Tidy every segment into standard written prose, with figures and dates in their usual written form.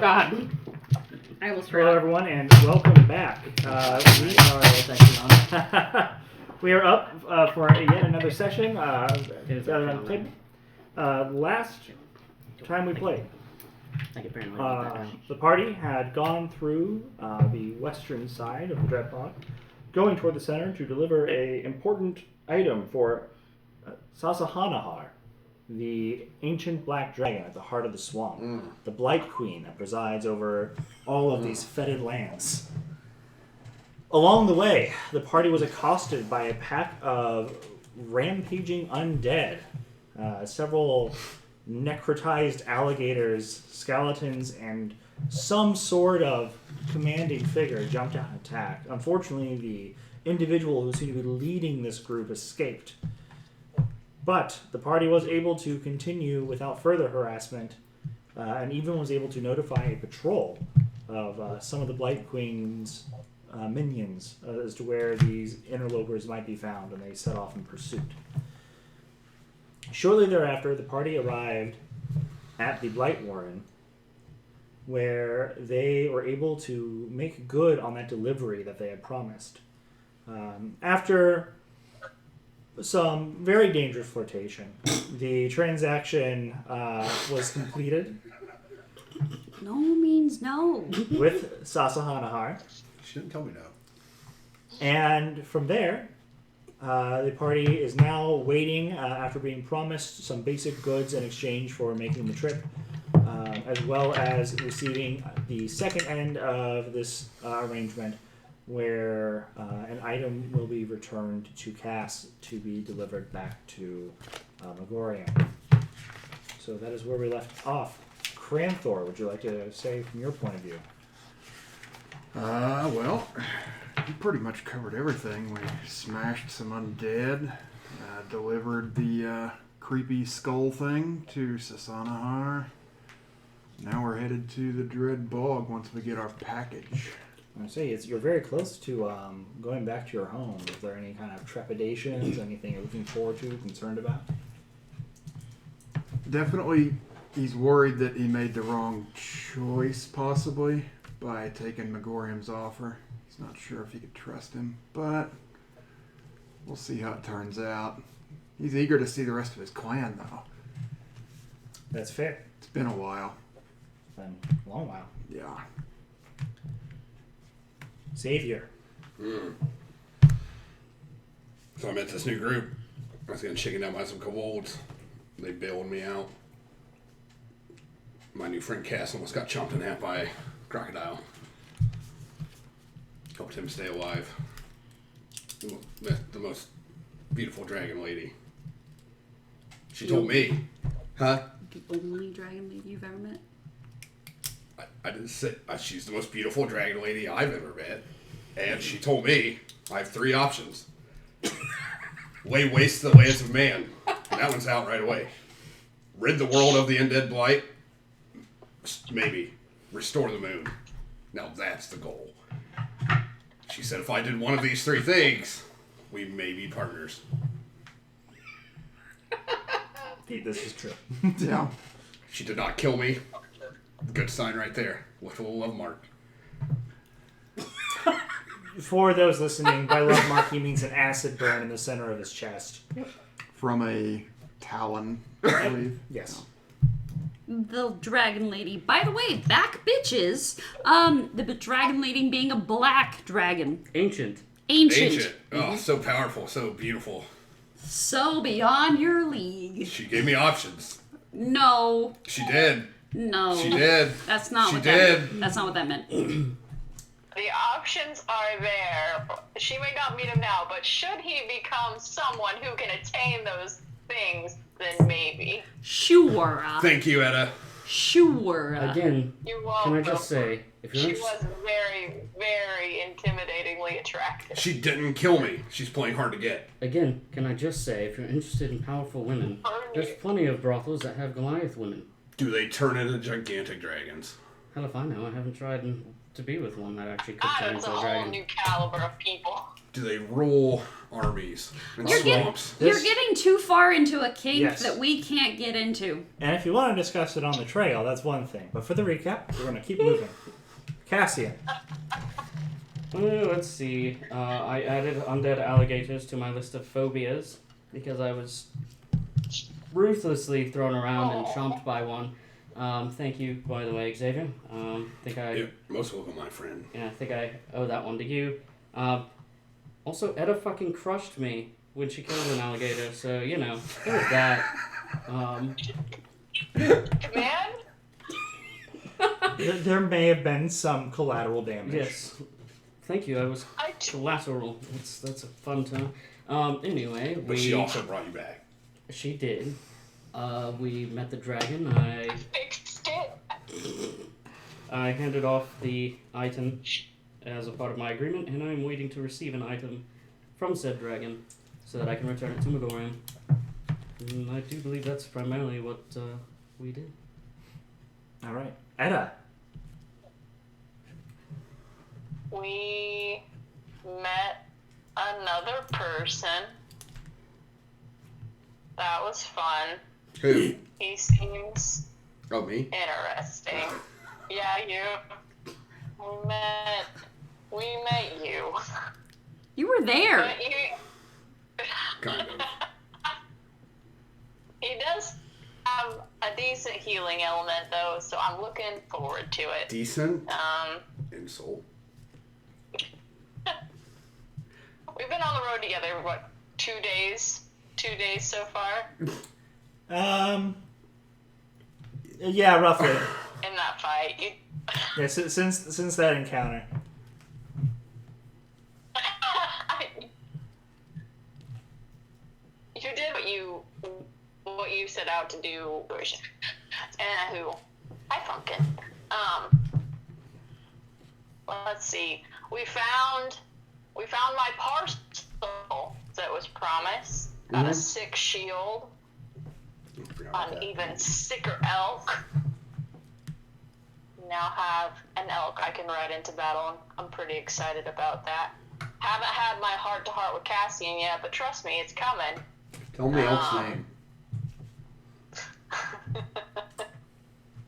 God. I almost Hello, forgot. everyone, and welcome back. We are up for yet another session. Last time we played, the party had gone through the western side of the Dreadbog, going toward the center to deliver a important item for Sasahanahar, the ancient black dragon at the heart of the swamp, the Blight Queen that presides over all of these fetid lands. Along the way, the party was accosted by a pack of rampaging undead, several necrotized alligators, skeletons, and some sort of commanding figure jumped out and attacked. Unfortunately, the individual who seemed to be leading this group escaped. But the party was able to continue without further harassment, and even was able to notify a patrol of some of the Blight Queen's minions as to where these interlopers might be found, and they set off in pursuit. Shortly thereafter, the party arrived at the Blight Warren, where they were able to make good on that delivery that they had promised. After some very dangerous flirtation, the transaction was completed. No means no. With Sasahanahar. She didn't tell me no. And from there, the party is now waiting after being promised some basic goods in exchange for making the trip, as well as receiving the second end of this arrangement, where an item will be returned to Cass to be delivered back to Megorium. So that is where we left off. Cranthor, would you like to say from your point of view? Well, you pretty much covered everything. We smashed some undead, delivered the creepy skull thing to Sasanahar. Now we're headed to the Dread Bog once we get our package. I say you're very close to going back to your home. Is there any kind of trepidations, anything you're looking forward to, concerned about? Definitely, he's worried that he made the wrong choice, possibly, by taking Megorium's offer. He's not sure if he could trust him, but we'll see how it turns out. He's eager to see the rest of his clan, though. That's fair. It's been a while. It's been a long while. Yeah. Savior. So I met this new group. I was getting shaken out by some kobolds. They bailed me out. My new friend Cass almost got chomped in half by a crocodile. Helped him stay alive. Met the most beautiful dragon lady. She told me, huh? The only dragon lady you've ever met? I didn't say she's the most beautiful dragon lady I've ever met. And she told me I have 3 options. Lay waste the lands of man. That one's out right away. Rid the world of the undead blight. Maybe. Restore the moon. Now that's the goal. She said if I did one of these 3 things, we may be partners. This is true. Yeah. She did not kill me. Good sign right there. Little love mark. For those listening, by love mark he means an acid burn in the center of his chest. From a talon, I believe. Yes. The dragon lady. By the way, back bitches. The dragon lady being a black dragon. Ancient. Ancient. Oh, so powerful, so beautiful. So beyond your league. She gave me options. No. She did. No. She did. That's not She what did. that meant. That's not what that meant. The options are there. She may not meet him now, but should he become someone who can attain those things, then maybe. Sure. Thank you, Etta. Sure. Again, You're can welcome. I just say, if you're She was very, very intimidatingly attractive. She didn't kill me. She's playing hard to get. again, can I just say, if you're interested in powerful women, there's plenty of brothels that have Goliath women. Do they turn into gigantic dragons? Hell if I know, I haven't tried to be with one that actually could turn That's into a a whole dragon. new caliber of people. Do they rule armies and You're getting, swamps? you're getting too far into a kink Yes. that we can't get into. And if you want to discuss it on the trail, that's one thing. But for the recap, we're going to keep moving. Cassian. Let's see. I added undead alligators to my list of phobias because I was ruthlessly thrown around and chomped by one. Thank you, by the way, Xavier. You're most welcome, my friend. I think I owe that one to you. Also, Edda fucking crushed me when she killed an alligator, so, you know, there's that. Man, There may have been some collateral damage. Yes. Thank you, I was collateral. That's a fun term. Anyway, But she also brought you back. She did. We met the dragon. fixed it. I handed off the item as a part of my agreement, and I'm waiting to receive an item from said dragon so that I can return it to Megorium. And I do believe that's primarily what we did. All right. Edda. We met another person. That was fun. Who? He seems Oh, me? interesting. Yeah, you. We met you. You were there. But you. Kind of. He does have a decent healing element, though, so I'm looking forward to it. Decent? Insult. We've been on the road together, what, 2 days? 2 days so far Yeah, roughly. in that fight. Yeah, since that encounter. You did what you set out to do. Anywho, hi Funkin. Let's see. We found my parcel that was promised. Got a sick shield. An even sicker elk. Now have an elk I can ride into battle, and I'm pretty excited about that. Haven't had my heart-to-heart with Cassian yet, but trust me, it's coming. Tell me Elk's name.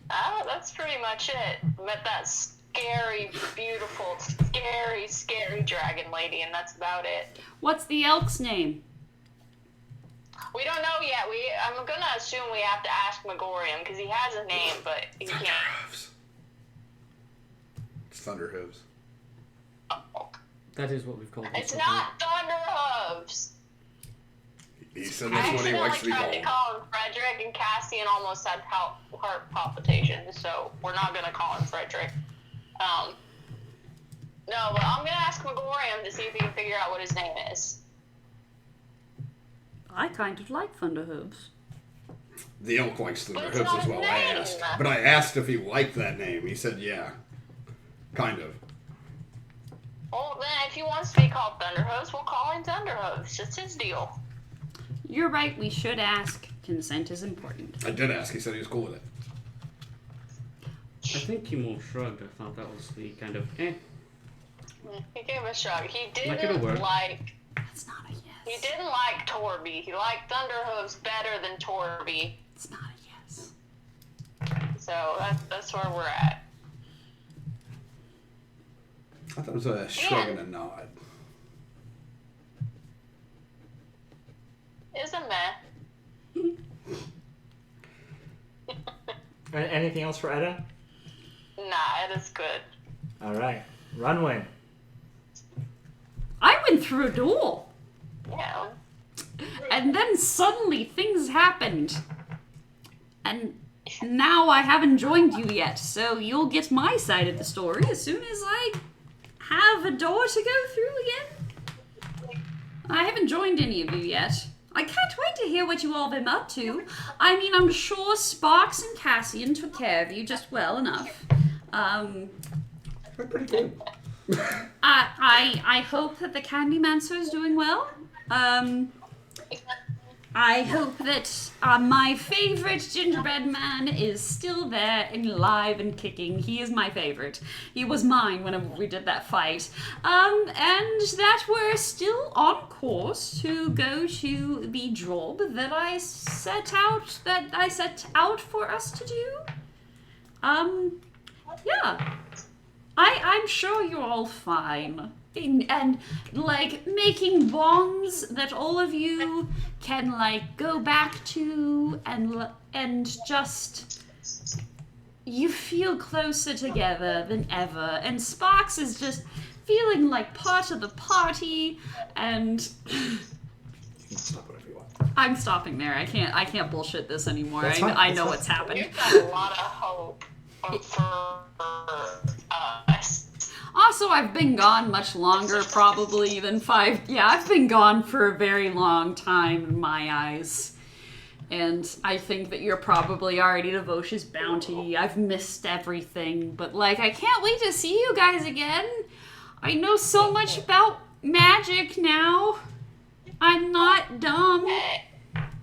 That's pretty much it. Met that scary, beautiful, scary dragon lady, and that's about it. What's the elk's name? We don't know yet. I'm gonna assume we have to ask Megorium, because he has a name, but he can't. Thunderhooves. It's Thunderhooves. That is what we've called it. It's not Thunderhooves. He said I that's what he accidentally likes to be tried to called. call him Frederick, and Cassian almost had heart palpitations, so we're not gonna call him Frederick. No, but I'm gonna ask Megorium to see if he can figure out what his name is. I kind of like Thunderhooves. The elk likes But it's Thunderhooves not as well. his I name. asked. But I asked if he liked that name. He said yeah. Kind of. Well, then, if he wants to be called Thunderhooves, we'll call him Thunderhooves. It's his deal. You're right, we should ask. Consent is important. I did ask. He said he was cool with it. I think he more shrugged. I thought that was the kind of He gave a shrug. He Like didn't it'll work. like. That's not a yes. He didn't like Torby. He liked Thunderhooves better than Torby. It's not a yes. So that's where we're at. I thought it was a shrug and a nod. It's a meh. Anything else for Edda? Nah, it is good. All right. Runway. I went through a door, Yeah. and then suddenly things happened. And now I haven't joined you yet, so you'll get my side of the story as soon as I have a door to go through again. I haven't joined any of you yet. I can't wait to hear what you all been up to. I mean, I'm sure Sparks and Cassian took care of you just well enough. Pretty good. I hope that the Candymancer is doing well. I hope that my favorite gingerbread man is still there and alive and kicking. He is my favorite. He was mine whenever we did that fight. And that we're still on course to go to the job that I set out for us to do. Yeah. I'm sure you're all fine. And like making bonds that all of you can like go back to and just you feel closer together than ever. And Sparks is just feeling like part of the party. And You can stop whatever you want. I'm stopping there. I can't bullshit this anymore. That's fine, I that's know fine. what's happened. You've got a lot of hope for us. Also, I've been gone much longer, probably than 5. Yeah, I've been gone for a very long time in my eyes. And I think that you're probably already to Vosh's bounty. I've missed everything, but like, I can't wait to see you guys again. I know so much about magic now. I'm not dumb.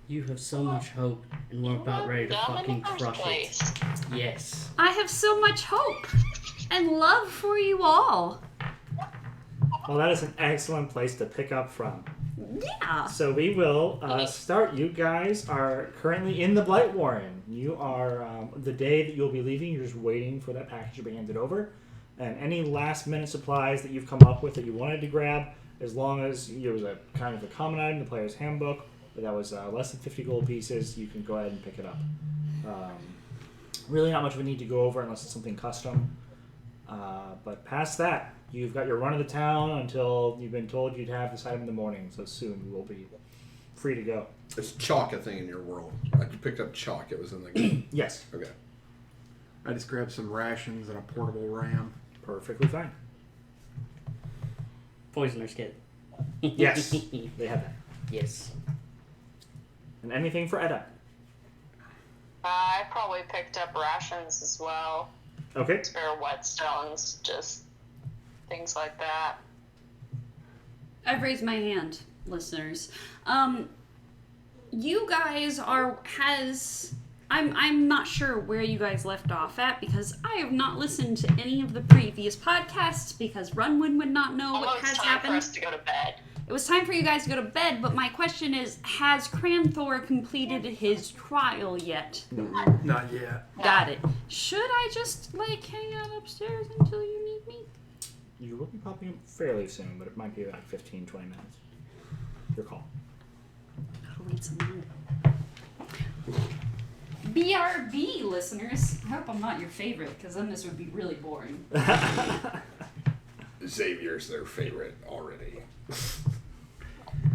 You have so much hope, and we're about ready to Dumb in fucking the first crush place. it. Yes. I have so much hope and love for you all. Well, that is an excellent place to pick up from. Yeah. So we will start. You guys are currently in the Blight Warren. You are, the day that you'll be leaving, you're just waiting for that package to be handed over. And any last minute supplies that you've come up with that you wanted to grab, as long as it was a kind of a common item, the player's handbook, but that was less than 50 gold pieces, you can go ahead and pick it up. Really not much of a need to go over unless it's something custom. But past that, you've got your run of the town until you've been told you'd have this item in the morning, so soon you will be free to go. Is chalk a thing in your world? I picked up chalk. It was in the... Yes, Okay. I just grabbed some rations and a portable ram. perfectly fine. Poisoner's kit. Yes, they have that. Yes. And anything for Edda. I probably picked up rations as well. Okay. Spare whetstones, just things like that. I've raised my hand, listeners. You guys I'm not sure where you guys left off at because I have not listened to any of the previous podcasts because Runwin would not know what Almost has time happened. for us to go to bed. It was time for you guys to go to bed, but my question is, has Cranthor completed his trial yet? Not yet. Got it. Should I just, like, hang out upstairs until you need me? You will be popping up fairly soon, but it might be like 15, 20 minutes. Your call. Gotta read some more. BRB, listeners. I hope I'm not your favorite, because then this would be really boring. Xavier's their favorite already.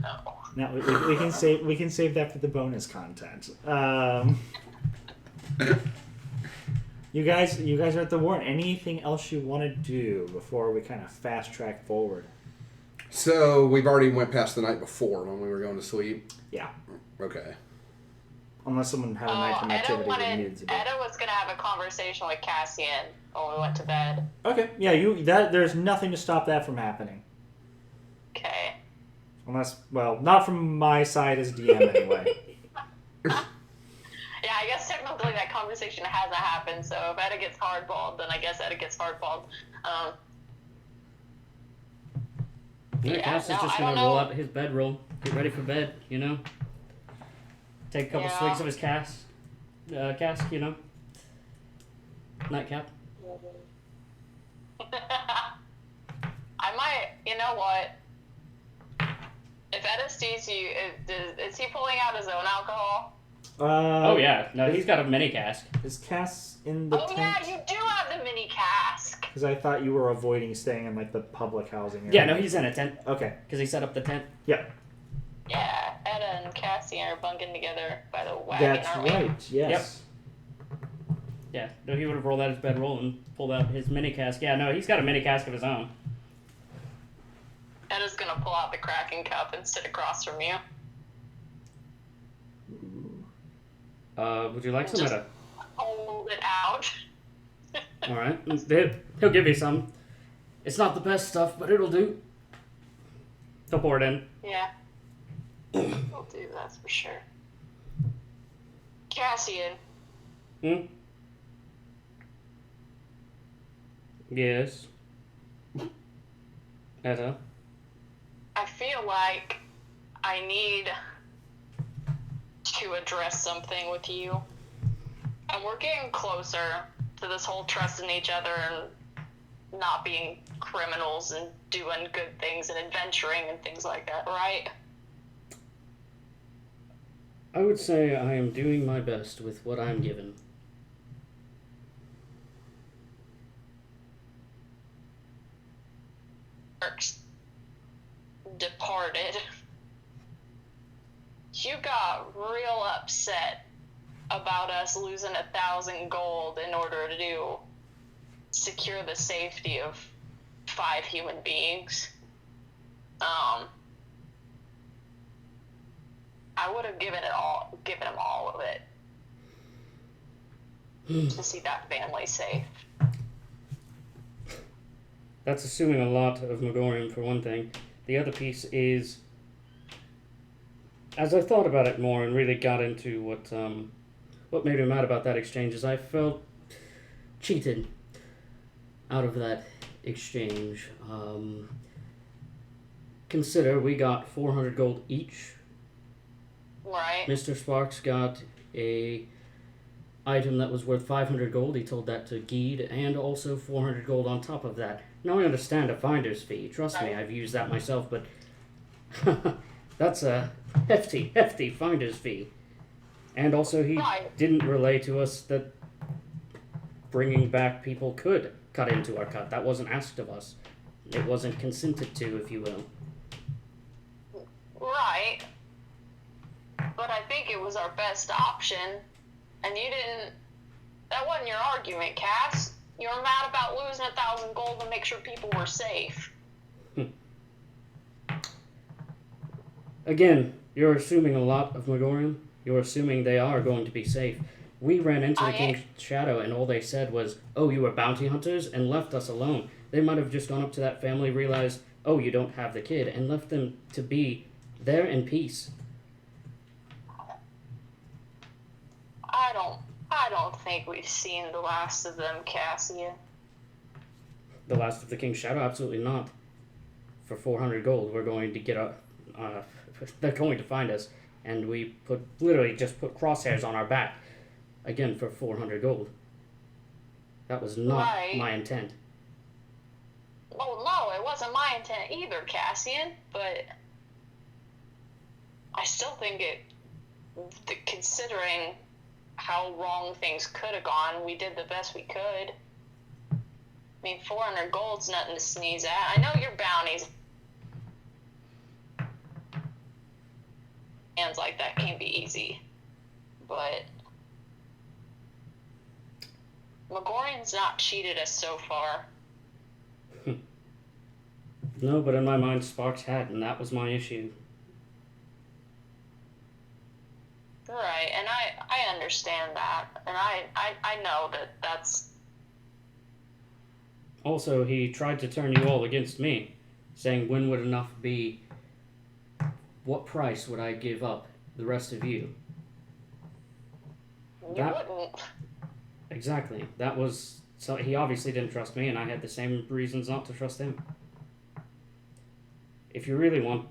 No. Now we can save that for the bonus content. You guys are at the Warren. Anything else you want to do before we kind of fast track forward? So we've already went past the night before when we were going to sleep. Yeah. Okay. Unless someone had a nighttime activity that needed to do. Edda was going to have a conversation with Cassian when we went to bed. Okay. Yeah. There's nothing to stop that from happening. Okay. Unless, well, not from my side as DM anyway. Yeah, I guess technically that conversation hasn't happened, so if Edda gets hardballed, then I guess Edda gets hardballed. Yeah, Yeah, Cass no, is just I gonna don't roll know. up his bedroll, get ready for bed, you know? Take a couple Yeah. swigs of his cask, you know? Nightcap. I might, you know what? If Edda sees you, is he pulling out his own alcohol? Oh yeah, no, he's got a mini cask. Is Cass in the Oh tent? yeah, you do have the mini cask. Because I thought you were avoiding staying in like the public housing area. Yeah, no, he's in a tent Okay. because he set up the tent. Yeah. Yeah, Edda and Cassian are bunking together by the wagon, That's aren't we? right. Yes. Yeah, no, he would have rolled out his bedroll and pulled out his mini cask. Yeah, no, he's got a mini cask of his own. Edda's gonna pull out the Kraken cup and sit across from you. Would you like some? Just- Edda? Hold it out. All right, he'll give you some. It's not the best stuff, but it'll do. He'll pour it in. Yeah. Will do, that's for sure. Cassian, Hmm? Yes. Etta? I feel like I need to address something with you. And we're getting closer to this whole trusting each other and not being criminals and doing good things and adventuring and things like that, right? I would say I am doing my best with what I'm given. Departed. You got real upset about us losing 1,000 gold in order to secure the safety of 5 human beings. I would have given him all of it to see that family safe. That's assuming a lot of Megorium for one thing. The other piece is, as I thought about it more and really got into what made me mad about that exchange, is I felt cheated out of that exchange. Consider we got 400 gold each. Right. Mr. Sparks got a item that was worth 500 gold. He told that to Geed, and also 400 gold on top of that. Now I understand a finder's fee. Trust me, I've used that myself, but that's a hefty finder's fee. And also he didn't relay to us that bringing back people could cut into our cut. That wasn't asked of us. It wasn't consented to, if you will. Right. But I think it was our best option, and you didn't. That wasn't your argument, Cass. You were mad about losing 1,000 gold to make sure people were safe. Again, you're assuming a lot of Megorium. You're assuming they are going to be safe. We ran into the King's Shadow, and all they said was, "Oh, you were bounty hunters," and left us alone. They might have just gone up to that family, realized, "Oh, you don't have the kid," and left them to be there in peace. I don't think we've seen the last of them, Cassian. The last of the King's Shadow? Absolutely not. For 400 gold, we're going to get they're going to find us, and we literally just put crosshairs on our back. Again, for 400 gold. That was not my intent. Oh, no, it wasn't my intent either, Cassian, but I still think considering how wrong things could have gone, we did the best we could. I mean, 400 gold's nothing to sneeze at. I know your bounties hands like that can be easy, but Megorian's not cheated us so far. No, but in my mind, Sparks had, and that was my issue. Right, and I understand that, and I know that's... Also, he tried to turn you all against me, saying, when would enough be? What price would I give up the rest of you? You wouldn't. Exactly. That was... So he obviously didn't trust me, and I had the same reasons not to trust him. If you really want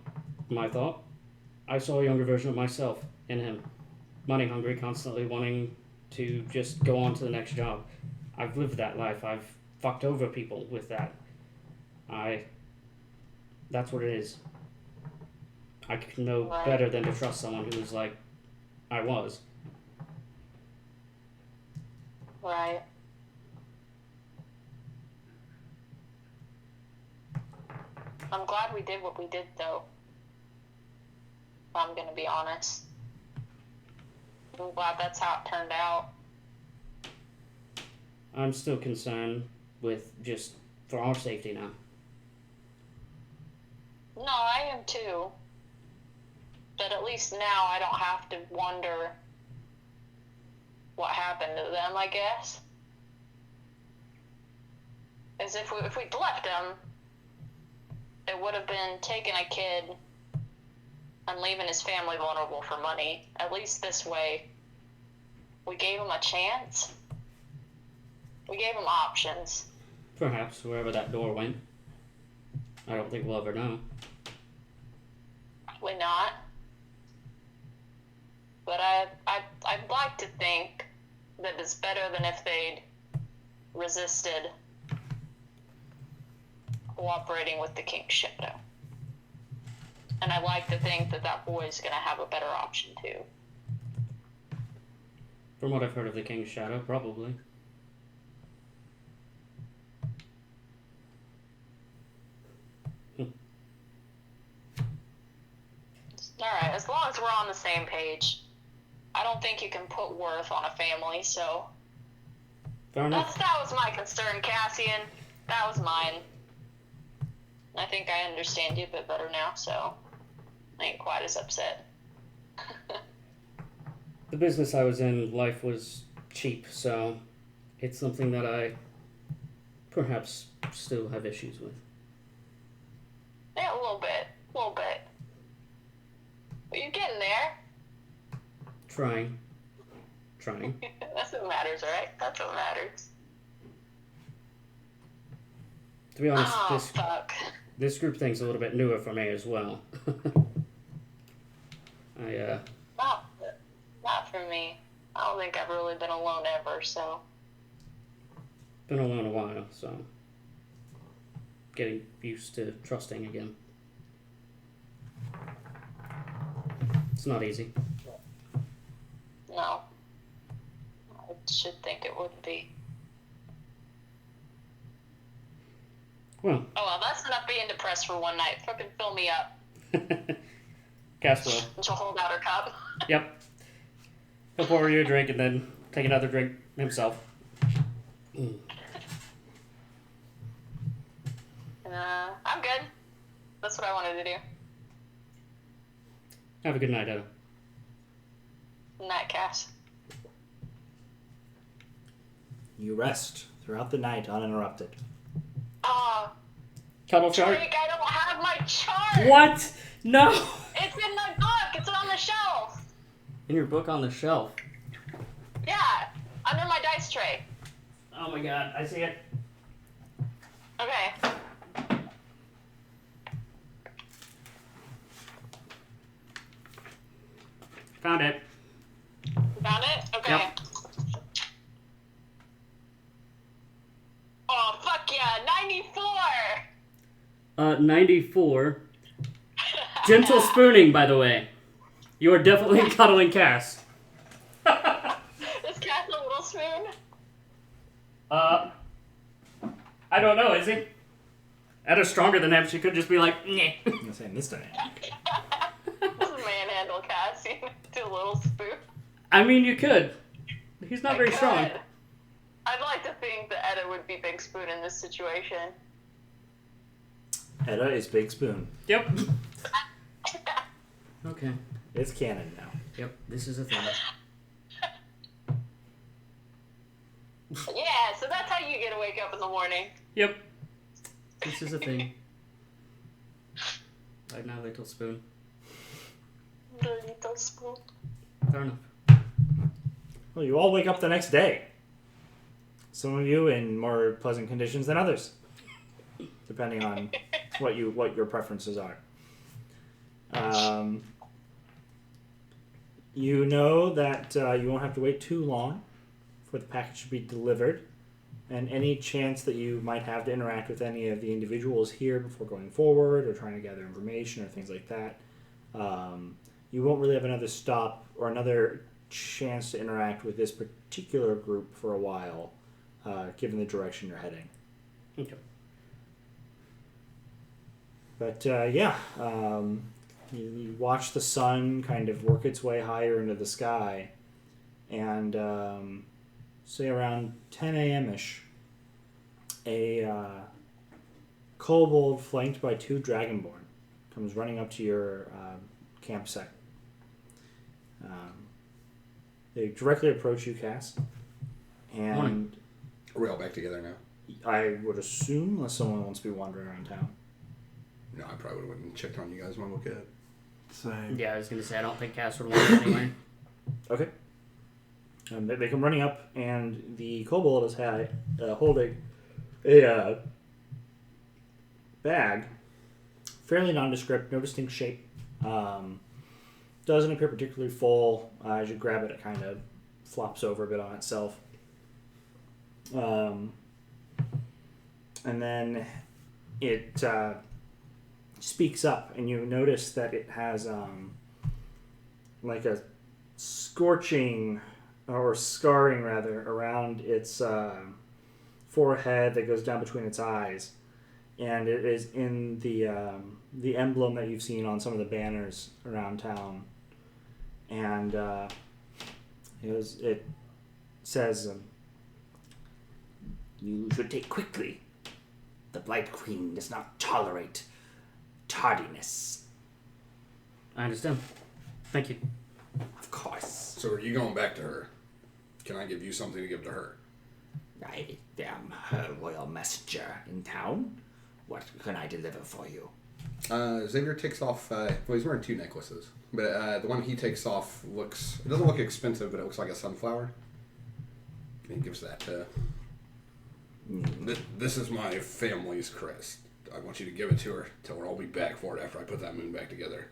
my thought, I saw a younger version of myself in him. Money hungry, constantly wanting to just go on to the next job. I've lived that life. I've fucked over people with that. That's what it is. I could know better than to trust someone who was like I was. Right. I'm glad we did what we did, though. If I'm gonna be honest. I'm glad that's how it turned out. I'm still concerned with just for our safety now. No, I am too. But at least now I don't have to wonder what happened to them, I guess. As if we'd left them, it would have been taking a kid and leaving his family vulnerable for money. At least this way, we gave him a chance. We gave him options. Perhaps wherever that door went. I don't think we'll ever know. Probably not. But I'd like to think that it's better than if they'd resisted cooperating with the King's Shadow. And I like to think that that boy's gonna have a better option too. From what I've heard of the King's Shadow, probably. Alright, as long as we're on the same page. I don't think you can put worth on a family, so Fair enough. that was my concern, Cassian. That was mine. I think I understand you a bit better now, so I ain't quite as upset. The business I was in, life was cheap, so it's something that I perhaps still have issues with. Yeah, a little bit. But you're getting there. Trying. That's what matters, right? That's what matters. To be honest, Oh, fuck. this group thing's a little bit newer for me as well. Not for me. I don't think I've really been alone ever, so. Been alone a while, so getting used to trusting again. It's not easy. No. I should think it would be. Well, Oh, well, that's enough being depressed for one night. Fucking fill me up. Caswell. And she'll hold out her cup. Yep. He'll pour you a drink and then take another drink himself. I'm good. That's what I wanted to do. Have a good night, Etta. Night, Cass. You rest throughout the night uninterrupted. Cuddle shark? Drake, I don't have my chart! What? No! It's in my book! It's on the shelf! In your book on the shelf. Yeah, under my dice tray. Oh my god, I see it. Okay. Found it. Found it? Okay. Yep. Oh, fuck yeah, 94! 94. Gentle spooning, by the way. You are definitely cuddling Cass. Is Cass a little spoon? I don't know, is he? Etta's stronger than him, she could just be like, "Nyeh." I'm gonna say this time. This is manhandle Cass. You do a little spoon. I mean, you could. He's not very I strong. could. I'd like to think that Etta would be Big Spoon in this situation. Etta is Big Spoon. Yep. Okay. It's canon now. Yep, this is a thing. Yeah, so that's how you get to wake up in the morning. Yep. This is a thing. Right now, little spoon. Little spoon. Fair enough. Well, you all wake up the next day. Some of you in more pleasant conditions than others, depending on what your preferences are. You know that you won't have to wait too long for the package to be delivered, and any chance that you might have to interact with any of the individuals here before going forward or trying to gather information or things like that, you won't really have another stop or another chance to interact with this particular group for a while, given the direction you're heading. Okay. But you watch the sun kind of work its way higher into the sky, and say around 10 a.m.-ish, a kobold flanked by 2 dragonborn comes running up to your campsite. They directly approach you, Cass, and Morning. Are we all back together now? I would assume, unless someone wants to be wandering around town. No, I probably would have went and checked on you guys when I woke up. same. Yeah, I was gonna say I don't think Cass would want it anyway. Okay. They come running up, and the kobold is holding a bag, fairly nondescript, no distinct shape. Doesn't appear particularly full. As you grab it, it kind of flops over a bit on itself. And then it speaks up, and you notice that it has like a scorching or scarring rather around its forehead that goes down between its eyes, and it is in the emblem that you've seen on some of the banners around town, and it says, "You should take quickly. The Blight Queen does not tolerate tardiness." I understand. Thank you. Of course. So are you going back to her? Can I give you something to give to her? I am her royal messenger in town. What can I deliver for you? Xavier takes off, well, he's wearing 2 necklaces, but the one he takes off it doesn't look expensive, but it looks like a sunflower. And he gives that to, this is my family's crest. I want you to give it to her. Tell her I'll be back for it after I put that moon back together.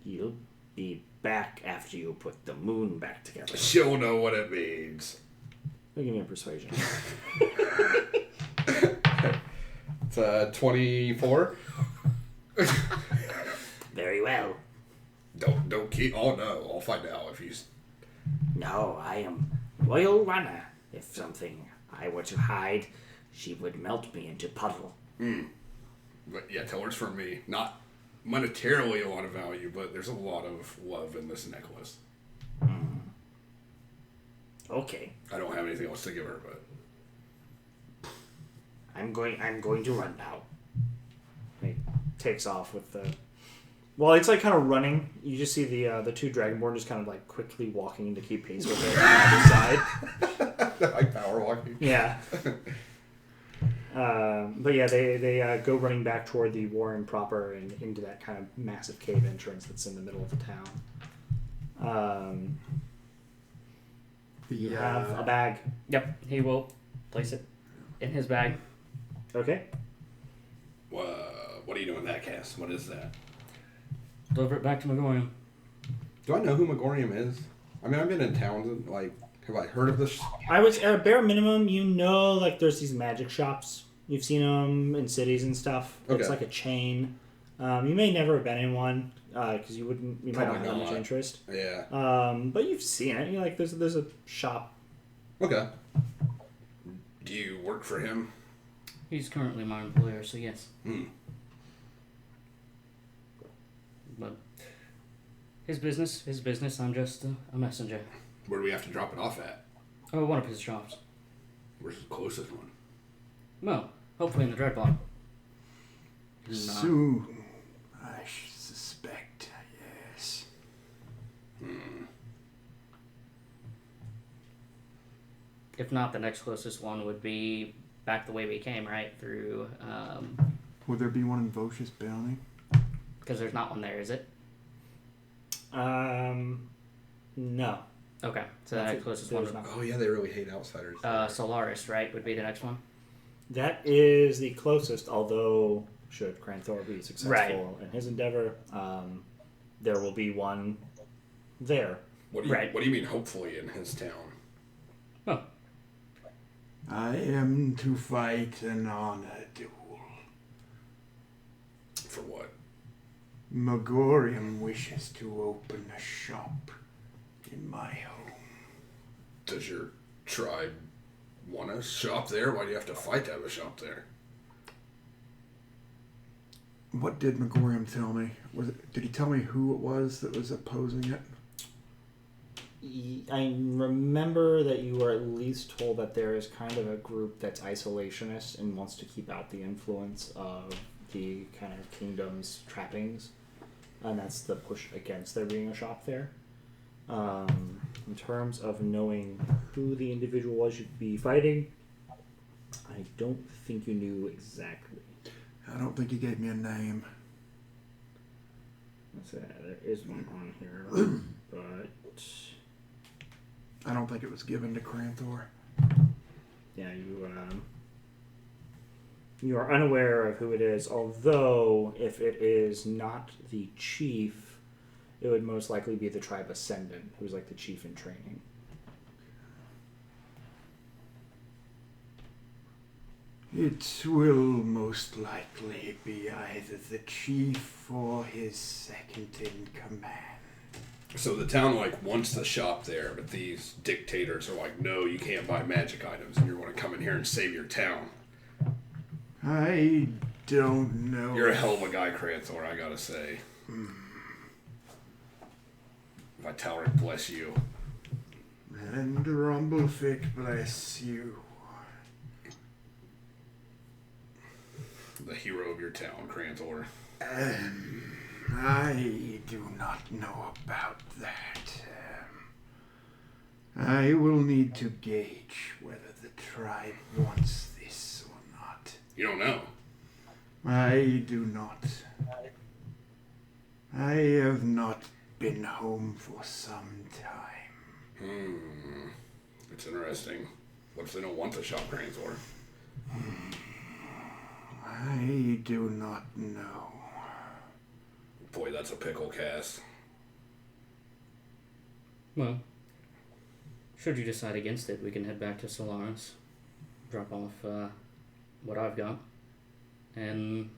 You'll be back after you put the moon back together. She'll know what it means. Give me a persuasion. It's 24. Very well. Don't keep. Oh no, I'll find out if he's. No, I am royal runner. If something I were to hide, she would melt me into puddle. But yeah, tell her it's from me. Not monetarily a lot of value, but there's a lot of love in this necklace. Okay. I don't have anything else to give her, but. I'm going to run now. He takes off with the. Well, it's like kind of running. You just see the 2 dragonborn just kind of like quickly walking to keep pace with it on either side. Like power walking. Yeah. But yeah, they go running back toward the warren proper and into that kind of massive cave entrance that's in the middle of the town. You have a bag. Yep, he will place it in his bag. Okay. What are you doing that, Cass? What is that? Deliver it back to Megorium. Do I know who Megorium is? I mean, I've been in towns and, like, have I heard of this? I was at a bare minimum, you know, like there's these magic shops. You've seen them in cities and stuff. It's Okay. like a chain. You may never have been in one because you might not Probably have that much not. interest. Yeah. But you've seen it. You're like, there's a shop. Okay. Do you work for him? He's currently my employer, so yes. But his business. I'm just a messenger. Where do we have to drop it off at? Oh, one of his shops. Where's the closest one? Well, hopefully in the Dreadbot. Soon, I suspect, yes. If not, the next closest one would be back the way we came, right? Through, Would there be one in Vocious Bounty? because there's not one there, is it? No. Okay, so the next closest one There's would not. Oh, yeah, they really hate outsiders. Solaris, right, would be the next one. That is the closest, although should Cranthor be successful Right. in his endeavor, there will be one there. What do you mean, hopefully, in his town? Oh, I am to fight an honor duel. For what? Megorium wishes to open a shop in my home. Does your tribe want a shop there? Why do you have to fight to have a shop there? What did Megorium tell me? Did he tell me who it was that was opposing it? I remember that you were at least told that there is kind of a group that's isolationist and wants to keep out the influence of the kind of kingdom's trappings, and that's the push against there being a shop there. In terms of knowing who the individual was you'd be fighting, I don't think you knew exactly. I don't think he gave me a name. Let's see, there is one on here, but I don't think it was given to Cranthor. yeah, you are unaware of who it is. Although, if it is not the chief, it would most likely be the tribe Ascendant, who's like the chief in training. It will most likely be either the chief or his second in command. So the town wants the shop there, but these dictators are like, no, you can't buy magic items, and you're going to come in here and save your town. I don't know. You're a hell of a guy, Cranthor, I gotta say. Vitalic bless you. And Rumblefic bless you. The hero of your town, Cranthor. I do not know about that. I will need to gauge whether the tribe wants this or not. You don't know. I do not. I have not been home for some time. It's interesting. What if they don't want the shop, Cranthor? I do not know. Boy, that's a pickle, Cass. Well, should you decide against it, we can head back to Solaris, drop off what I've got, and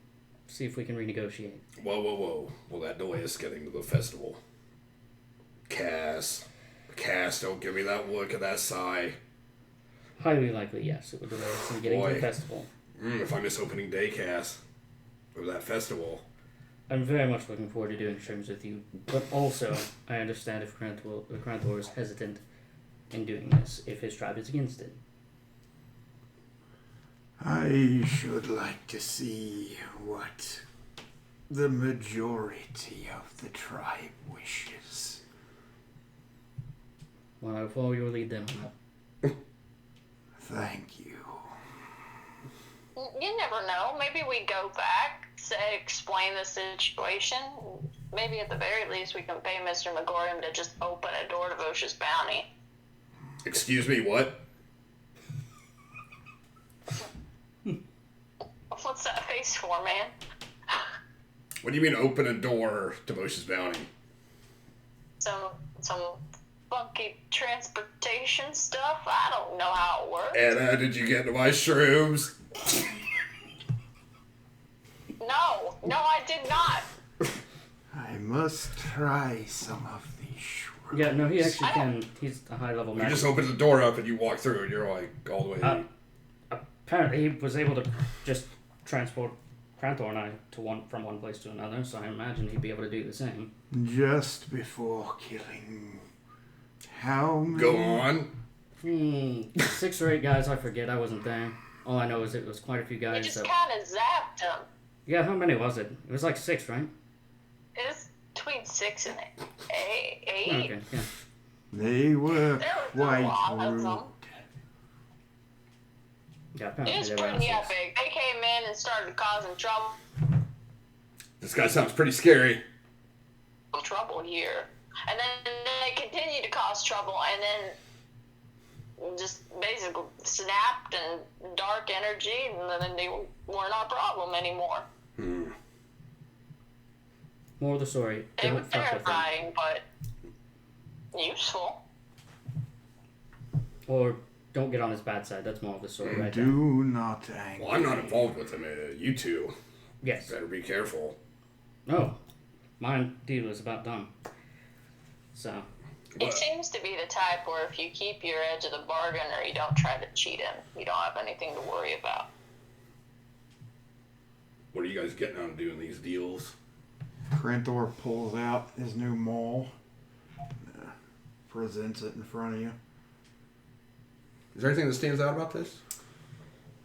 see if we can renegotiate. Whoa. Well, that delay is getting to the festival. Cass, don't give me that look and that sigh. Highly likely, yes, it would delay us from getting to Boy. the festival. If I miss opening day, Cass, of that festival. I'm very much looking forward to doing streams with you, but also I understand if Cranthor is hesitant in doing this, if his tribe is against it. I should like to see what the majority of the tribe wishes. Well, I'll follow your lead then. Thank you. You never know. Maybe we go back, say, explain the situation. Maybe at the very least we can pay Mr. Megorium to just open a door to Vosha's bounty. Excuse me, what? What's that face for, man? What do you mean open a door to Moshe's bounty? Some funky transportation stuff? I don't know how it works. Anna, did you get into my shrooms? No, I did not. I must try some of these shrooms. Yeah, no, he actually can. He's a high-level You magic. just open the door up and you walk through and you're like all the way. Apparently, he was able to just transport Cranthor and I from one place to another, so I imagine he'd be able to do the same. Just before killing how many? Go on. 6 or 8 guys, I forget, I wasn't there. All I know is it was quite a few You guys. just That... kind of zapped him. Yeah, how many was it? It was like 6, right? It's between 6 and 8. Okay, yeah. They were There was a quite lot of rude. them. Yeah, It apparently was they were around pretty 6. epic. They came in and started causing This guy sounds pretty scary. trouble here. And then they continued to cause trouble, and then just basically snapped and dark energy, and then they weren't our problem anymore. More of the story. They were Don't fuck with them. terrifying, but useful. Or don't get on his bad side. That's more of the story, right? there. Do not anger. Well, I'm not involved with him. You two Yes. better be careful. Oh, my deal is about done. So, He seems to be the type where if you keep your edge of the bargain or you don't try to cheat him, you don't have anything to worry about. What are you guys getting on doing these deals? Cranthor pulls out his new maul, presents it in front of you. Is there anything that stands out about this?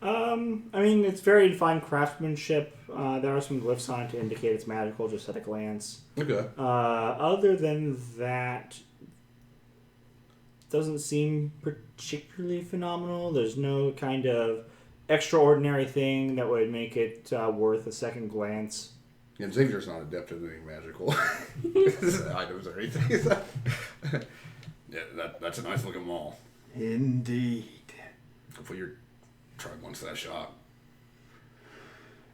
I mean, it's very fine craftsmanship. There are some glyphs on it to indicate it's magical, just at a glance. Okay. Other than that, doesn't seem particularly phenomenal. There's no kind of extraordinary thing that would make it worth a second glance. And Xavier's not adept at anything magical items or anything. Yeah, that's a nice looking mall. Indeed. Hopefully you're trying once that shop.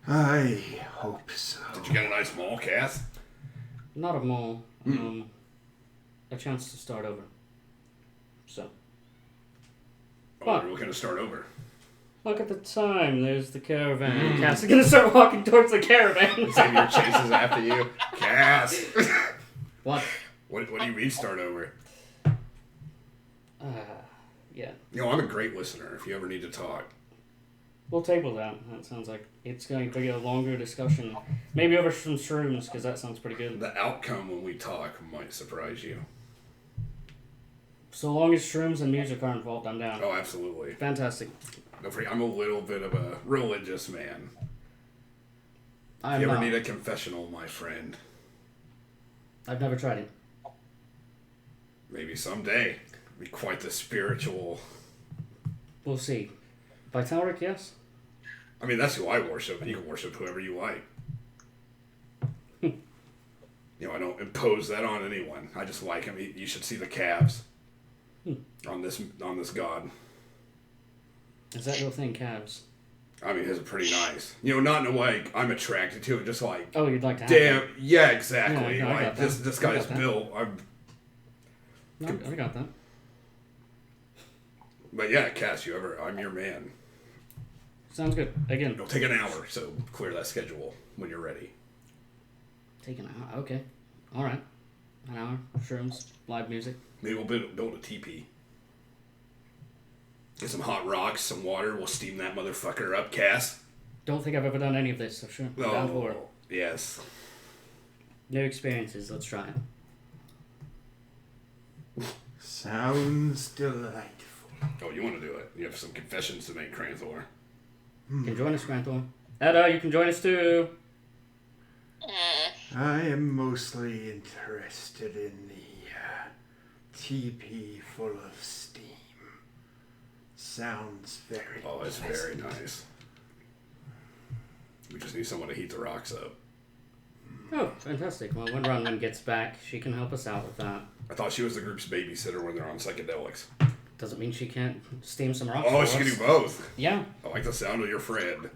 I hope so. Did you get a nice mall, Cass? Not a mall. A chance to start over. So, Oh, we're looking to start over. look at the time. There's the caravan. Cass is gonna start walking towards the caravan. Xavier chases after you. Cass! What? What do you mean start over? Yeah. You know, I'm a great listener if you ever need to talk. We'll table that. That sounds like it's going to be a longer discussion. Maybe over some shrooms, because that sounds pretty good. The outcome when we talk might surprise you. So long as shrooms and music are involved, I'm down. Oh, absolutely. Fantastic. Don't forget, I'm a little bit of a religious man. I'm If you ever not. need a confessional, my friend, I've never tried it. maybe someday. Be quite the spiritual. We'll see. Vitalic, yes? I mean, that's who I worship, and you can worship whoever you like. You know, I don't impose that on anyone. I just like him. You should see the calves on this god. Is that your thing, calves? I mean, his are pretty nice. You know, not in a way I'm attracted to it, just like, Oh, you'd like to have damn, that. yeah, exactly. Yeah, no, I like got this that. I guy's got that. built. No, I got that. But yeah, Cass, I'm your man. Sounds good. Again, It'll take an hour, so clear that schedule when you're ready. take an hour. Okay. Alright. An hour. Shrooms. Live music. Maybe we'll build a teepee. Get some hot rocks, some water. We'll steam that motherfucker up, Cass. Don't think I've ever done any of this, so sure. I'm down for it. Yes. New experiences. Let's try it. Sounds delightful. Oh, you want to do it? You have some confessions to make, Cranthor. You can join us, Granthor. Edda, you can join us too. I am mostly interested in the teepee full of steam. Sounds very Oh, it's very nice. We just need someone to heat the rocks up. Oh, fantastic. Well, when Ronwin gets back, she can help us out with that. I thought she was the group's babysitter when they're on psychedelics. Doesn't mean she can't steam some rocks Oh, for she can us. do both. Yeah. I like the sound of your friend.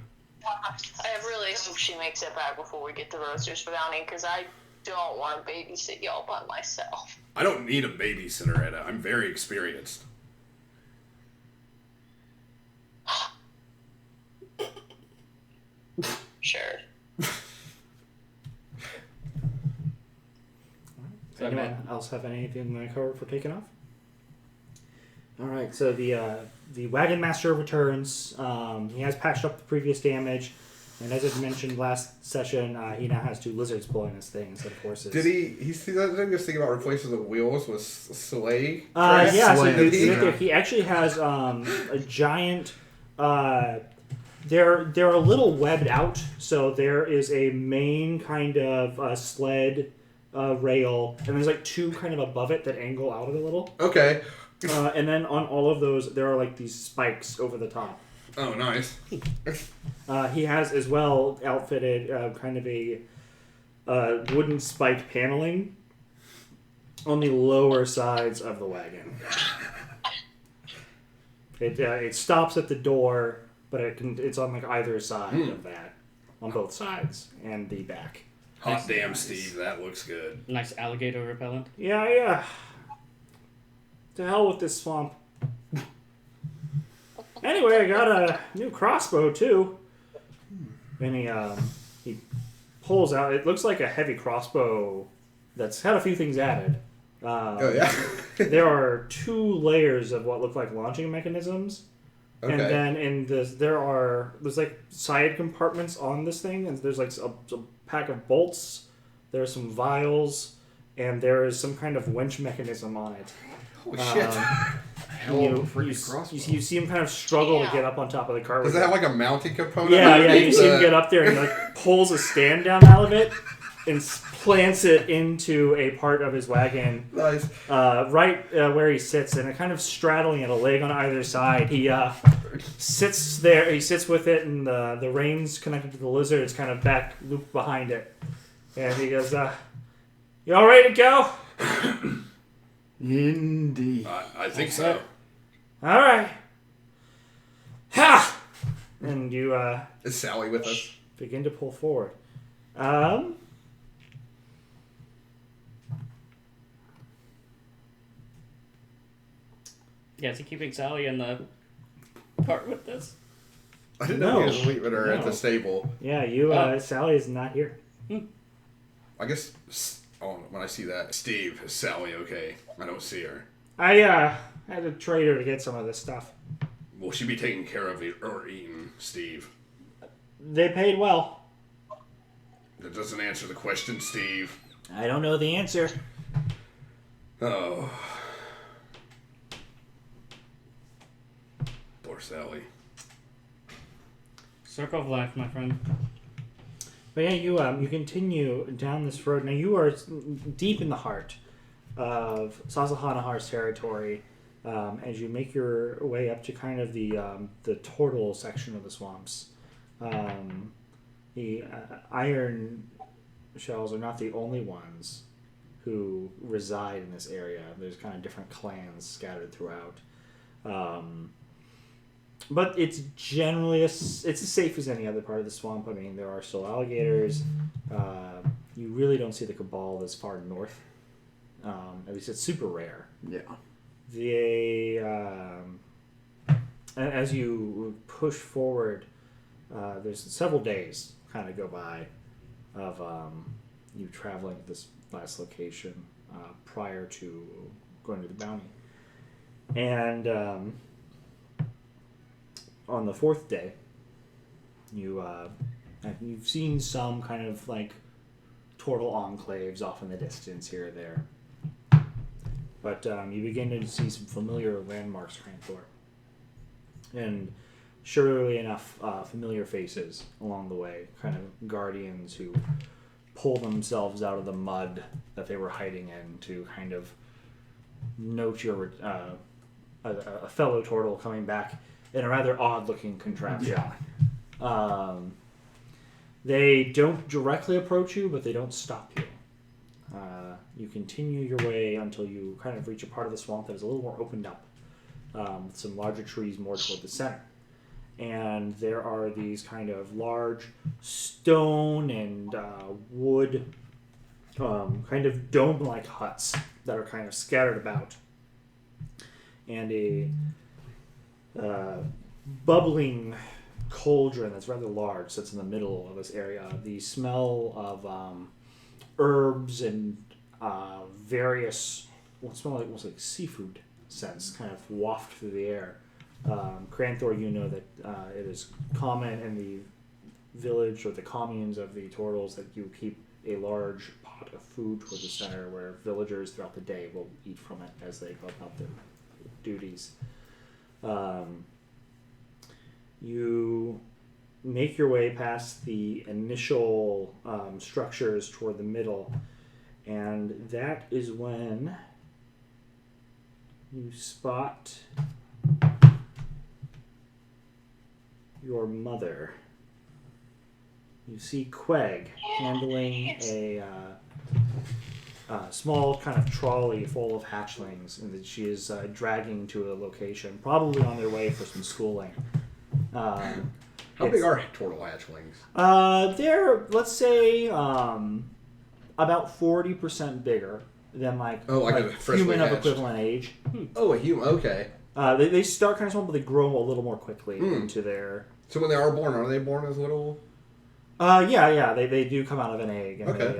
I really hope she makes it back before we get to Roasters for Bounty, because I don't want to babysit y'all by myself. I don't need a babysitter, Edda. I'm very experienced. Sure. Does anyone else have anything covered for taking off? All right, so the wagon master returns. He has patched up the previous damage, and as I mentioned last session, he now has 2 lizards pulling his thing instead of horses. Did he see that? Did he just think about replacing the wheels with sleigh? Yeah, so Slant, he, yeah. he actually has a giant. They're a little webbed out, so there is a main kind of sled rail, and there's like 2 kind of above it that angle out a little. Okay. And then on all of those, there are like these spikes over the top. Oh, nice. He has as well outfitted kind of a wooden spike paneling on the lower sides of the wagon. It stops at the door, but it's on like either side of that, on both sides and the back. Hot damn, Steve. That looks good. Nice alligator repellent. Yeah. To hell with this swamp. Anyway, I got a new crossbow too. And he pulls out. It looks like a heavy crossbow that's had a few things added. Oh, yeah? There are 2 layers of what look like launching mechanisms. Okay. And then there's like side compartments on this thing, and there's like a pack of bolts. There's some vials, and there is some kind of winch mechanism on it. Holy shit. Hell of a freaking crossbow. You see him kind of struggle to get up on top of the cart. Does with it have it. like a mounting component? Yeah. underneath You see him the- get up there and he like pulls a stand down out of it and plants it into a part of his wagon, Nice. right where he sits, and it kind of straddling it, a leg on either side. He sits there. He sits with it, and the reins connected to the lizard is kind of back looped behind it. And he goes, "You all ready to go?" Indeed. I think so. All right. Ha! And you Is Sally with us? begin to pull forward. Yeah, is he keeping Sally in the cart with this? I didn't know he No. was leaving her at No. the stable. Yeah, you Sally is not here. I guess. When I see that, Steve, is Sally okay? I don't see her. I had to trade her to get some of this stuff. Will she be taken care of or eaten, Steve? They paid well. That doesn't answer the question, Steve. I don't know the answer. Oh. Poor Sally. Circle of life, my friend. But yeah, you continue down this road. Now you are deep in the heart of Sasahanahar's territory as you make your way up to kind of the Tortle section of the swamps. The iron shells are not the only ones who reside in this area. There's kind of different clans scattered throughout. But it's generally it's as safe as any other part of the swamp. I mean, there are still alligators. You really don't see the Cabal this far north. At least it's super rare. Yeah. As you push forward, there's several days kind of go by of you traveling to this last location prior to going to the bounty. And on the fourth day, you've seen some kind of like Tortle enclaves off in the distance here or there. But you begin to see some familiar landmarks, Cranthor. And surely enough, familiar faces along the way, kind of guardians who pull themselves out of the mud that they were hiding in to kind of note your a fellow Tortle coming back in a rather odd-looking contraption. Yeah. They don't directly approach you, but they don't stop you. You continue your way until you kind of reach a part of the swamp that is a little more opened up, with some larger trees more toward the center. And there are these kind of large stone and wood, kind of dome-like huts that are kind of scattered about. And a bubbling cauldron that's rather large sits in the middle of this area. The smell of herbs and various what smell like almost like seafood scents kind of waft through the air. Cranthor, you know that it is common in the village or the communes of the Tortles that you keep a large pot of food toward the center where villagers throughout the day will eat from it as they go about their duties. You make your way past the initial structures toward the middle, and that is when you spot your mother. You see Queg handling a small kind of trolley full of hatchlings, and that she is dragging to a location, probably on their way for some schooling. How big are Tortle hatchlings? They're, let's say, about 40% bigger than like a freshly human of hatched. equivalent age. Oh, a human. Okay. They start kind of small, but they grow a little more quickly into their. So when they are born as little? Yeah. They do come out of an egg, and Okay.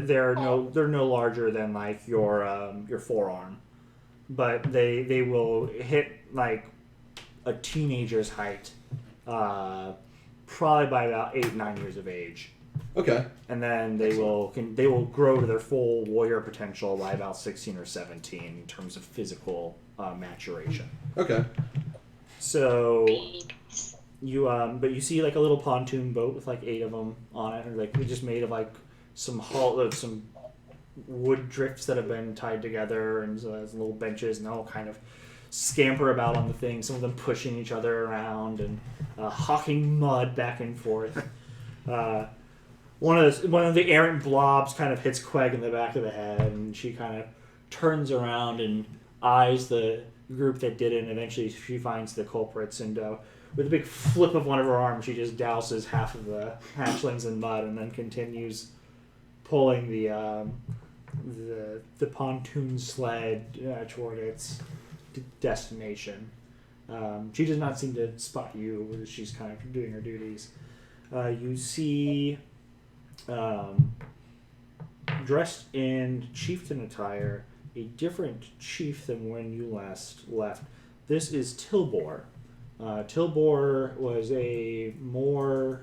they're no larger than like your forearm, but they will hit like a teenager's height, probably by about 8-9 years of age. Okay. And then they will grow to their full warrior potential by about 16 or 17 in terms of physical maturation. Okay. So you but you see like a little pontoon boat with like 8 of them on it, or like they're just made of like some wood drifts that have been tied together, and so there's little benches, and they'll all kind of scamper about on the thing. Some of them pushing each other around and hawking mud back and forth. one of the errant blobs kind of hits Queg in the back of the head, and she kind of turns around and eyes the group that did it, and eventually she finds the culprits, and with a big flip of one of her arms, she just douses half of the hatchlings in mud, and then continues pulling the pontoon sled toward its destination. She does not seem to spot you as she's kind of doing her duties. You see, dressed in chieftain attire, a different chief than when you last left. This is Tilbor. Tilbor was a more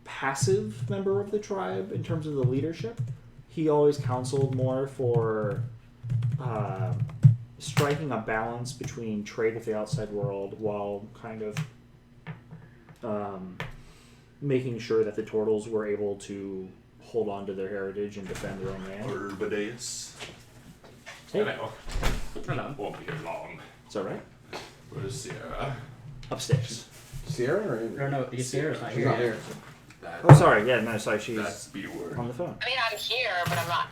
passive member of the tribe in terms of the leadership. He always counseled more for striking a balance between trade with the outside world while kind of making sure that the turtles were able to hold on to their heritage and defend their own land. Urbadeus. Hey. Hello. Hello. Won't be here long. Is that right? Where's Sierra? Upstairs. Sierra or Or no, Sierra's not She's here. not here. That, Oh, sorry. Yeah, no, sorry. She's That's B-word. on the phone. I mean, I'm here, but I'm not.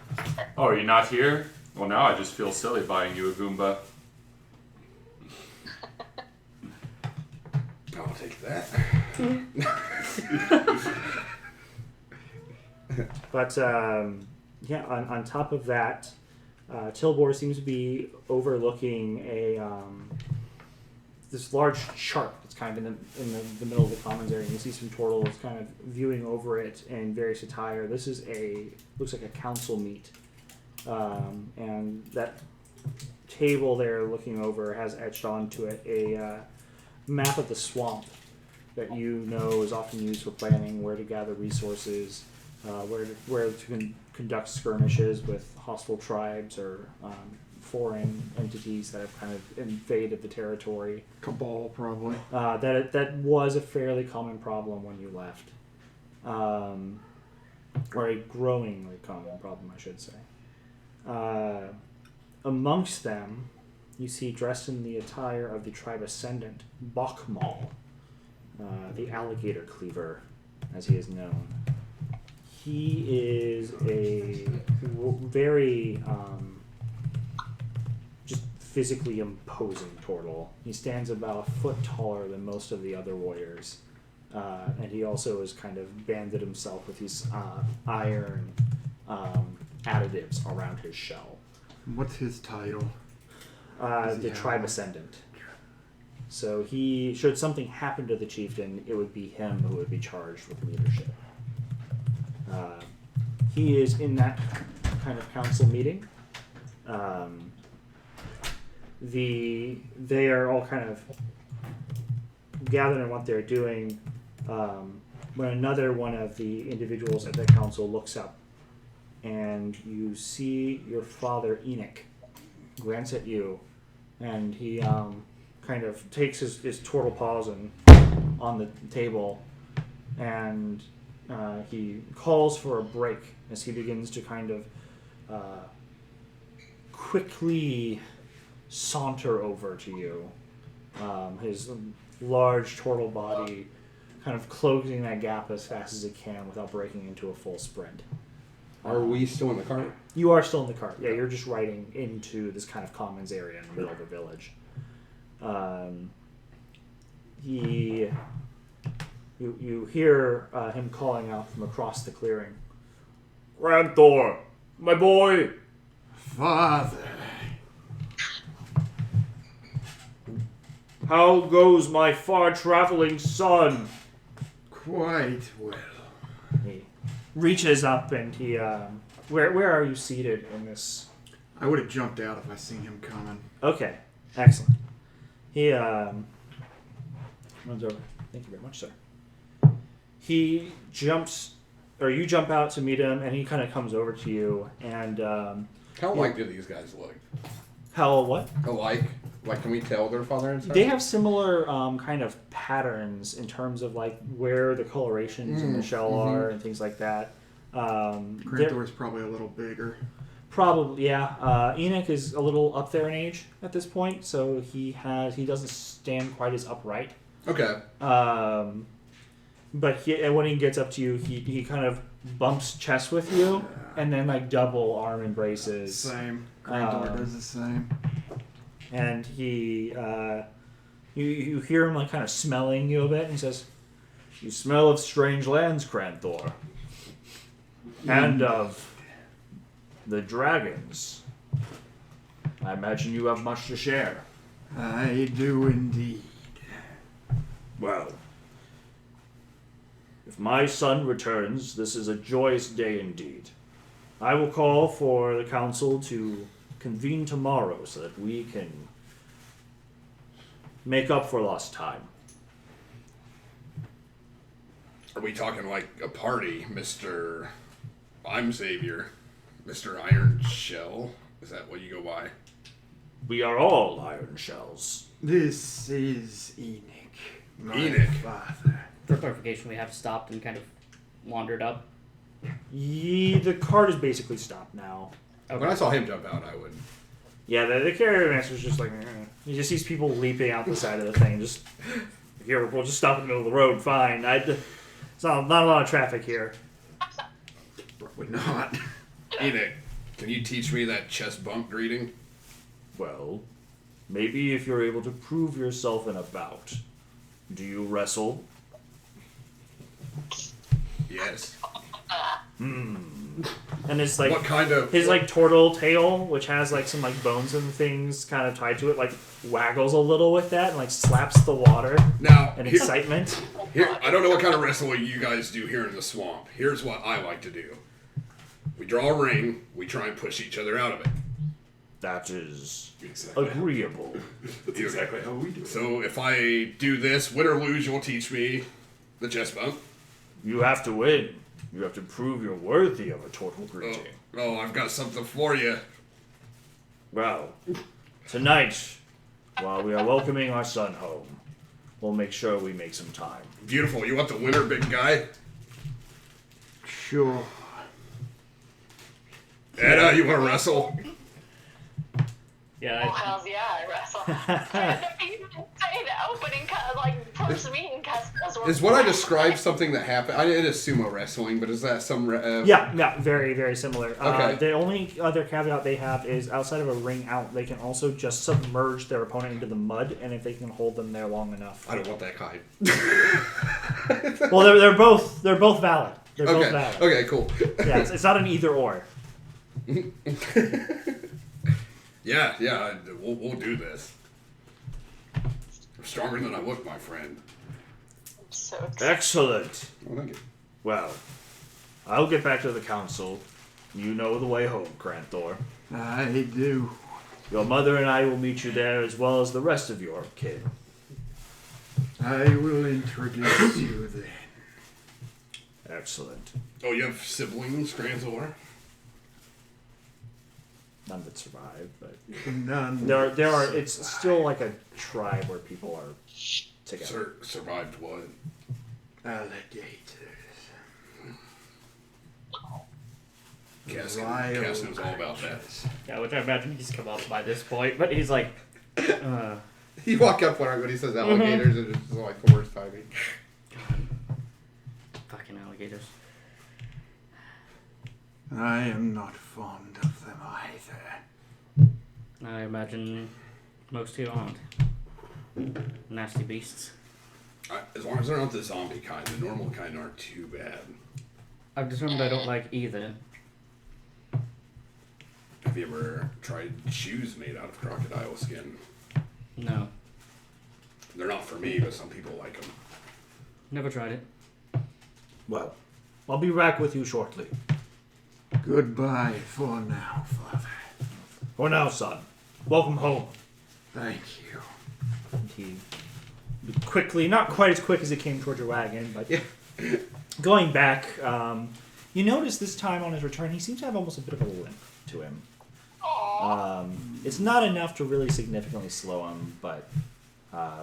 Oh, you're not here? Well, now I just feel silly buying you a Goomba. I'll take that. But yeah, on top of that, Tilbor seems to be overlooking a this large chart that's kind of in the middle of the commons area. And you see some turtles kind of viewing over it in various attire. This is looks like a council meet, and that table there looking over has etched onto it a map of the swamp that you know is often used for planning where to gather resources, where to conduct skirmishes with hostile tribes or foreign entities that have kind of invaded the territory. Cabal, probably. That was a fairly common problem when you left, or a growingly common problem, I should say. Amongst them, you see, dressed in the attire of the tribe ascendant, Bokmal, the alligator cleaver, as he is known. He is a very just physically imposing turtle. He stands about a foot taller than most of the other warriors, and he also has kind of banded himself with these iron additives around his shell. What's his title? The tribe ascendant. So he, should something happen to the chieftain, it would be him who would be charged with leadership. He is in that kind of council meeting. They are all kind of gathered in what they're doing. When another one of the individuals at the council looks up, and you see your father Enoch glance at you, and he kind of takes his turtle paws and on the table, and he calls for a break as he begins to kind of quickly saunter over to you. His large turtle body kind of closing that gap as fast as it can without breaking into a full sprint. Are we still in the cart? You are still in the cart. Yeah, you're just riding into this kind of commons area in the middle of the village. You hear him calling out from across the clearing. Granthor, my boy! Father. How goes my far-traveling son? Quite well. He reaches up and he... Where are you seated in this? I would have jumped out if I seen him coming. Okay, excellent. He runs over. Thank you very much, sir. He jumps, or you jump out to meet him, and he kind of comes over to you. And How alike do these guys look? how what? Alike? Like, can we tell their father and son? They have similar kind of patterns in terms of like where the colorations in the shell are and things like that. Granthor's probably a little bigger. Probably, yeah. Enoch is a little up there in age at this point, so he doesn't stand quite as upright Okay. But and when he gets up to you, he kind of bumps chest with you, and then like double arm embraces. Same. Grandor Um, does the same. And he, you hear him like kind of smelling you a bit, and he says, "You smell of strange lands, Cranthor, and of the dragons. I imagine you have much to share." I do indeed. Well, if my son returns, this is a joyous day indeed. I will call for the council to convene tomorrow so that we can make up for lost time. Are we talking like a party, Mr. I'm Xavier, Mr. Iron Shell? Is that what you go by? We are all iron shells. This is Enoch, my Enoch. father. For clarification, we have stopped and kind of wandered up. The cart is basically stopped now. When I saw him jump out, I would. Yeah, the carrier master's just like, he just sees people leaping out the side of the thing. Just, here, we'll just stop in the middle of the road, fine. It's not a lot of traffic here. Probably not. Enoch, can you teach me that chest bump greeting? Well, maybe if you're able to prove yourself in a bout. Do you wrestle? Yes. And it's like What kind of? his like turtle tail, which has like some like bones and things kind of tied to it, like waggles a little with that and like slaps the water Now, in here, excitement. I don't know what kind of wrestling you guys do here in the swamp. Here's what I like to do. We draw a ring. We try and push each other out of it. That is Exactly. agreeable. That's exactly how we do it. So if I do this, win or lose, you'll teach me the chest bump. You have to win. You have to prove you're worthy of a turtle greeting. Oh, I've got something for you. Well, tonight, while we are welcoming our son home, we'll make sure we make some time. Beautiful. You want the winner, big guy? Sure. Anna, you want to wrestle? Yeah, Oh, hells yeah, I wrestle. You didn't say the opening first meeting customers were Is what I described something that happened? I did sumo wrestling, but is that some? Yeah, very, very similar. Okay. The only other caveat they have is outside of a ring out, they can also just submerge their opponent into the mud, and if they can hold them there long enough. I don't want that kind. Well, they're both valid. They're both Okay. valid. Okay. Cool. Yeah, it's not an either or. Yeah. We'll do this. I'm stronger than I look, my friend. so excited. Excellent. Oh, thank you. Well, I'll get back to the council. You know the way home, Cranthor. I do. Your mother and I will meet you there, as well as the rest of your kin. I will introduce you then. Excellent. Oh, you have siblings, Granzor? None that survived, but None. there are. It's still like a tribe where people are together. Survived what? Alligators. Cass Wild knows all about that. creatures. yeah, which I imagine he's come up by this point, but he's like, You walk up when he says alligators, and it's like the worst timing. fucking alligators. I am not fond of them either. I imagine most here aren't. Nasty beasts. As long as they're not the zombie kind, the normal kind aren't too bad. I've determined I don't like either. Have you ever tried shoes made out of crocodile skin? No. They're not for me, but some people like them. Never tried it. Well, I'll be back with you shortly. Goodbye for now, Father. For now, son. Welcome home. Thank you. And he quickly, not quite as quick as it came towards your wagon, but going back, you notice this time on his return, he seems to have almost a bit of a limp to him. It's not enough to really significantly slow him, but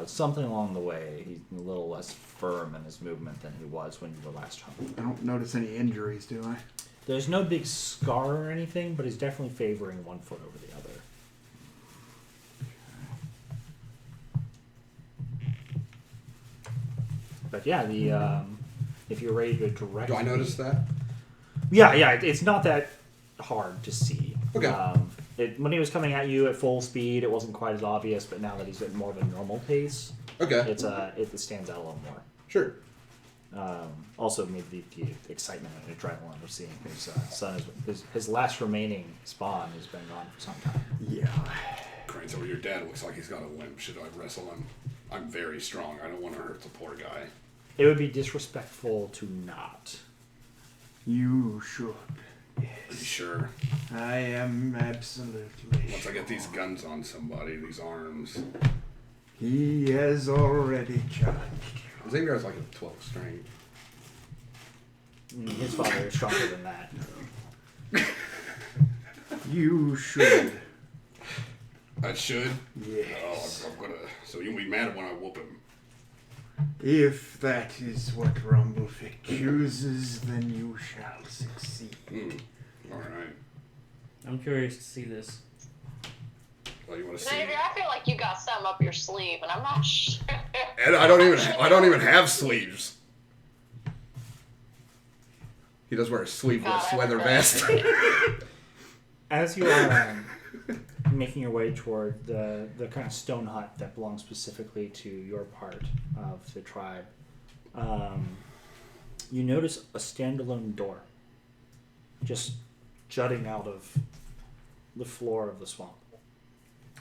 something along the way. He's a little less firm in his movement than he was when you were last home. I don't notice any injuries, do I? There's no big scar or anything, but he's definitely favoring one foot over the other. But yeah, the if you're ready to direct. Do I notice that? Yeah. It's not that hard to see. Okay. When he was coming at you at full speed, it wasn't quite as obvious. But now that he's at more of a normal pace, Okay. it stands out a little more. Sure. Also, maybe the excitement and adrenaline of seeing his son, his last remaining spawn, has been gone for some time. Yeah. Cranetor, your dad looks like he's got a limp. Should I wrestle him? I'm very strong. I don't want to hurt the poor guy. It would be disrespectful to not. You should. Are you sure? I am absolutely Once I get these guns on somebody, these arms. He has already charged. Xavier has like a 12 strength. His father is stronger than that. You should. I should? Yes. Oh, I'm gonna. So you'll be mad when I whoop him. If that is what Rumblefick chooses, then you shall succeed. Alright. I'm curious to see this. Well, you want to see? Xavier, I feel like you got something up your sleeve, and I'm not sure. And I don't even have sleeves. He does wear a sleeveless God, I leather love vest. As you are making your way toward the kind of stone hut that belongs specifically to your part of the tribe, you notice a standalone door just jutting out of the floor of the swamp.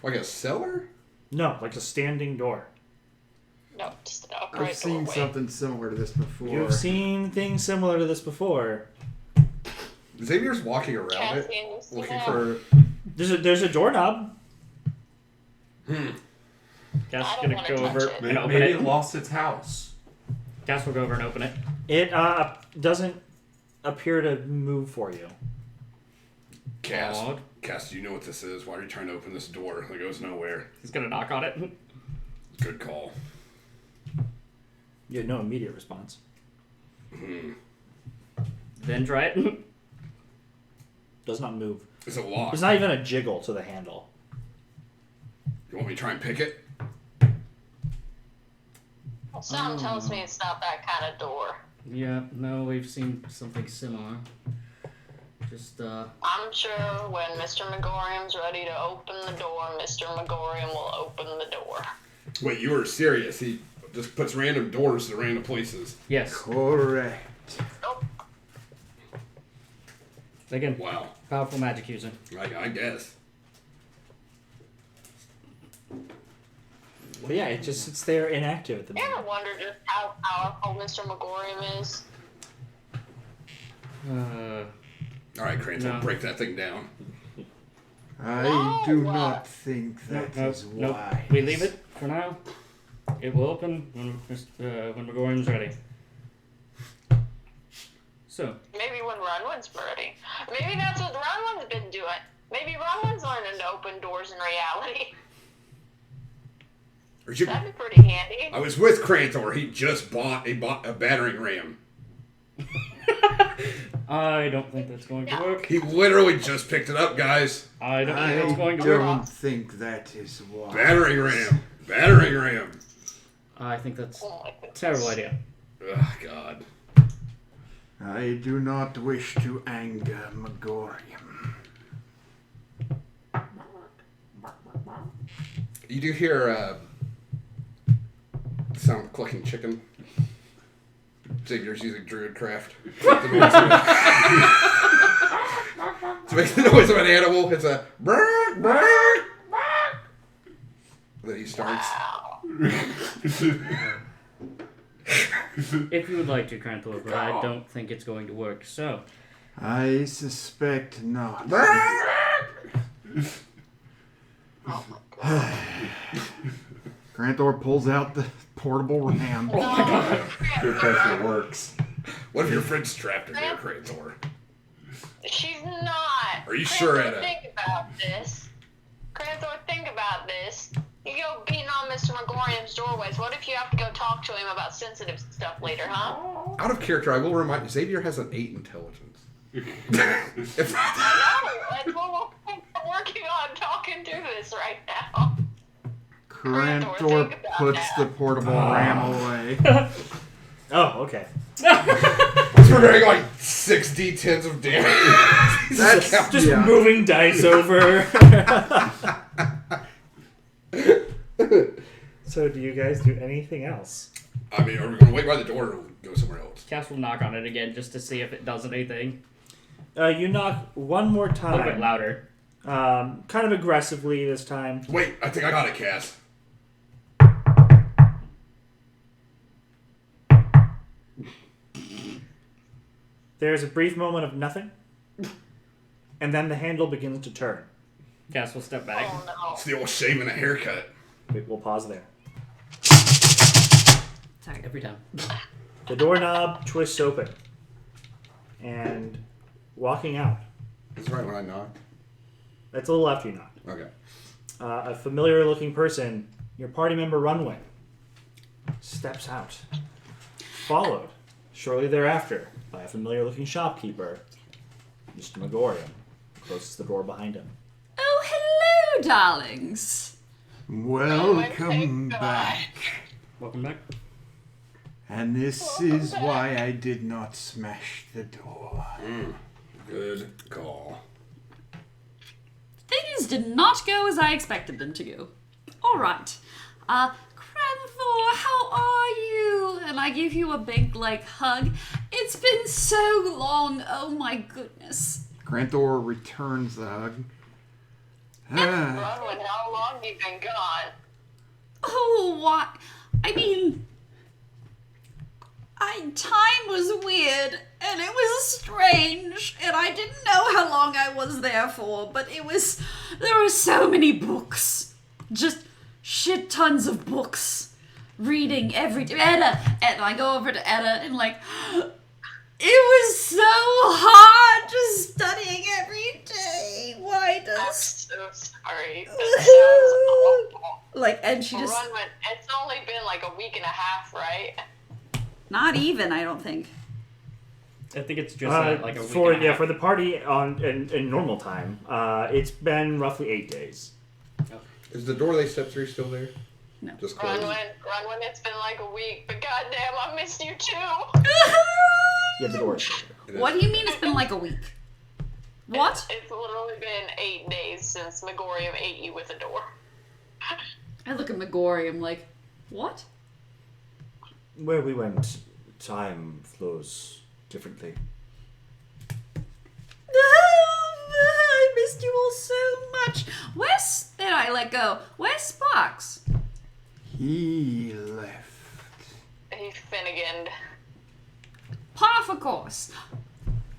Like a cellar? No, like a standing door. No, just an upright I've seen doorway. something similar to this before. You've seen things similar to this before. Xavier's walking around Cassian, it, you see looking that? for. There's a doorknob. Cass I is don't gonna wanna go touch over it. and open Maybe it. it lost its house. Cass will go over and open it. It doesn't appear to move for you. Cass, Odd. Cass, do you know what this is? Why are you trying to open this door that goes nowhere? He's gonna knock on it. Good call. You had no immediate response. Then try it. Does not move. Is it locked? There's not even a jiggle to the handle. You want me to try and pick it? Something tells me it's not that kind of door. Yeah, no, we've seen something similar. Just I'm sure when Mr. Megorium's ready to open the door, Mr. Megorium will open the door. Wait, you were serious? He just puts random doors to random places. yes. Correct. Nope. Again, Wow. powerful magic user. I guess. But yeah, it just sits there inactive at the You ever moment. wondered just how powerful Mr. Megorium is? All right, Cranetor, No. break that thing down. I No. do not think that is Nope. wise. We leave it for now. It will open when Megorium's ready. So, Maybe when Runwin's ready. Maybe that's what Runwin's been doing. Maybe Runwin's learning to open doors in reality. Or you, That'd be pretty handy. I was with Cranetor. He just bought a battering ram. I don't think that's going to work. He literally just picked it up, guys. I don't I think it's going to don't work. think that is wise. Battering ram. Battering ram. I think that's Oh my a goodness. terrible idea. Oh, God. I do not wish to anger Megorium. You do hear the sound of clucking chicken. Xavier's using Druidcraft. To make the noise of an animal, it's a brrr, brrr, brrr. Then he starts. Wow. If you would like to, Cranthor, but I don't think it's going to work. So, I suspect not. Granthor pulls out the portable ram. Peer pressure works. What if your friend's trapped in there, Cranetor? She's not. Are you sure, Cranthor, Anna? think about this. Cranthor, think about this. You go beating on Mr. Megorium's doorways. What if you have to go talk to him about sensitive stuff later, huh? Out of character, I will remind you, Xavier has an 8 intelligence. No, that's what we're working on talking through this right now. Grantor think about puts that. the portable ram away. Oh, okay. He's preparing like 6 d10s of damage. Just Yeah. moving dice over. So, do you guys do anything else? I mean, are we going to wait by the door or go somewhere else? Cass will knock on it again just to see if it does anything. You knock one more A little bit time. louder. Kind of aggressively this time. Wait, I think I got it, Cass. There's a brief moment of nothing, and then the handle begins to turn. Cass will step back. Oh no. It's the old shave and a haircut. We'll pause there. Sorry. Every time. The doorknob twists open, and walking out. Is it right when I knock? That's a little after you knock. Okay. A familiar-looking person, your party member Runway, steps out, followed shortly thereafter by a familiar-looking shopkeeper, Mr. Megorium, closes the door behind him. Oh, hello, darlings. Welcome back. Welcome back. And this is why I did not smash the door. Good call. Things did not go as I expected them to go. All right. Cranthor, how are you? And I give you a big, hug. It's been so long. Oh, my goodness. Granthor returns the hug. Bronwyn, how long you been gone? Oh, what? I mean... time was weird, and it was strange, and I didn't know how long I was there for, but there were so many books. Just shit tons of books. Reading every day. Edda, I go over to Edda, and it was so hard just studying every day. Why I'm does... so sorry. That sounds awful. and she just... Bronwyn, it's only been like a week and a half, right? Not even, I don't think. I think it's just like a week for and a half. for the party in normal time, it's been roughly 8 days. Is the door they stepped through still there? No. Just closed. Bronwyn, it's been like a week, but goddamn, I missed you too. Yeah, the door is still there. What do you mean it's been like a week? What? It's literally been 8 days since Megorium ate you with a door. I look at Megorium like, what? Where we went, time flows differently. I missed you all so much. Where's... Then I let go. Where's Sparks? He left. He Finneganed. Path, of course.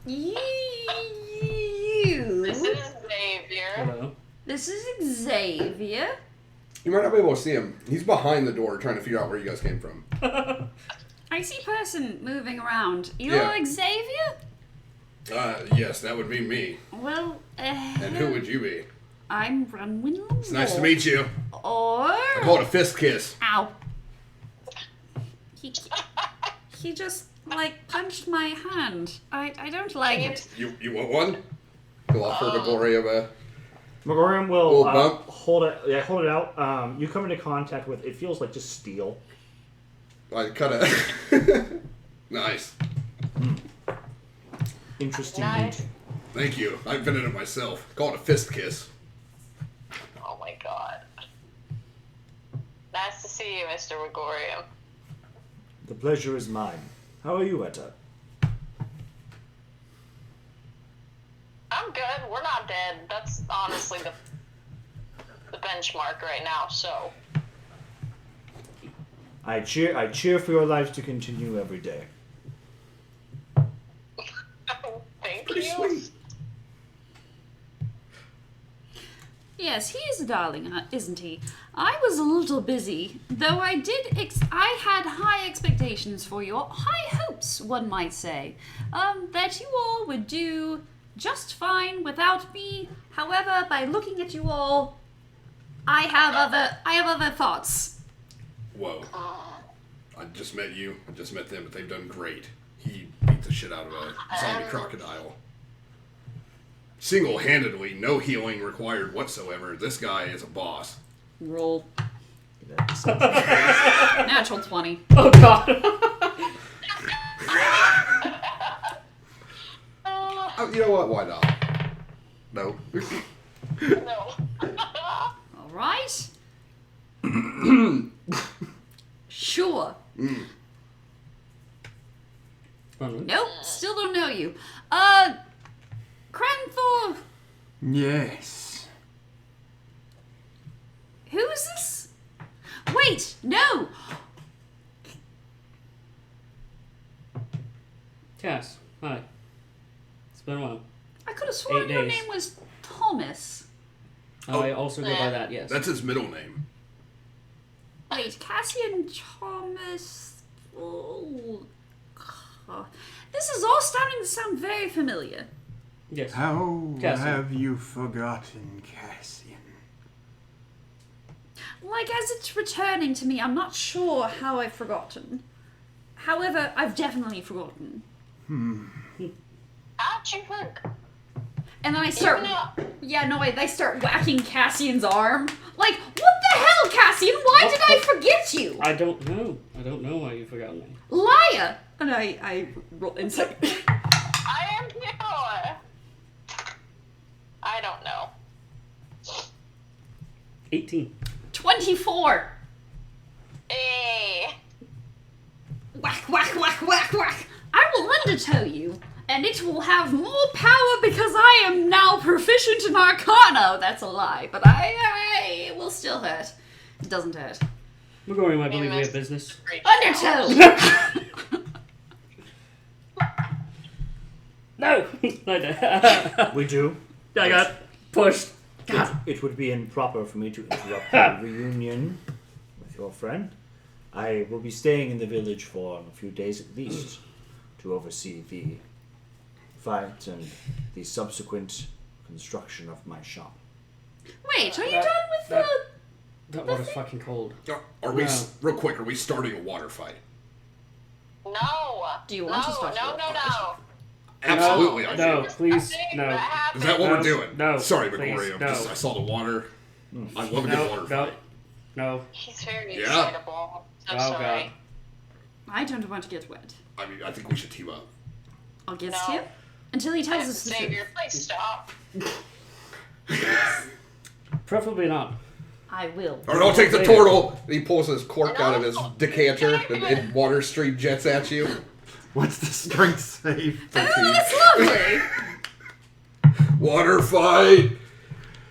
You... This is Xavier. Hello. This is Xavier. You might not be able to see him. He's behind the door trying to figure out where you guys came from. I see person moving around. You're Yeah. Xavier? Yes, that would be me. Well, And who would you be? I'm Runwyn. It's nice to meet you. Or... I call it a fist kiss. Ow. He just, punched my hand. I don't like it. You want one? He'll offer Megorium a... Megorium will Little bump. hold it. Yeah, hold it out. You come into contact with. It feels like just steel. I kind of... Nice. Interesting. Nice. meeting. Thank you. I invented it myself. Call it a fist kiss. Oh my god. Nice to see you, Mr. Megorium. The pleasure is mine. How are you, Etta? I'm good. We're not dead. That's honestly the benchmark right now, so. I cheer for your lives to continue every day. Thank Pretty you. sweet. Yes, he is a darling, isn't he? I was a little busy, though I had high expectations for you, high hopes, one might say, that you all would do just fine without me. However, by looking at you all, I have other thoughts. Whoa. I just met you. I just met them, but they've done great. He beat the shit out of a zombie crocodile. Single-handedly, no healing required whatsoever. This guy is a boss. Roll. Natural 20. Oh god. You know what? Why not? No. No. All right. Sure. Nope. Still don't know you. Cranthor. Yes. Who is this? Wait, no. Cass, hi. It's been a while. I could have sworn 8 your days. name was Thomas. I also go by that, yes. That's his middle name. Wait, Cassian Thomas. Oh, God. This is all starting to sound very familiar. Yes. How Cassian. have you forgotten Cassian? Like, as it's returning to me, I'm not sure how I've forgotten. However, I've definitely forgotten. How'd you look? And then I start. Even up. Yeah, no, they start whacking Cassian's arm. Like, what the hell, Cassian? Why did I forget you? I don't know. I don't know why you've forgotten me. Liar! And I roll insight. I am too. I don't know. 18. 24. Hey. Whack, whack, whack, whack, whack. I will undertow you, and it will have more power because I am now proficient in Arcana. That's a lie, but it will still hurt. It doesn't hurt. Megorium, I believe we have business. Undertow! No! I did. We do. I got pushed. It would be improper for me to interrupt the reunion with your friend. I will be staying in the village for a few days at least to oversee the fight and the subsequent construction of my shop. Wait, are you That- done with the... That water's fucking cold. Are we, No. real quick, are we starting a water fight? No. Do you want to start No, your no, no. Absolutely, I No, do. please, no. Is that what No, we're doing? no, Sorry, please, McGorry. no. I saw the water. I love a good No, water no, fight. no. He's very Yeah. excitable. I'm Oh, sorry. God. I don't want to get wet. I mean, I think we should team up. I'll get No. to until he tells us the truth. Xavier, please stop. Preferably not. I will. Or don't take the Later. turtle. And he pulls his cork out of his No. decanter, and water stream jets at you. What's the strength save? Oh, that's lovely! Water fight.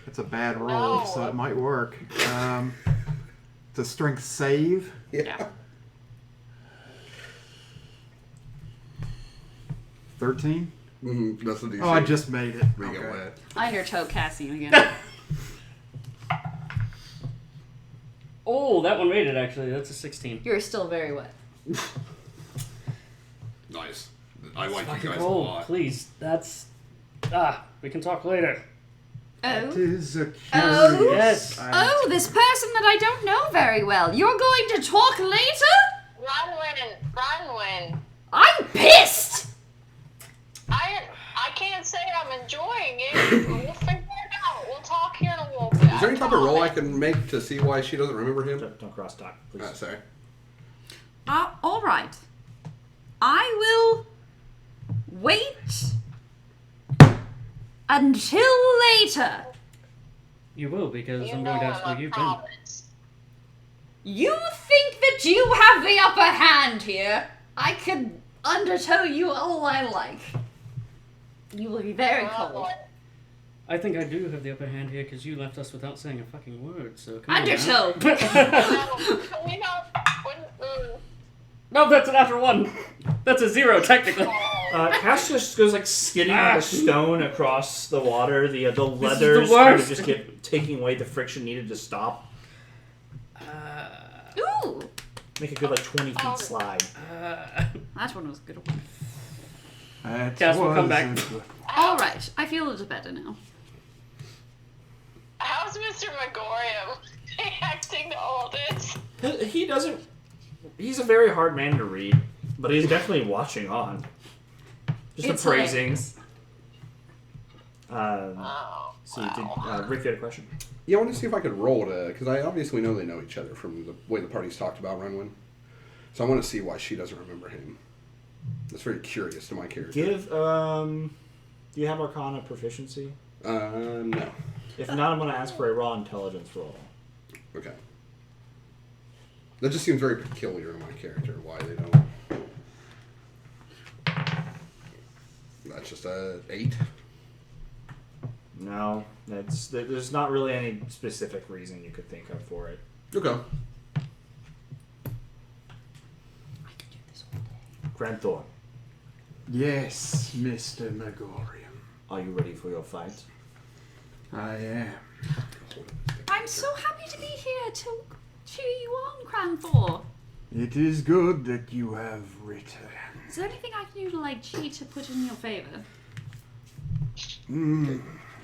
It's a bad roll, No. so it might work. It's a strength save. Yeah. 13? Mm-hmm. That's what he Oh, I just made it. We get Okay. wet. I undertow Cassian again. Oh, that one made it, actually. That's a 16. You're still very wet. Nice. I like you Fucking guys a cold, lot. please. That's... we can talk later. It Oh. is a curious. Oh. Yes. Oh, this person that I don't know very well. You're going to talk later? Bronwyn. I'm pissed! I can't say I'm enjoying it. We'll figure it out. We'll talk here in a little bit. Is there any type of roll I can make to see why she doesn't remember him? Don't cross talk, please. Sorry. Alright. I will wait until later. You will, because You I'm know going to ask where I'm a you've been. promise. You think that you have the upper hand here? I could undertow you all I like. You will be very cold. I think I do have the upper hand here, because you left us without saying a fucking word, so come on now. Undertow. We know. No, that's an after 1. That's a 0, technically. Cass just goes like skidding like a stone across the water. The is the leathers kind of worst. just get taking away the friction needed to stop. Ooh, Make a good like 20 feet slide. that one was a good one. That Cass will come was back. a good- Alright, I feel a little better now. How's Mr. Megorium reacting to all this? He doesn't. He's a very hard man to read, but he's definitely watching on. Just It's the praising. hilarious. Oh, So, Rick, you had a question? Yeah, I want to see if I could roll to, because I obviously know they know each other from the way the party's talked about Renwyn. So I want to see why she doesn't remember him. That's very curious to my character. Give Do you have Arcana proficiency? No. If not, I'm going to ask for a raw intelligence roll. Okay. That just seems very peculiar to my character. Why they don't. That's just a 8. No, there's not really any specific reason you could think of for it. Okay. Granthor, Yes, Mr. Megorium. are you ready for your fight? I am. I'm so happy to be here to cheer you on, Cranthor. It is good that you have returned. Is there anything I can do to like cheat to put in your favor?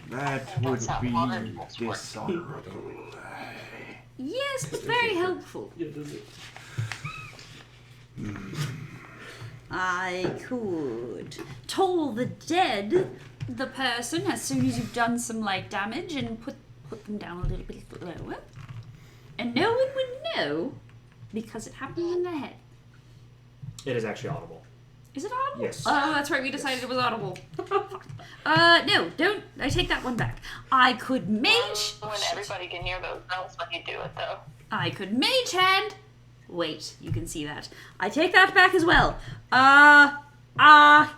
That would That's how be modern books work. dishonorable. Yes, but very helpful. I could toll the dead, the person, as soon as you've done some like damage and put them down a little bit lower. And no one would know because it happened in the head. It is actually audible. Is it audible? Yes. Oh, that's right. We decided it was audible. No, don't. I take that one back. I could mage. When everybody can hear those bells when you do it, though. I could mage hand. Wait, you can see that. I take that back as well. I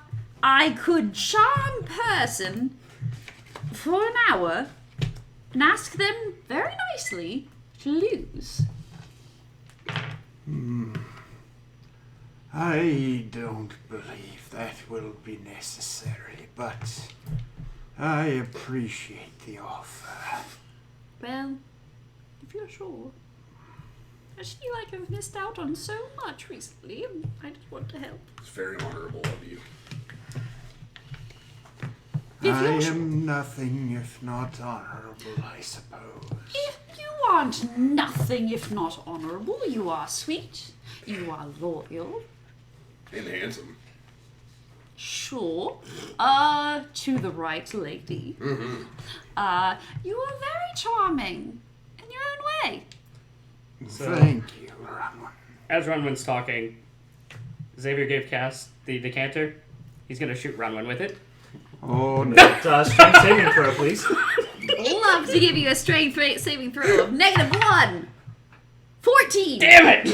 could charm person for an hour and ask them very nicely to lose. I don't believe that will be necessary, but I appreciate the offer. Well, if you're sure. I just feel like I've missed out on so much recently, and I just want to help. It's very honorable of you. If I you're am nothing if not honorable, I suppose. If you aren't nothing if not honorable, you are sweet, you are loyal, And handsome. sure, to the right lady. Mm-hmm. You are very charming in your own way. So- Thank you, Ramon. As Runwin's talking, Xavier gave Cass the decanter. He's gonna shoot Runwin with it. Oh no. Strength saving throw, please. Love to give you a strength rate saving throw of -1. 14. Damn it!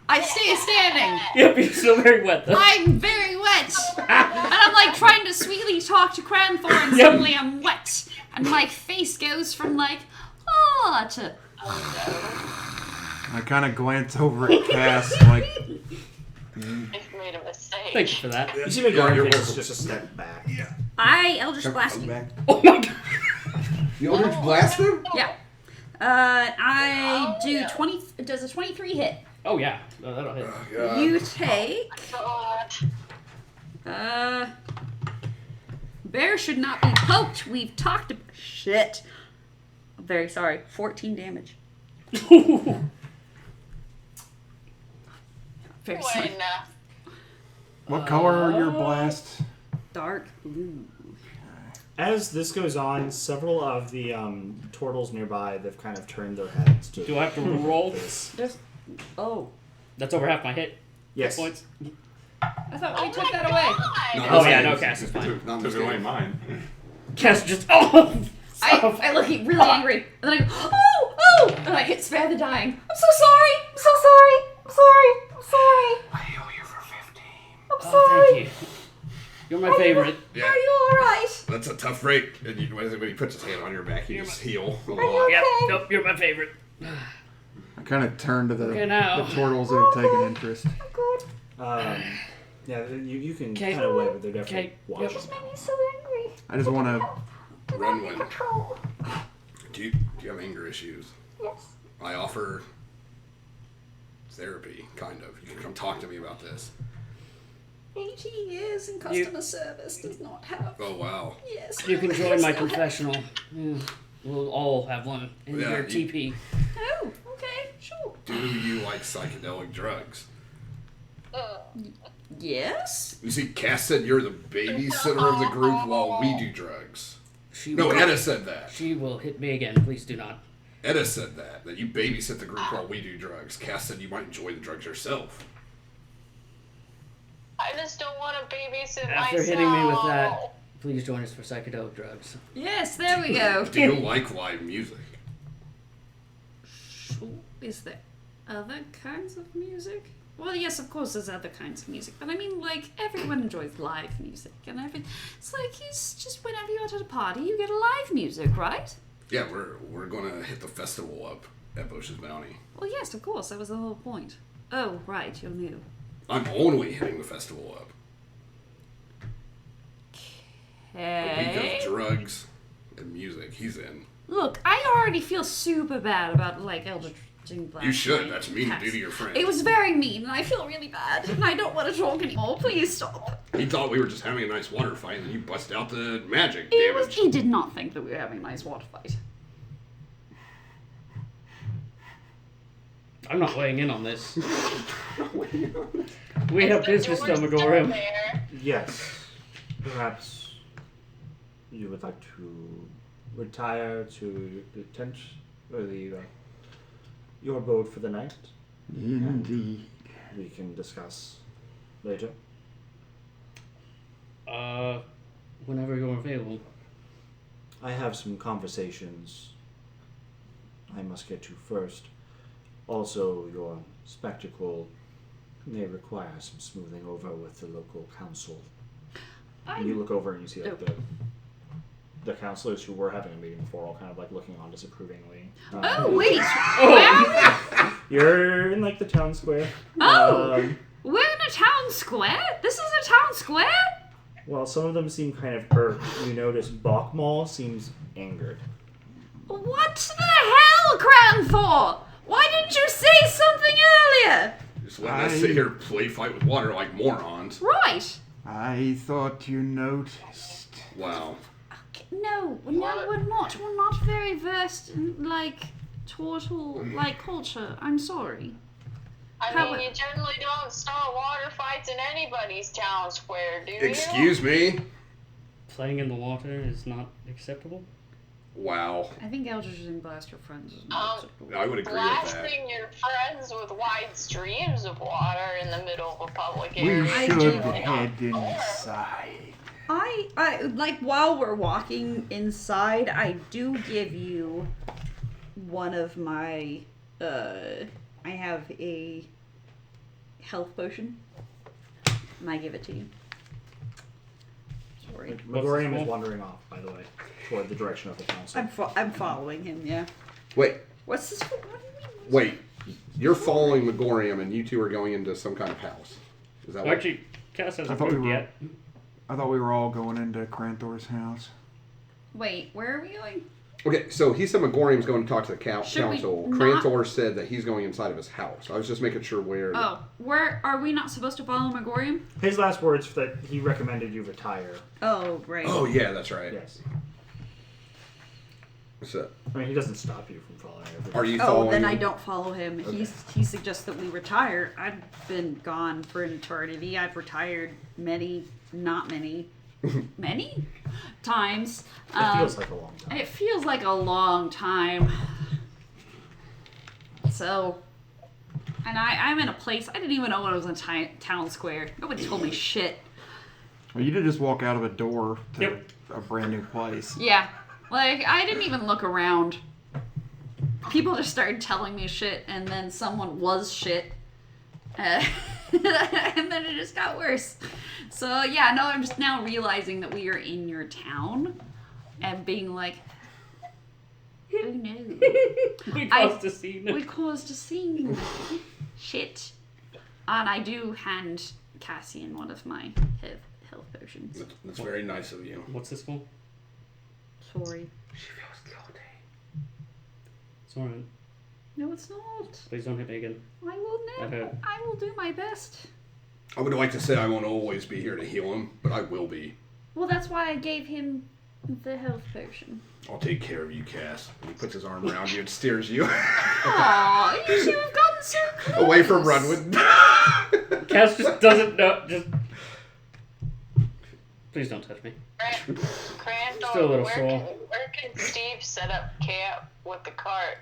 I stay standing. Yep, you're still very wet though. I'm very wet. And I'm like trying to sweetly talk to Cranthor and Yep. suddenly I'm wet. And my face goes from like, ah, to, I kind of glance over at Cass like, You've made a mistake. Thank you for that. You see the Yeah, you're Gorn takes welcome. just a step back. I Eldritch Blast you. back. Oh my god. You Eldritch Blast him? Yeah. I do 20, does a 23 hit? Oh yeah, no, that'll hit. Oh, God. You take, God. bear should not be poked. We've talked about, shit. I'm very sorry. 14 damage. Very sorry. When, What color are your blasts? Dark blue. As this goes on, several of the turtles nearby, they've kind of turned their heads to Do I have to roll? this. Just, oh. That's over half my hit Yes. points. I thought we oh took my that God. away. Oh yeah, no, Cass is fine. Took it away mine. Cass just oh. I look really angry, and then I go, oh, and I hit Spare the Dying. I'm so sorry. I'm so sorry. I'm sorry. I'm sorry. I owe you for 15. I'm Oh, sorry. thank you. You're my favorite. Yeah. Are you all right? That's a tough rate. And you, when he puts his hand on your back, you just heal a Are lot. you Yep. okay? Nope. You're my favorite. I kind of turn to the, Okay, now. the turtles that have taken interest. Good. Yeah, you can Okay. kind of wave, but they're definitely Okay. watching. Yep. Made me so angry. I just want to. Run one. Control. Do you have anger issues? Yes. I offer therapy, kind of. You can come talk to me about this. 18 years in customer service does not have. Oh, wow. Yes. You can join my Still have- confessional. Yeah. We'll all have one in Yeah, your you- TP. Oh, okay, sure. Do you like psychedelic drugs? Yes. You see, Cass said you're the babysitter of the group while we do drugs. She No, will, Edda said that. She will hit me again. Please do not. Edda said that you babysit the group while we do drugs. Cass said you might enjoy the drugs yourself. I just don't want to babysit After myself. hitting me with that Please join us for psychedelic drugs. Yes, there we go. Do you like live music? Is there other kinds of music? Well, yes, of course, there's other kinds of music, but I mean, like, everyone enjoys live music, and it's like, it's just whenever you're at a party, you get a live music, right? Yeah, we're gonna hit the festival up at Bosch's Bounty. Well, yes, of course, that was the whole point. Oh, right, you're new. I'm only hitting the festival up. A week Okay. of drugs and music. He's in. Look, I already feel super bad about, like, Eldritch last You should. night. That's mean to Yes. do to your friend. It was very mean, and I feel really bad, and I don't want to talk anymore. Please stop. He thought we were just having a nice water fight, and then you bust out the magic damage. He did not think that we were having a nice water fight. I'm not weighing in on this. We have business, Door's still Demogorgon. there. Yes. Perhaps you would like to retire to the tent or the your abode for the night. Indeed. We can discuss later. Whenever you're available. I have some conversations I must get to first. Also, your spectacle may require some smoothing over with the local council. You look over and you see like the councilors who were having a meeting before all kind of like looking on disapprovingly. Oh, wait. Where? You're in like the town square. Oh. We're in a town square? This is a town square? Well, some of them seem kind of hurt. You notice Bachmal seems angered. What the hell, Cranthor? Why didn't you say something earlier? Just letting us sit here play fight with water like morons. Right. I thought you noticed. Wow. No, we're not. We're not very versed in, like, turtle, like, culture. I'm sorry. I mean, you generally don't start water fights in anybody's town square, do you? Excuse me? Playing in the water is not acceptable. Wow. I think Eldritch and blast your friends is not acceptable. I would agree with that. Blasting your friends with wide streams of water in the middle of a public We area. should head inside. I like, while we're walking inside, I do give you one of my I have a health potion, and I give it to you. Sorry. Megorium is wandering off, by the way, toward the direction of the council. I'm following him, yeah. Wait, What's this for? What do you mean? wait. You're following Megorium, and you two are going into some kind of house. Is that what? Actually, Cass hasn't I thought we moved were- yet. I thought we were all going into Cranthor's house. Wait, where are we going? Okay, so he said Megorium's going to talk to the Should we council. not- Crantor said that he's going inside of his house. I was just making sure where. Oh, where are we not supposed to follow Megorium? His last words that he recommended you retire. Oh, right. Oh yeah, that's right. Yes. What's that? I mean, he doesn't stop you from following everything. Are you Oh, following? then I him? don't follow him. Okay. He suggests that we retire. I've been gone for an eternity. I've retired many, not many, many times. It feels like a long time. It feels like a long time. So, and I'm in a place I didn't even know when I was in town square. Nobody told me shit. Well, you did just walk out of a door to Yep. a brand new place. Yeah, like I didn't even look around. People just started telling me shit, and then someone was shit. And then it just got worse. So yeah, no, I'm just now realizing that we are in your town, and being like, oh no, We I- caused a scene. we caused a scene. Shit. And I do hand Cassian one of my health potions. That's very nice of you. What's this for? Sorry. She feels guilty. It's alright. No, it's not. Please don't hit me again. I will That never. hurt. I will do my best. I would like to say I won't always be here to heal him, but I will be. Well, that's why I gave him the health potion. I'll take care of you, Cass. And he puts his arm around you and steers you Aww, you two have gotten so close. away from Runwood. Cass just doesn't know. Just. Please don't touch me. Crandall, Still a little where sore. where can Steve set up camp with the cart?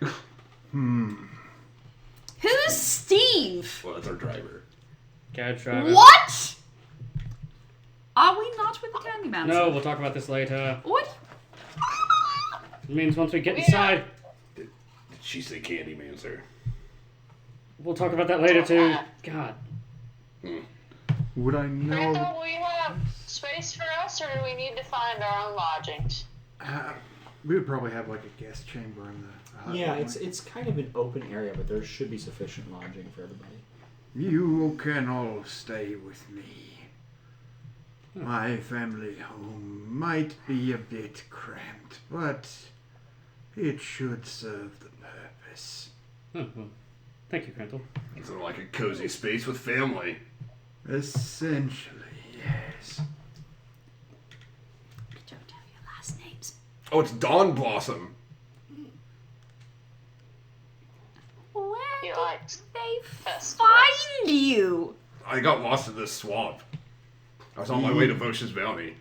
Who's Steve? Well, that's our driver. Carriage driver. What? Are we not with the candy man. No, we'll talk about this later. What? It means once we get inside, Did she say Candyman, sir? we'll talk about that later too. God. Would I Randall, know? will you have space for us, or do we need to find our own lodgings? We would probably have like a guest chamber in the hut. Yeah, wouldn't it's kind of an open area, but there should be sufficient lodging for everybody. we? You can all stay with me. My family home might be a bit cramped, but it should serve the purpose. Oh, well, thank you, Grantle. It's sort of like a cozy space with family. Essentially, yes. Don't tell your last names. Oh, it's Dawn Blossom. Where He did likes they festivals. find you? I got lost in this swamp. I was on my way to Vosha's Bounty.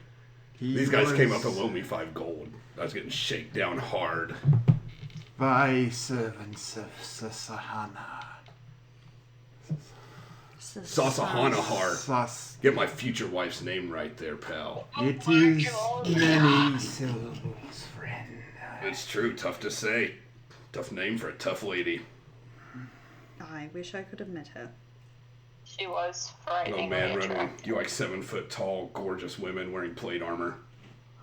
He These guys came up was and loaned me 5 gold. I was getting shaken down hard. by servants of Sasahana. Sasahanahar. Sas. Get my future wife's name right there, pal. It my is God. many syllables, friend. It's true, tough to say. Tough name for a tough lady. I wish I could have met her. She was Oh frighteningly man, Renwin, attractive. you like 7 foot tall, gorgeous women wearing plate armor.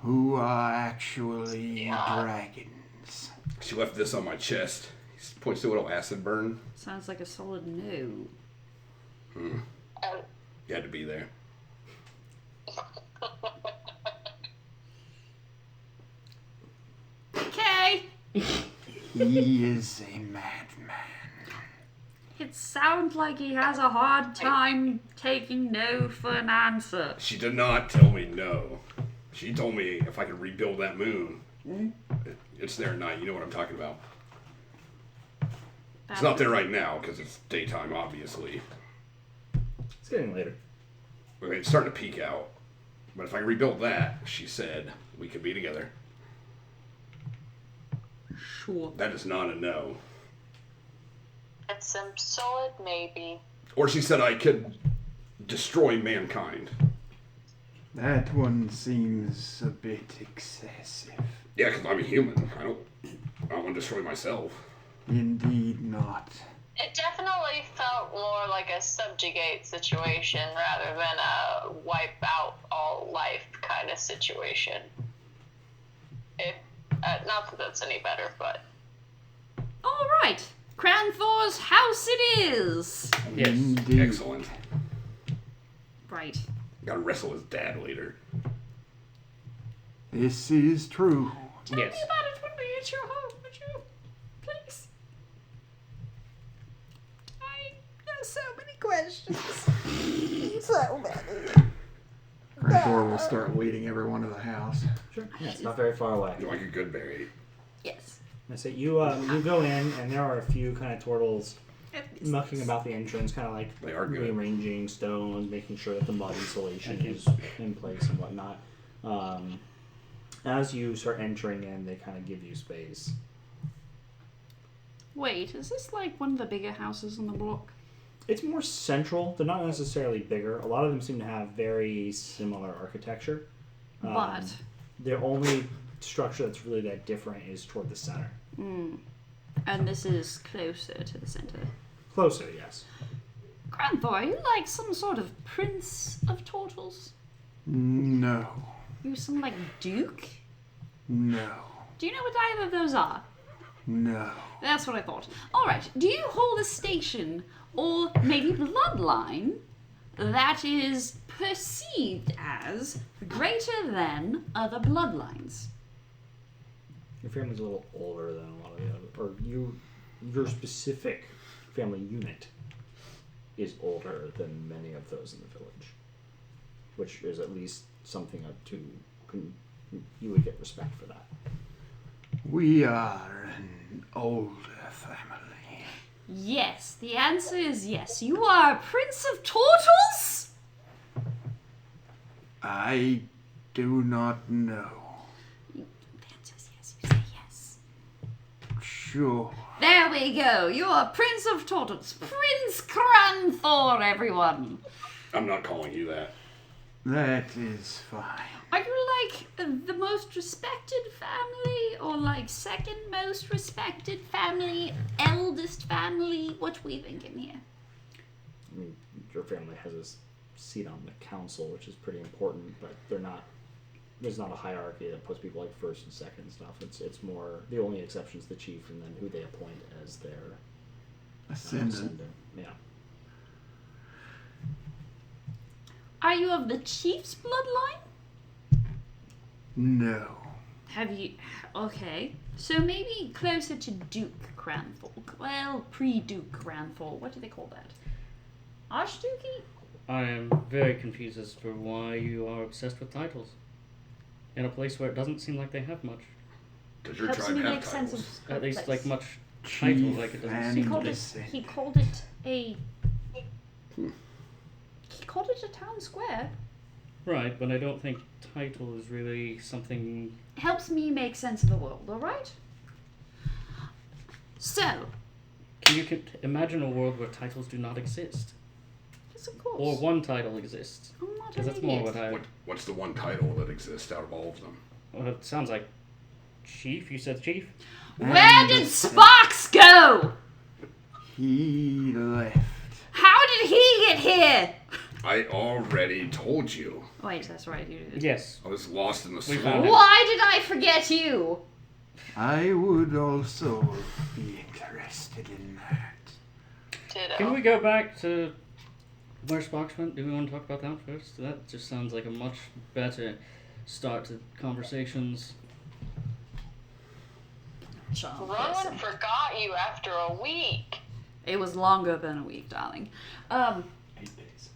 Who are actually Yeah. dragons. She left this on my chest. He points to a little acid burn. Sounds like a solid no. Oh, You had to be there. Okay. He is a madman. It sounds like he has a hard time taking no for an answer. She did not tell me no. She told me if I could rebuild that moon. It's there at night. You know what I'm talking about. It's not there right now because it's daytime, obviously. It's getting later. Okay, it's starting to peek out. But if I can rebuild that, she said, we could be together. Sure. That is not a no. it's a solid maybe. Or she said I could destroy mankind. That one seems a bit excessive. Yeah, because I'm a human. I don't want to destroy myself. Indeed not. It definitely felt more like a subjugate situation rather than a wipe out all life kind of situation. If, not that that's any better, but All right. Cranthor's house it is. Yes. Indeed. Excellent. Right. Gotta wrestle his dad later. This is true. Tell Yes. me about it when we at your home, would you? Please. I have so many questions. so many. Grantor will start leading everyone to the house. Sure. Yeah, it's not very far away. You like a good berry. Yes. I say you go in, and there are a few kind of turtles mucking about the entrance, kind of like They are good. rearranging stones, making sure that the mud insulation is in place and whatnot. As you start entering in, they kind of give you space. Wait, is this like one of the bigger houses on the block? It's more central. They're not necessarily bigger. A lot of them seem to have very similar architecture. But The only structure that's really that different is toward the center. and this is closer to the center. Closer, yes. Granthor, are you like some sort of prince of turtles? No. You some like duke? No. Do you know what either of those are? No. That's what I thought. All right. Do you hold a station or maybe bloodline that is perceived as greater than other bloodlines? Your family's a little older than a lot of the other, or your specific family unit is older than many of those in the village, which is at least something you would get respect for that. We are an older family. Yes. The answer is yes. You are a prince of turtles? I do not know. The answer is yes. You say yes. Sure. There we go. You are Prince of Turtles. Prince Cranthor, everyone. I'm not calling you that. That is fine. Are you like the most respected family, or like second most respected family, eldest family? What we thinking here? I mean, your family has a seat on the council, which is pretty important, but there's not a hierarchy that puts people like first and second and stuff. It's more, the only exception is the chief and then who they appoint as their Ascendant. Yeah. Are you of the chief's bloodline? No. Have you? Okay, so maybe closer to Duke Cranfolk. Well, pre-Duke Cranfolk. What do they call that? Archduke? I am very confused as to why you are obsessed with titles. In a place where it doesn't seem like they have much. Does your Helps tribe me have make sense titles? of At least place. like much title, Chief like it doesn't and seem He called to it. descendant. He called it a. He called it a town square. Right, but I don't think title is really something. Helps me make sense of the world. All right. So, Can you imagine a world where titles do not exist? yes, of course. Or one title exists? I'm not Because an that's more idiot. what I. What's the one title that exists out of all of them? Well, it sounds like chief. You said chief? Where did Sparks go? He left. How did he get here? I already told you. Wait, that's right. You did. Yes. I was lost in the We swamp. found it. Why did I forget you? I would also be interested in that. Ditto. Can we go back to where Sparks went? Do we want to talk about that first? That just sounds like a much better start to conversations. Rowan forgot you after a week. It was longer than a week, darling. 8 days.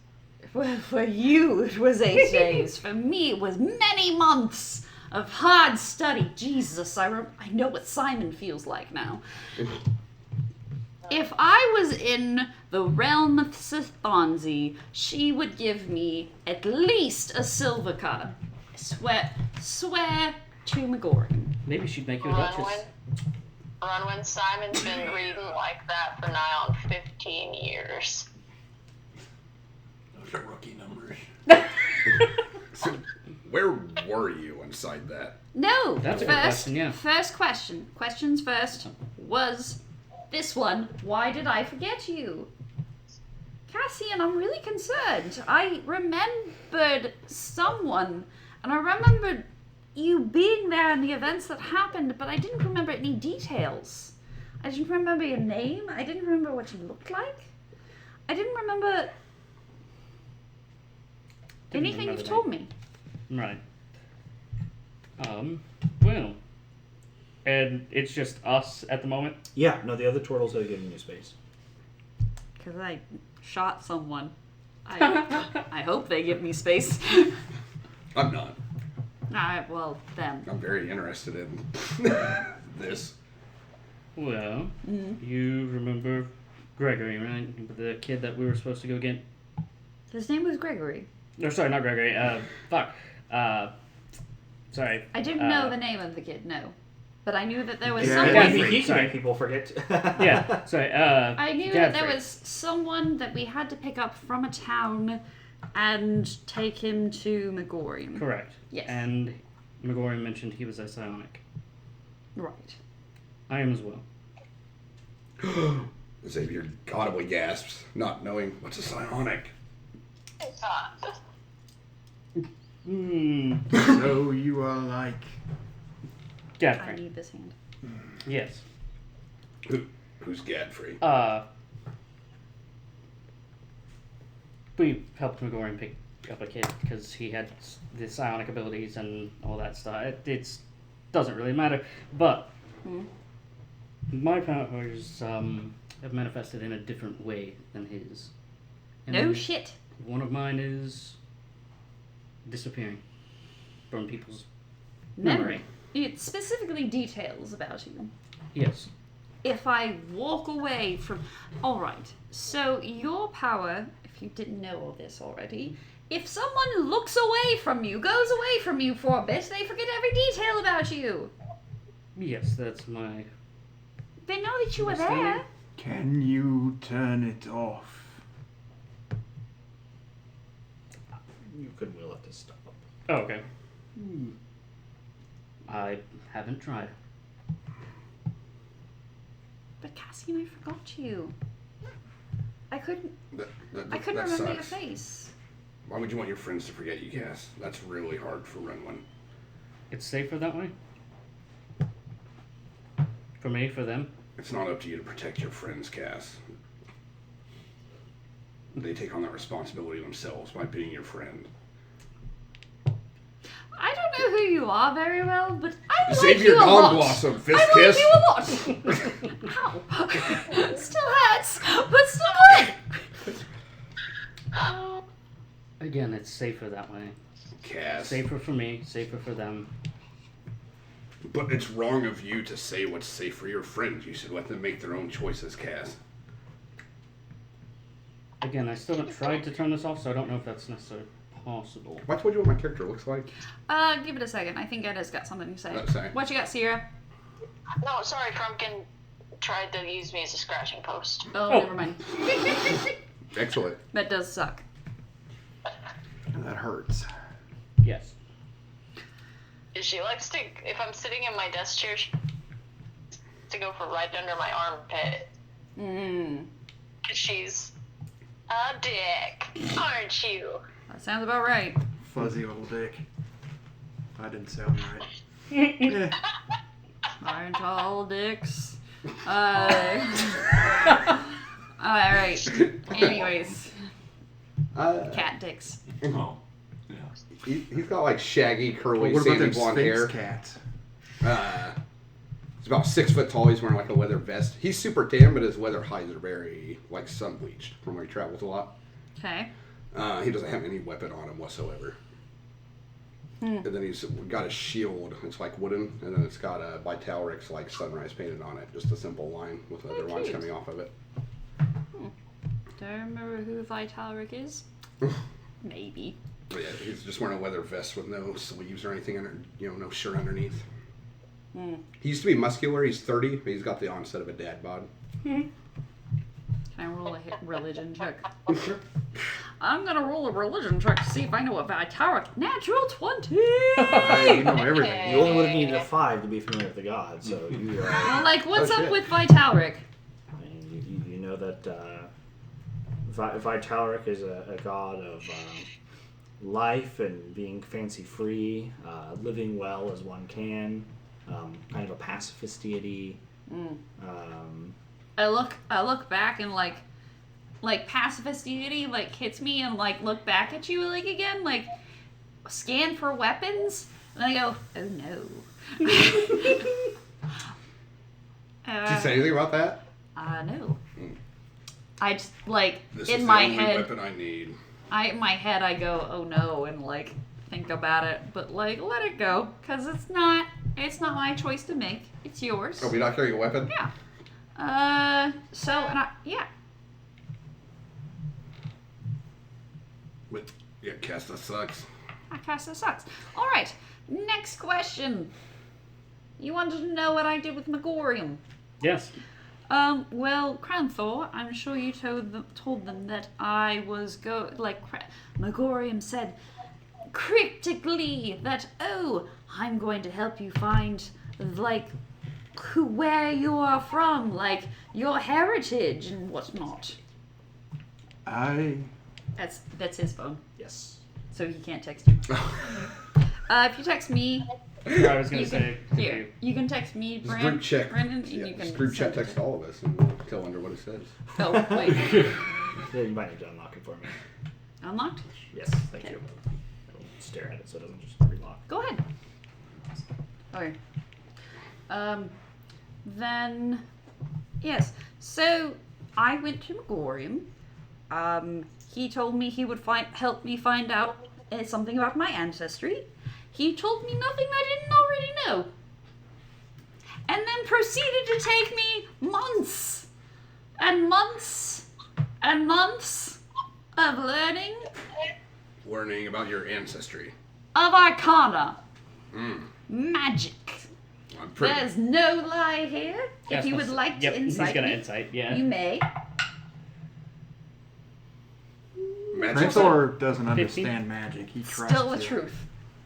For you, it was 8 days. For me, it was many months of hard study. Jesus, I know what Simon feels like now. If I was in the realm of Sithonzi, she would give me at least a silver card. Swear to Megorian. Maybe she'd make you a duchess. Runwin, Simon's been reading like that for nigh on 15 years. Those are rookie numbers. So, where were you inside that? No, That's a first, good question, yeah. First question. Questions first was this one. Why did I forget you? Cassian, I'm really concerned. I remembered someone, and I remembered you being there and the events that happened, but I didn't remember any details. I didn't remember your name. I didn't remember what you looked like. I didn't remember Didn't anything remember you've that. told me. Right. Well. And it's just us at the moment? Yeah, no, the other turtles are giving you space. Because I shot someone. I hope they give me space. I'm not. Alright, well, them. I'm very interested in this. Well, you remember Gregory, right? The kid that we were supposed to go get. His name was Gregory. No, sorry, not Gregory. Fuck. Sorry. I didn't know the name of the kid, no. But I knew that there was Yeah, someone. Gaffrey. He can make people forget. Yeah, sorry. I knew that there Gaffrey. was someone that we had to pick up from a town and take him to Megorium. Correct. Yes. And Megorian mentioned he was a psionic. Right. I am as well. Xavier audibly gasps, not knowing what's a psionic. Hmm. So you are like I Gaffrey. need this hand. Yes. Who's Gadfrey? We helped Megorian pick up a kid because he had the psionic abilities and all that stuff. It doesn't really matter, but my powers have manifested in a different way than his. And No shit. one of mine is disappearing from people's Memory. It specifically details about you. Yes. If I walk away from. Alright, so your power, if you didn't know all this already, if someone looks away from you, goes away from you for a bit, they forget every detail about you. Yes, that's my. They know that you were there. Understand. can you turn it off? you could will it to stop. Oh, okay. I haven't tried. But Cassian, I forgot you. I couldn't That remember your sucks. face. Why would you want your friends to forget you, Cass? That's really hard for Renwin. It's safer that way? For me, for them? It's not up to you to protect your friends, Cass. They take on that responsibility themselves by being your friend. I don't know who you are very well, but I like Xavier you a lot. Dawnblossom, fist I kiss. like you a lot. Ow. Still hurts, but still good. Again, it's safer that way. Cass. Safer for me, safer for them. But it's wrong of you to say what's safe for your friends. You should let them make their own choices, Cass. Again, I still haven't tried to turn this off, so I don't know if that's necessarily possible. I told you what my character looks like. Give it a second. I think Edda's got something to say. Say. What you got, Sierra? No, sorry, Frumpkin tried to use me as a scratching post. Oh, never mind. Excellent. That does suck. That hurts. Yes. She likes to, if I'm sitting in my desk chair, she likes to go for right under my armpit. Mm. She's a dick, aren't you? That sounds about right. Fuzzy little dick. That didn't sound right. Yeah. Aren't all dicks? Alright. Anyways. Cat dicks. Oh. Yeah. He's got like shaggy, curly, What about sandy them blonde Sphinx hair. cats? He's about 6 foot tall. He's wearing like a leather vest. He's super tan, but his leather hides are very like sun bleached from where he travels a lot. Okay. He doesn't have any weapon on him whatsoever. And then he's got a shield. It's like wooden, and then it's got a Vitalrix like sunrise painted on it. Just a simple line with other lines cute. coming off of it. Do I remember who Vitalric is? Maybe. But yeah, he's just wearing a leather vest with no sleeves or anything under, no shirt underneath. He used to be muscular. He's 30, but he's got the onset of a dad bod. Can I roll a religion check? I'm gonna roll a religion check to see if I know what Vitalric. Natural 20! You know everything. You only would have needed a 5 to be familiar with the god, so you Well, like, what's Oh, up shit. with Vitalric? you know that Vitalric is a god of life and being fancy-free, living well as one can, kind of a pacifist deity. I look back and like pacifist deity like hits me and like look back at you like again, like scan for weapons, and I go, oh no. Did you say anything about that? No. I just like This in is my the only head. weapon I need. In my head I go, oh no, and like think about it, but like let it go, cause it's not my choice to make. It's yours. Oh, we not carrying a weapon? Yeah. Yeah. But yeah, Cass, that sucks. That cast sucks. All right. Next question. You wanted to know what I did with Megorium. Yes. Well, Crown Thor, I'm sure you told them that I was Megorium said cryptically that, oh, I'm going to help you find, where you are from, like, your heritage and whatnot. That's his phone, Yes. so he can't text you. If you text me, I was gonna say. here, you can text me, Just group check. Brandon, and Yeah, you can just group chat send it text all of us and we'll tell under what it says. Oh, wait. Yeah, you might need to unlock it for me. Unlocked? Yes, thank Okay. you. I'll stare at it so it doesn't just relock. Go ahead. Okay. Then, yes. So, I went to Megorium. He told me he would help me find out something about my ancestry. He told me nothing I didn't already know. And then proceeded to take me months and months and months of learning Learning about your ancestry. of arcana. Magic. I'm pretty. There's no lie here. Yes, If you would let's- like yep, to insight he's gonna me, insight. Yeah. you may. Magic. Cranthor doesn't 15? understand magic. He trusts Still the you. truth.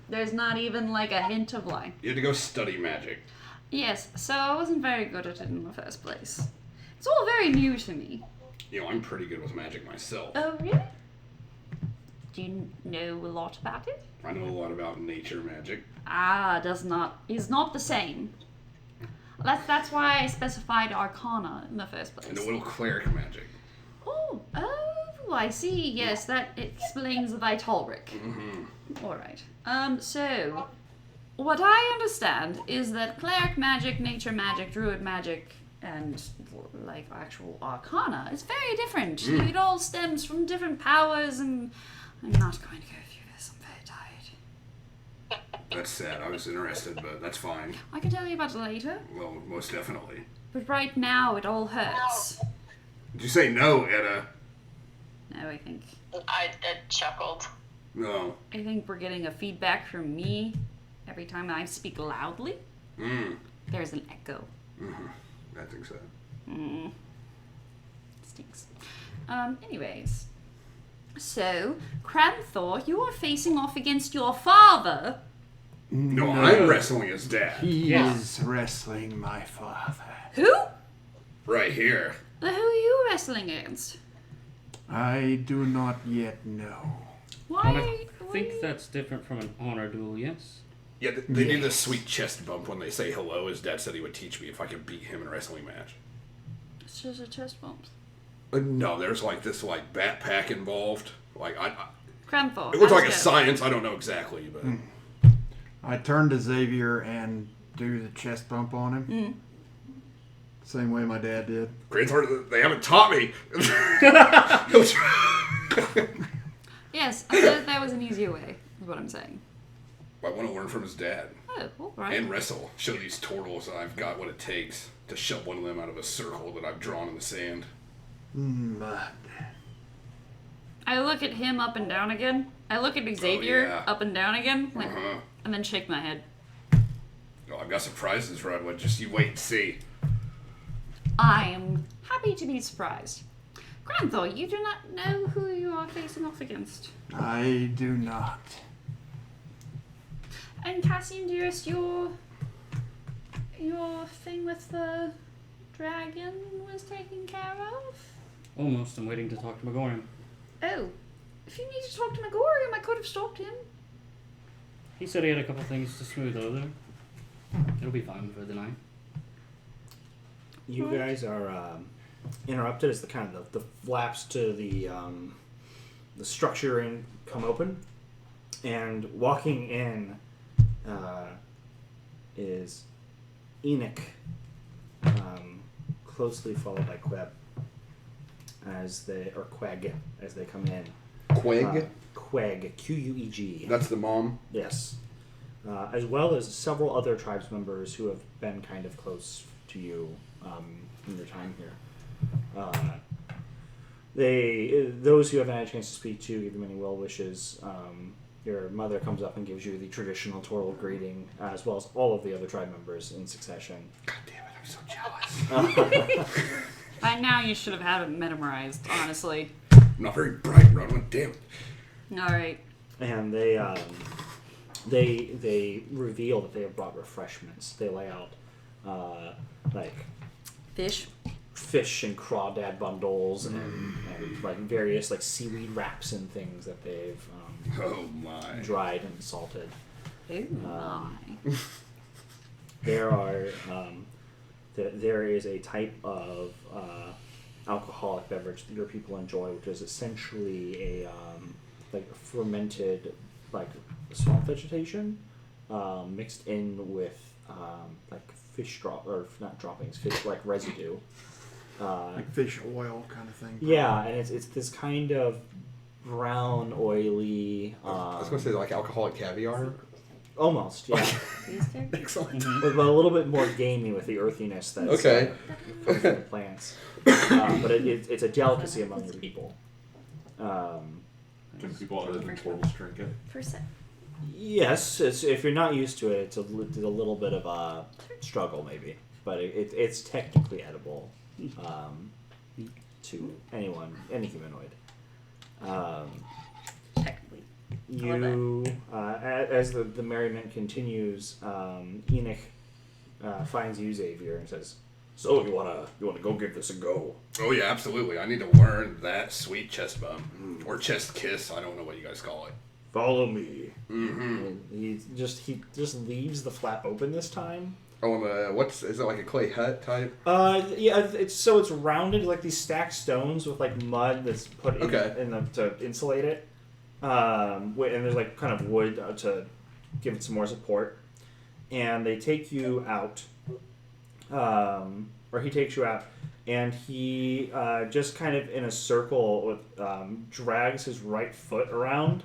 There's not even like a hint of lie. You had to go study magic. Yes, so I wasn't very good at it in the first place. It's all very new to me. You know, I'm pretty good with magic myself. Oh, really? Do you know a lot about it? I know a lot about nature magic. Ah, is not the same. That's why I specified Arcana in the first place. And a little cleric magic. Oh, I see. Yes, that explains the Vitalric. Mm-hmm. Alright. So, what I understand is that cleric magic, nature magic, druid magic, and, like, actual arcana is very different. It all stems from different powers, and I'm not going to go through this. I'm very tired. That's sad. I was interested, but that's fine. I can tell you about it later, Well, most definitely. but right now it all hurts. Did you say no, Edda? No, I think I chuckled. No. we're getting a feedback from me every time I speak loudly. There's an echo. I think so. Stinks. Anyways. So, Cranthor, you are facing off against your father. No, I'm wrestling his dad. He Yes. is wrestling my father. Who? Right here. Who are you wrestling against? I do not yet know. Why? And I think that's different from an honor duel, yes? Yeah, they do this sweet chest bump when they say hello. His dad said he would teach me if I could beat him in a wrestling match. It's just a chest bump. No, there's like this like backpack involved. Like Cranthor. it looks how like a does it go? science. I don't know exactly, but I turn to Xavier and do the chest bump on him. Same way my dad did. Cranthor, they haven't taught me. Yes, I thought that was an easier way, is what I'm saying. I want to learn from his dad Oh, alright. and wrestle. Show these turtles that I've got what it takes to shove one of them out of a circle that I've drawn in the sand. I look at him up and down again. I look at Xavier yeah. up and down again, like, Uh-huh. and then shake my head. Oh, I've got surprises, Redwood. Just you wait and see. I am happy to be surprised. Granthor, you do not know who you are facing off against. I do not. And Cassian, dearest, your thing with the dragon was taken care of? Almost. I'm waiting to talk to Megorium. Oh, if you need to talk to Megorium, I could have stopped him. He said he had a couple things to smooth over. It'll be fine for the night. You guys are interrupted as the kind of the flaps to the structure come open, and walking in is Enoch, closely followed by Queb Queg as they come in. Queg? Queg, Queg. That's the mom. Yes. As well as several other tribes members who have been kind of close to you in your time here. Those who haven't had a chance to speak to, give them any well wishes. Your mother comes up and gives you the traditional Toril greeting, as well as all of the other tribe members in succession. God damn it, I'm so jealous. By now, you should have had it memorized, honestly. I'm not very bright, Rodwin. Damn it. Alright. And they reveal that they have brought refreshments. They lay out like fish and crawdad bundles and like various like seaweed wraps and things that they've Oh my. dried and salted. Oh my. There are there is a type of alcoholic beverage that your people enjoy, which is essentially a like fermented like swamp vegetation mixed in with like fish fish like residue. Like fish oil kind of thing. Yeah, and it's this kind of brown, oily. I was going to say like alcoholic caviar. Almost, yeah. Excellent. But a little bit more gamey with the earthiness that's Okay. comes from the plants. But it's a delicacy among your people. Can people other than Torvald's drink it? Percent. Yes, if you're not used to it, it's a little bit of a struggle maybe, but it's technically edible to anyone, any humanoid. Technically. love You, as the merriment continues, Enoch finds you, Xavier, and says, "So you wanna go give this a go?" Oh yeah, absolutely. I need to learn that sweet chest bump or chest kiss. I don't know what you guys call it. Follow me. Mm-hmm. And he just leaves the flap open this time. Oh, and is it like a clay hut type? Yeah, it's rounded like these stacked stones with like mud that's put in, Okay. to insulate it. And there's like kind of wood to give it some more support. And they take you out, or he takes you out, and he just kind of in a circle with drags his right foot around.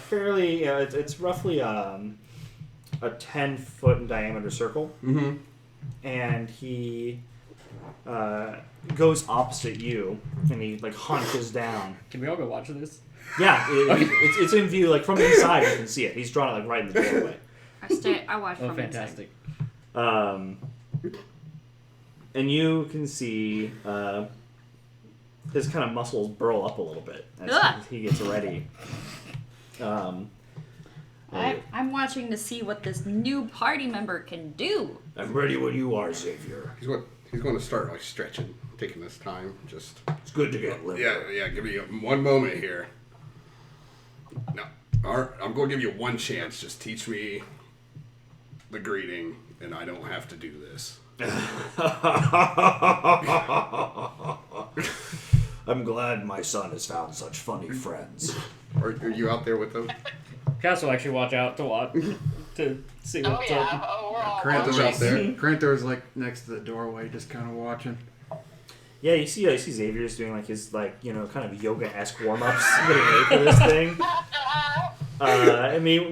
Fairly, it's roughly a 10-foot in diameter circle. Mm-hmm. And he goes opposite you, and he like hunches down. Can we all go watch this? Yeah, it's in view. Like from inside, you can see it. He's drawn it like right in the doorway. I watch Oh, from fantastic. And you can see his kind of muscles burl up a little bit as Ugh. he gets ready. I'm watching to see what this new party member can do. I'm ready when you are, Xavier. He's going to start like stretching, taking this time. Just It's good to get limber. yeah. Give me one moment here. No, I'm going to give you one chance. Just teach me the greeting, and I don't have to do this. I'm glad my son has found such funny friends. Are you out there with them? Cass will actually watch out to see Oh what's yeah. up. Oh, we're all Kranther's watching. out there. Kranther's like next to the doorway, just kind of watching. Yeah, you see Xavier's doing like his kind of yoga-esque warm-ups getting ready for this thing.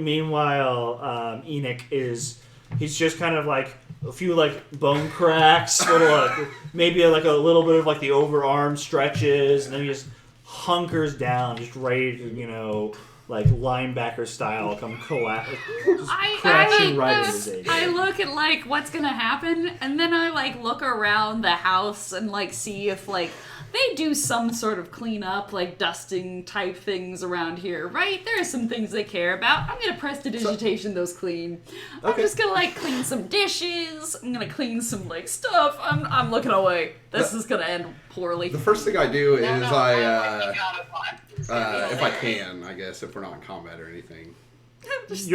Meanwhile, Enoch he's just kind of like a few like bone cracks, maybe like a little bit of like the overarm stretches, and then he just hunkers down, just ready to like linebacker style come crashing right into Xavier. I look at like what's gonna happen, and then I like look around the house and like see if like they do some sort of cleanup, like dusting type things around here, right? There are some things they care about. I'm gonna prestidigitation those clean. I'm Okay. just gonna like clean some dishes. I'm gonna clean some like stuff. I'm looking away. This is gonna end poorly. The first thing I do is No, I, you got it. if I can, I guess, if we're not in combat or anything. He's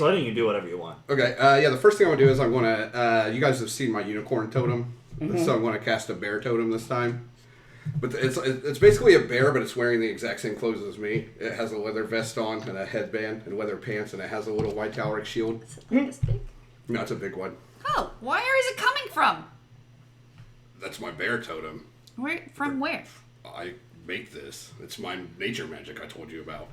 letting you do whatever you want. Okay, the first thing I'm going to do is I'm going to, you guys have seen my unicorn totem, so I'm going to cast a bear totem this time. But it's basically a bear, but it's wearing the exact same clothes as me. It has a leather vest on and a headband and leather pants, and it has a little white Talric shield. Is it like this big? No, it's a big one. Oh, where is it coming from? That's my bear totem. Where? I make this. It's my nature magic I told you about.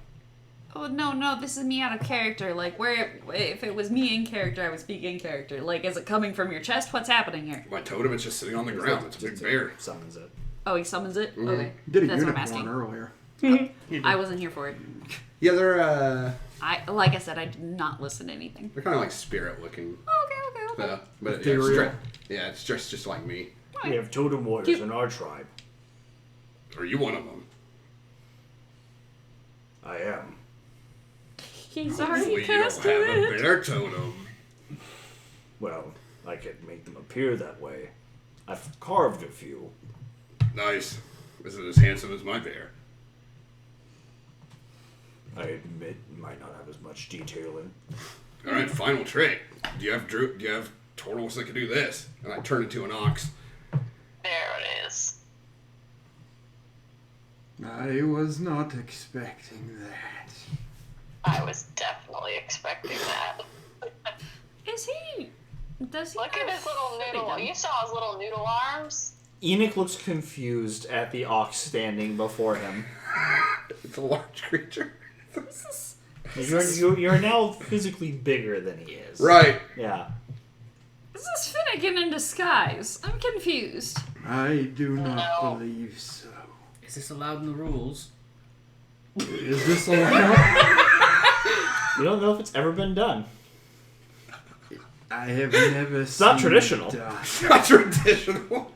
Oh, no, this is me out of character. Like, if it was me in character, I would speak in character. Like, is it coming from your chest? What's happening here? My totem is just sitting on the ground. It's a big bear. Summons it. Oh, he summons it? Okay. Did a That's what I'm unicorn asking. earlier. I wasn't here for it. Yeah, they're Like I said, I did not listen to anything. they're kind of like spirit looking. Okay. But Ethereal. it's just like me. We have totem warriors in our tribe. Are you one of them? I am. He's Hopefully already you don't cast have a it. bear totem. Well, I could make them appear that way. I've carved a few. Nice. Is it as handsome as my bear? I admit it might not have as much detailing. All right, final trick. Do you have turtles that can do this? And I turn into an ox. There it is. I was not expecting that. I was definitely expecting that. Does he Look at his little noodle. You saw his little noodle arms? Enoch looks confused at the ox standing before him. It's a large creature. You're now physically bigger than he is. Right. Yeah. Is this Finnegan in disguise? I'm confused. I do not No. believe so. Is this allowed in the rules? Is this allowed? You don't know if it's ever been done. I have never It's not seen traditional. it done. Not traditional.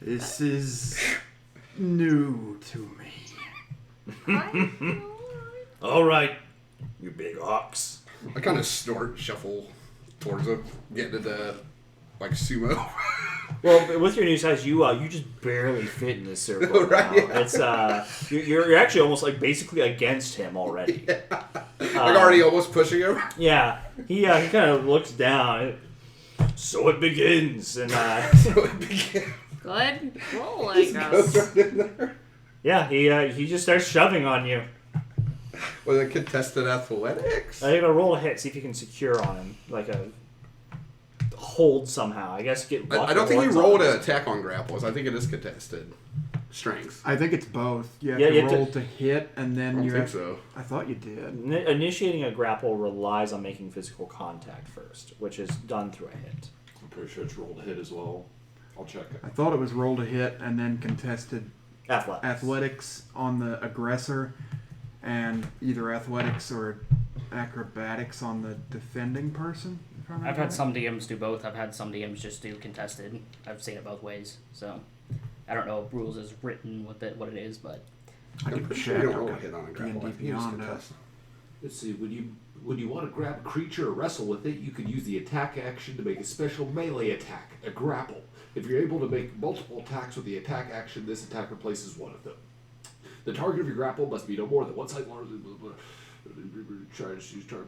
This is new to me. All right, you big ox. I kind of snort, shuffle towards him, getting into like sumo. Well, with your new size, you just barely fit in this circle. Right, now. yeah. It's you're actually almost like basically against him already. Like already almost pushing him. Yeah, he kind of looks down. So it begins, and So it began. Good roll, I guess. Goes right in there. yeah, he just starts shoving on you. Was it contested athletics? I gotta roll a hit, see if you can secure on him, like a hold somehow. I guess get. I don't think he rolled an attack on grapples. I think it is contested strength. I think it's both. You have Yeah, to you have roll to- to hit, and I then don't you think have. so. I thought you did. Initiating a grapple relies on making physical contact first, which is done through a hit. I'm pretty sure it's rolled a hit as well. I'll check it. I thought it was roll to hit, and then contested athletics on the aggressor, and either athletics or acrobatics on the defending person. if I remember I've had right. some DMs do both. I've had some DMs just do contested. I've seen it both ways. So I don't know if rules is written what it is, but I I'm can pretty sure check. you don't roll a I've hit got on a grapple. I D&D think it was Beyond us. contested. Let's see, when you want to grab a creature or wrestle with it, you can use the attack action to make a special melee attack, a grapple. If you're able to make multiple attacks with the attack action, this attack replaces one of them. The target of your grapple must be no more than one side larger.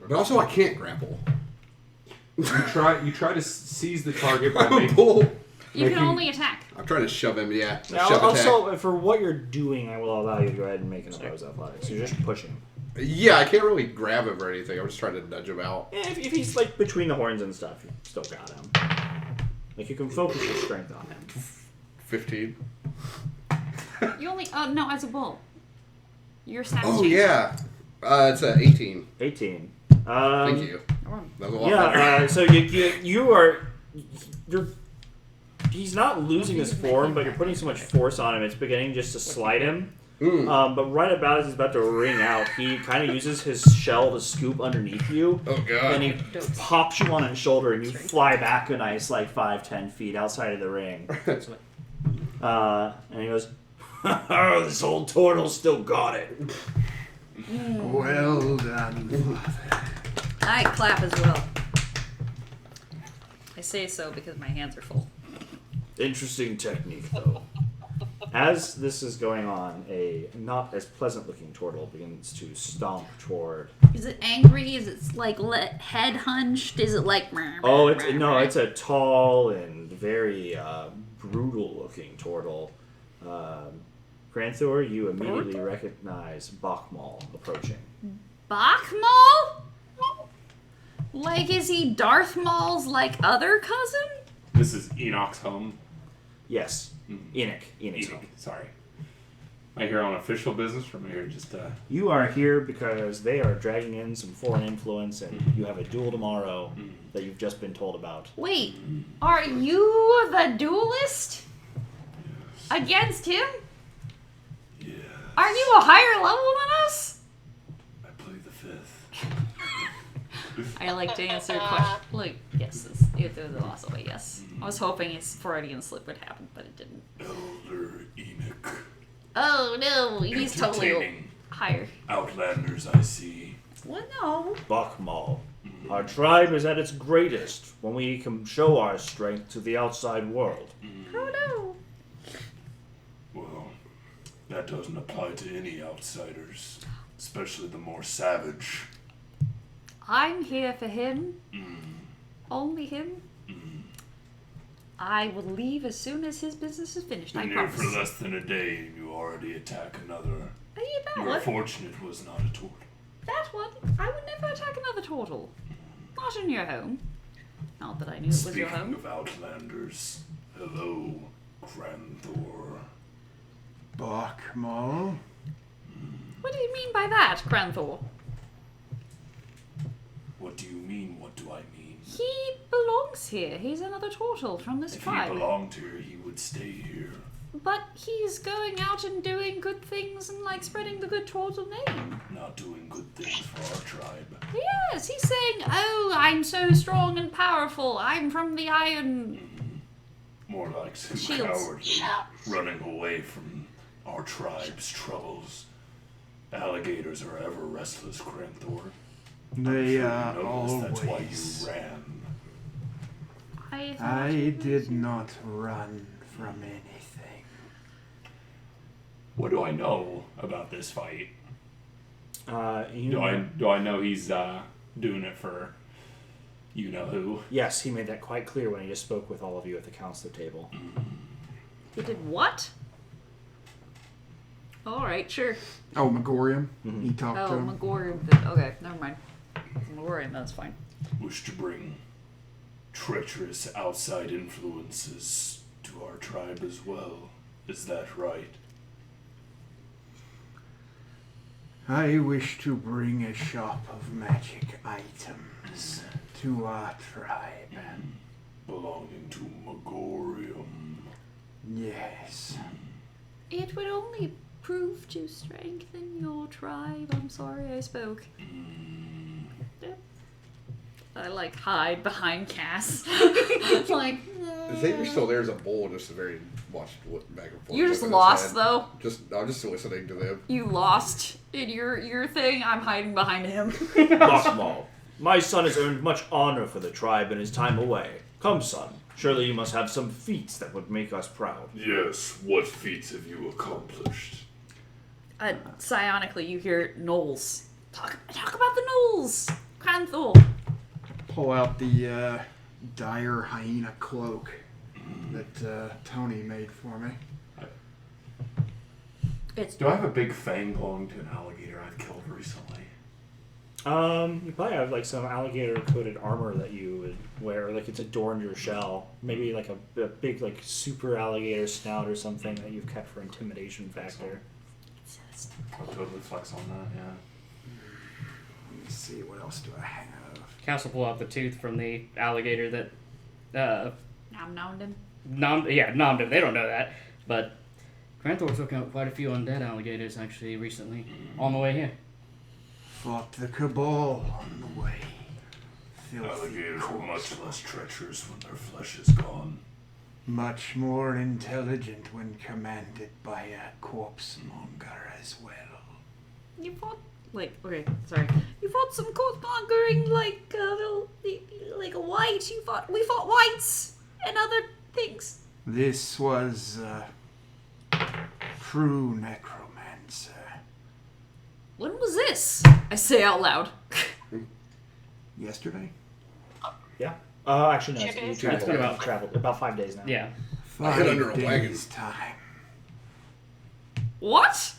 But also, I can't grapple. You try to seize the target by making. Bull. You can only attack. I'm trying to shove him. Yeah, a Now, shove attack. also, for what you're doing, I will allow you to go ahead and make an opposed athletics. You're just pushing. Yeah, I can't really grab him or anything. I'm just trying to nudge him out. Yeah, if he's like between the horns and stuff, you still got him. Like you can focus your strength on him. 15. You only. Oh, no, as a bull. Your stats Oh change. yeah, it's 18. 18. Thank you. That was a lot Yeah. better. So you're. He's not losing his form, but you're putting so much force on him. It's beginning just to slide him. But right about as he's about to ring out, he kind of uses his shell to scoop underneath you. Oh god. And he pops you on his shoulder, and you fly back a nice, like, 5-10 feet outside of the ring. And he goes, "Oh, this old turtle still got it." Well done. I clap as well. I say so because my hands are full. Interesting technique, though. As this is going on, a not as pleasant-looking turtle begins to stomp toward. Is it angry? Is it like head hunched? Is it like? Oh, it's a tall and very brutal-looking turtle. Granthor, you immediately recognize Bachmal approaching. Bachmal? Like, is he Darth Maul's like other cousin? This is Enoch's home. Yes, Enoch's Enoch, home. sorry. Am I here on official business or am I here just You are here because they are dragging in some foreign influence, and you have a duel tomorrow that you've just been told about. Wait, are you the duelist? Against him? Yeah, Are you a higher level than us? I play the fifth. I like to answer questions. Look, yes, it was also a yes. I was hoping his Freudian slip would happen, but it didn't. Elder Enoch. Oh no, he's totally Entertaining higher. Outlanders, I see. Well, no. Bachmal, our tribe is at its greatest when we can show our strength to the outside world. Oh no. Well, that doesn't apply to any outsiders, especially the more savage. I'm here for him. Only him. I will leave as soon as his business is finished. I Been here promise. for less than a day and you already attack another. You know You're what? fortunate it was not a turtle. That one, I would never attack another turtle. Not in your home. Not that I knew it was your Speaking home. of outlanders, hello, Granthor. Bachmal. What do you mean by that, Granthor? What do you mean? What do I mean? He belongs here. He's another turtle from this If tribe. he belonged here, he would stay here. But he's going out and doing good things and like spreading the good turtle name. Not doing good things for our tribe. Yes, he's saying, "Oh, I'm so strong and powerful. I'm from the Iron." More like some Shields. cowardly running away from our tribe's troubles. Alligators are ever restless, Granthor. They Noticed that's why always. you ran. I did not run from anything. What do I know about this fight? Do I know he's doing it for you know who? Yes, he made that quite clear when he just spoke with all of you at the counselor table. He did what? Alright, sure. Oh, Megorium. He talked to Oh, him. Magorium. Okay, never mind. Magorium, that's fine. Wish to bring treacherous outside influences to our tribe as well. Is that right? I wish to bring a shop of magic items to our tribe. Belonging to Megorium. Yes. It would only prove to strengthen your tribe. I'm sorry I spoke. Yep. I like hide behind Cass. Like, Xavier's still there as a bull, just a very watched back and forth. you're just looking at his lost head. though. I'm just listening to them. You lost in your thing. I'm hiding behind him. Bokmal, my son has earned much honor for the tribe in his time away. Come, son. Surely you must have some feats that would make us proud. Yes, what feats have you accomplished? Psionically, you hear Knowles. Talk about the Knowles. Cranthor. Pull out the dire hyena cloak that Tony made for me. Do I have a big fang belonging to an alligator I've killed recently? You probably have like some alligator-coated armor that you would wear, like it's adorned your shell. Maybe like a big like super alligator snout or something that you've kept for intimidation factor. I'll totally flex on that, yeah. Let me see, what else do I have? Cass will pull out the tooth from the alligator that Nom him. nommed him. They don't know that, but Granthor took out quite a few undead alligators actually recently on the way here. Fought the Cabal on the way. Filthy Alligators are much corpse. less treacherous when their flesh is gone. Much more intelligent when commanded by a corpse monger as well. You fought You fought some corpse mongering like a white. We fought whites and other things. This was true necromancer. When was this? I say out loud. Yesterday? Yeah. Actually, no. Two You days. It's been about- traveled about 5 days now. Yeah. I hid under a 5 wagon. days time. What?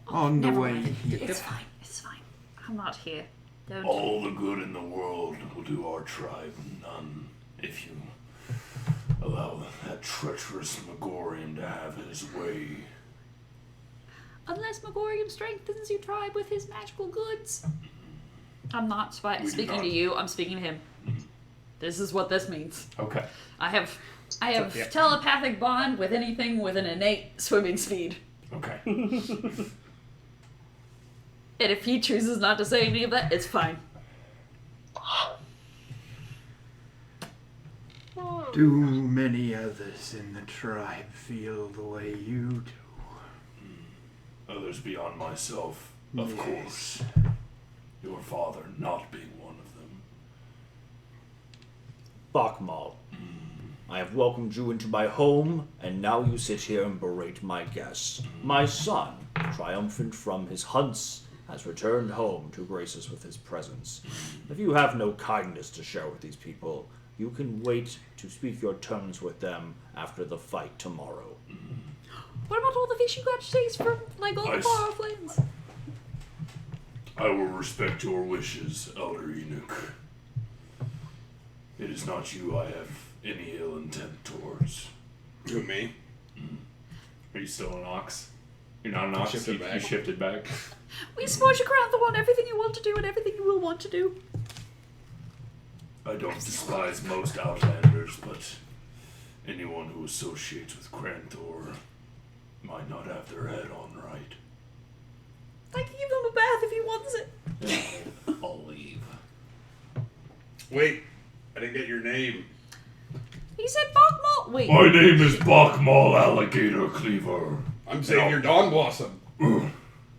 On the Never way mind. here. It's fine. It's fine. I'm not here. Don't. All the good in the world will do our tribe none if you allow that treacherous Megorium to have his way. Unless Megorium strengthens your tribe with his magical goods. I'm not We do speaking not. to you. I'm speaking to him. This is what this means. Okay. I have yeah. telepathic bond with anything with an innate swimming speed. Okay. And if he chooses not to say any of that, it's fine. Do many others in the tribe feel the way you do? Others beyond myself, of Yes. course. Your father not being one of them. Bokmal, I have welcomed you into my home, and now you sit here and berate my guests. My son, triumphant from his hunts, has returned home to grace us with his presence. If you have no kindness to share with these people, you can wait to speak your terms with them after the fight tomorrow. What about all the fish you got to taste from, like, all the Nice. far off lands? I will respect your wishes, Elder Enoch. It is not you I have any ill intent towards. To me. Are you still an ox? You're not an ox? Shifted You back. shifted back? We support you, Crown the One, everything you want to do and everything you will want to do. I don't despise most Outlanders, but anyone who associates with Granthor might not have their head on right. I can give him a bath if he wants it. I'll leave. Wait, I didn't get your name. He said Bokmal. Wait. My name is Bokmal Alligator Cleaver. I'm Xavier Dawn Blossom.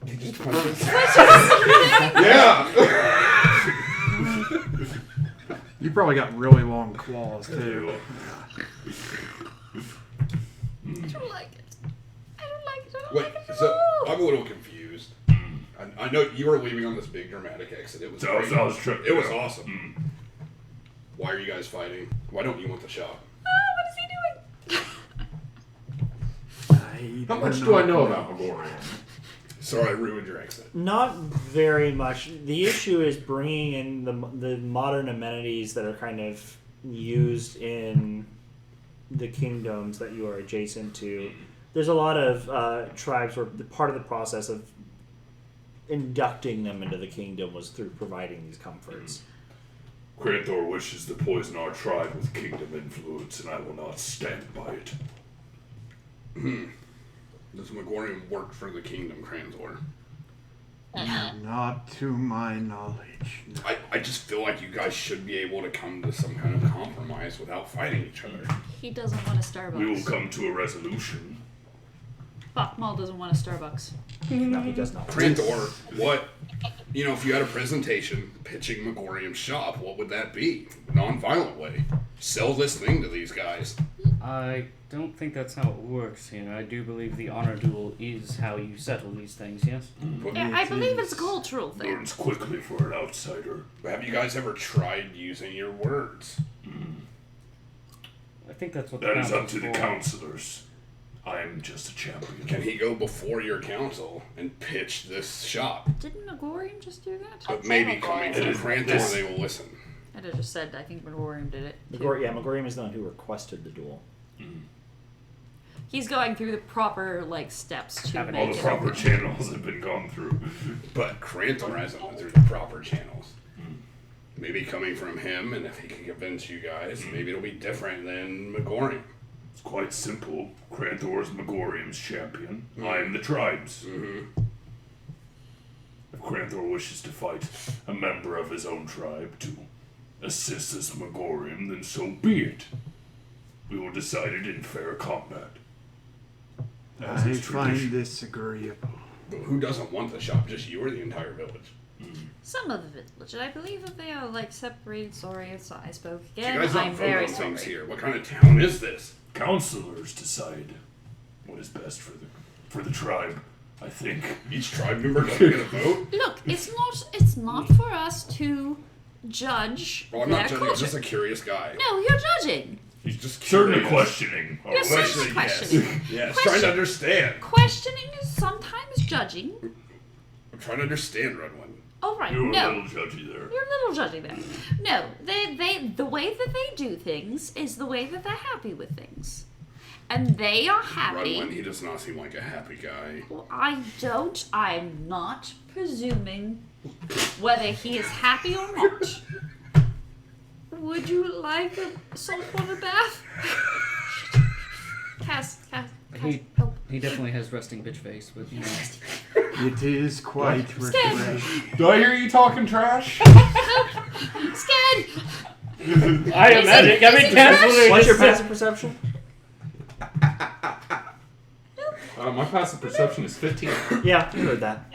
He just punches. Yeah. You probably got really long claws too. I don't like it. I don't like it. I don't Wait, like it at so all. I'm a little confused. I know you were leaving on this big dramatic exit. It was great. That was true. It was awesome. Why are you guys fighting? Why don't you want the shop? What is he doing? How much do I know about Megorium? Sorry, I ruined your exit. Not very much. The issue is bringing in the modern amenities that are kind of used in the kingdoms that you are adjacent to. There's a lot of tribes where part of the process of inducting them into the kingdom was through providing these comforts. Kranthor wishes to poison our tribe with kingdom influence, and I will not stand by it. Does Megorium work for the kingdom, Kranthor? Not to my knowledge. No. I just feel like you guys should be able to come to some kind of compromise without fighting each other. He doesn't want a Starbucks. We will come to a resolution. Bachmal doesn't want a Starbucks. No, he does not. Kranthor, what, if you had a presentation pitching Megorium's shop, what would that be? Non-violent way. Sell this thing to these guys. I don't think that's how it works here. I do believe the honor duel is how you settle these things, yes? Yeah, I believe it's a cultural thing. Learns quickly for an outsider. Have you guys ever tried using your words? I think that's what the That is up council's to the for. counselors. I am just a champion. Can he go before your council and pitch this shop? Didn't Megorium just do that? But maybe coming from Kranthor, they will listen. I just said I think Megorium did it. too. Megorium is the one who requested the duel. He's going through the proper steps to Have it All make the it. proper channels have been gone through. But Kranthor hasn't went through the proper channels. Maybe coming from him, and if he can convince you guys, maybe it'll be different than Megorium. It's quite simple. Kranthor is Megorium's champion. I am the tribe's. If Kranthor wishes to fight a member of his own tribe to assist as Megorium, then so be it. We will decide it in fair combat. As I is find tradition. this agreeable. But who doesn't want the shop? Just you or the entire village? Some of the village, and I believe that they are separated. Sorry, I spoke You again. guys don't I'm vote very on things sorry. here. What kind of town is this? Counselors decide what is best for the tribe, I think. Each tribe member doesn't get a vote? Look, it's not for us to judge Well, I'm their not judging. I'm culture. just a curious guy. No, you're judging. He's just Certainly curious. questioning. You're certainly questioning. Yes, trying to understand. Questioning is sometimes judging. I'm trying to understand, Redwin. Oh right, You're no. a little judgy there. You're a little judgy there. No, the way that they do things is the way that they're happy with things. And they are happy. Redwin, he does not seem like a happy guy. Well, I'm not presuming whether he is happy or not. Would you like a saltwater bath? Cass, help. He definitely has resting bitch face, but It is quite refreshing. Do I hear you talking trash? Scared! I imagine. I mean, Cass literally What's your just said- passive perception? My passive perception is 15. Yeah, you heard that.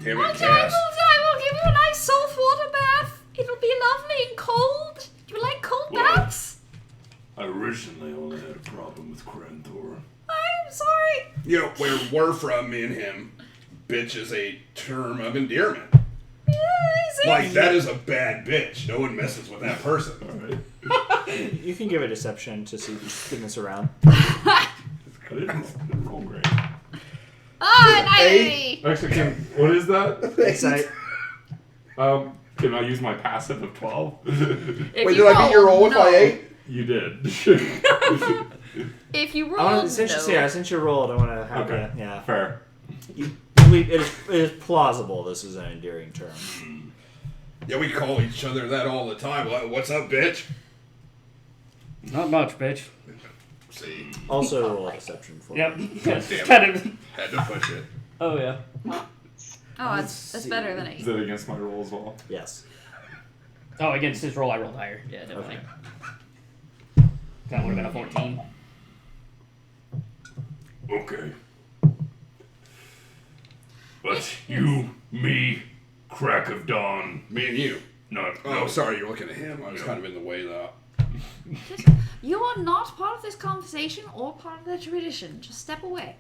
Damn I it, Cass. will give you a nice saltwater bath. It'll be lovely and cold. Do you like cold Well, baths? I originally only had a problem with Kranthor. I'm sorry. Where we're from, me and him, bitch is a term of endearment. Like, that is a bad bitch. No one messes with that person. Alright. You can give a deception to see spin this around. I didn't roll great. Ah, an Actually, what is that? Insight. Can I use my passive of 12? Wait, did I beat your roll if I ate? You did. If you roll, Since you rolled, I want to have Okay. yeah. Fair. It is plausible this is an endearing term. Yeah, we call each other that all the time. What's up, bitch? Not much, bitch. See, Also roll a deception for Yep. me. Yes, Damn it. kind of. had to push it. Oh yeah. Oh, that's better than Is 8. that against my roll as well? Yes. Oh, against his roll, I rolled higher. Yeah, definitely. That would have been a 14. Okay. But you, me, Crack of Dawn. Me and you. No, Oh, sorry, you're looking at him. I was kind of in the way, though. You are not part of this conversation or part of the tradition. Just step away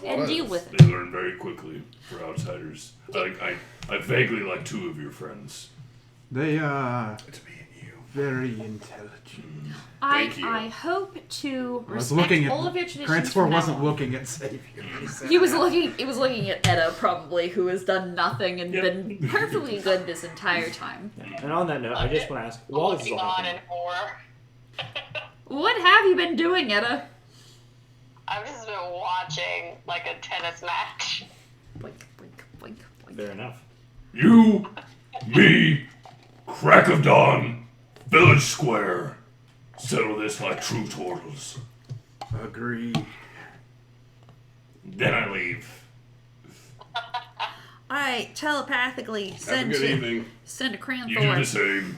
and deal with it. They learn very quickly for outsiders. I vaguely like two of your friends. They are It's me and you. very intelligent. Thank you. I hope to I was respect looking at all of your traditions. Transfor from now wasn't on. looking at Savior. He was looking at Edda probably, who has done nothing and been perfectly good this entire time. And on that note, I just want to ask, while this is Looking all on in happening, horror. What have you been doing, Edda? I've just been watching like a tennis match. Boink, boink, boink, boink. fair enough. You, me, Crack of Dawn, Village Square. Settle this like true turtles. Agree. Then I leave. I telepathically Have a send good evening. a Cranthor. You do the same.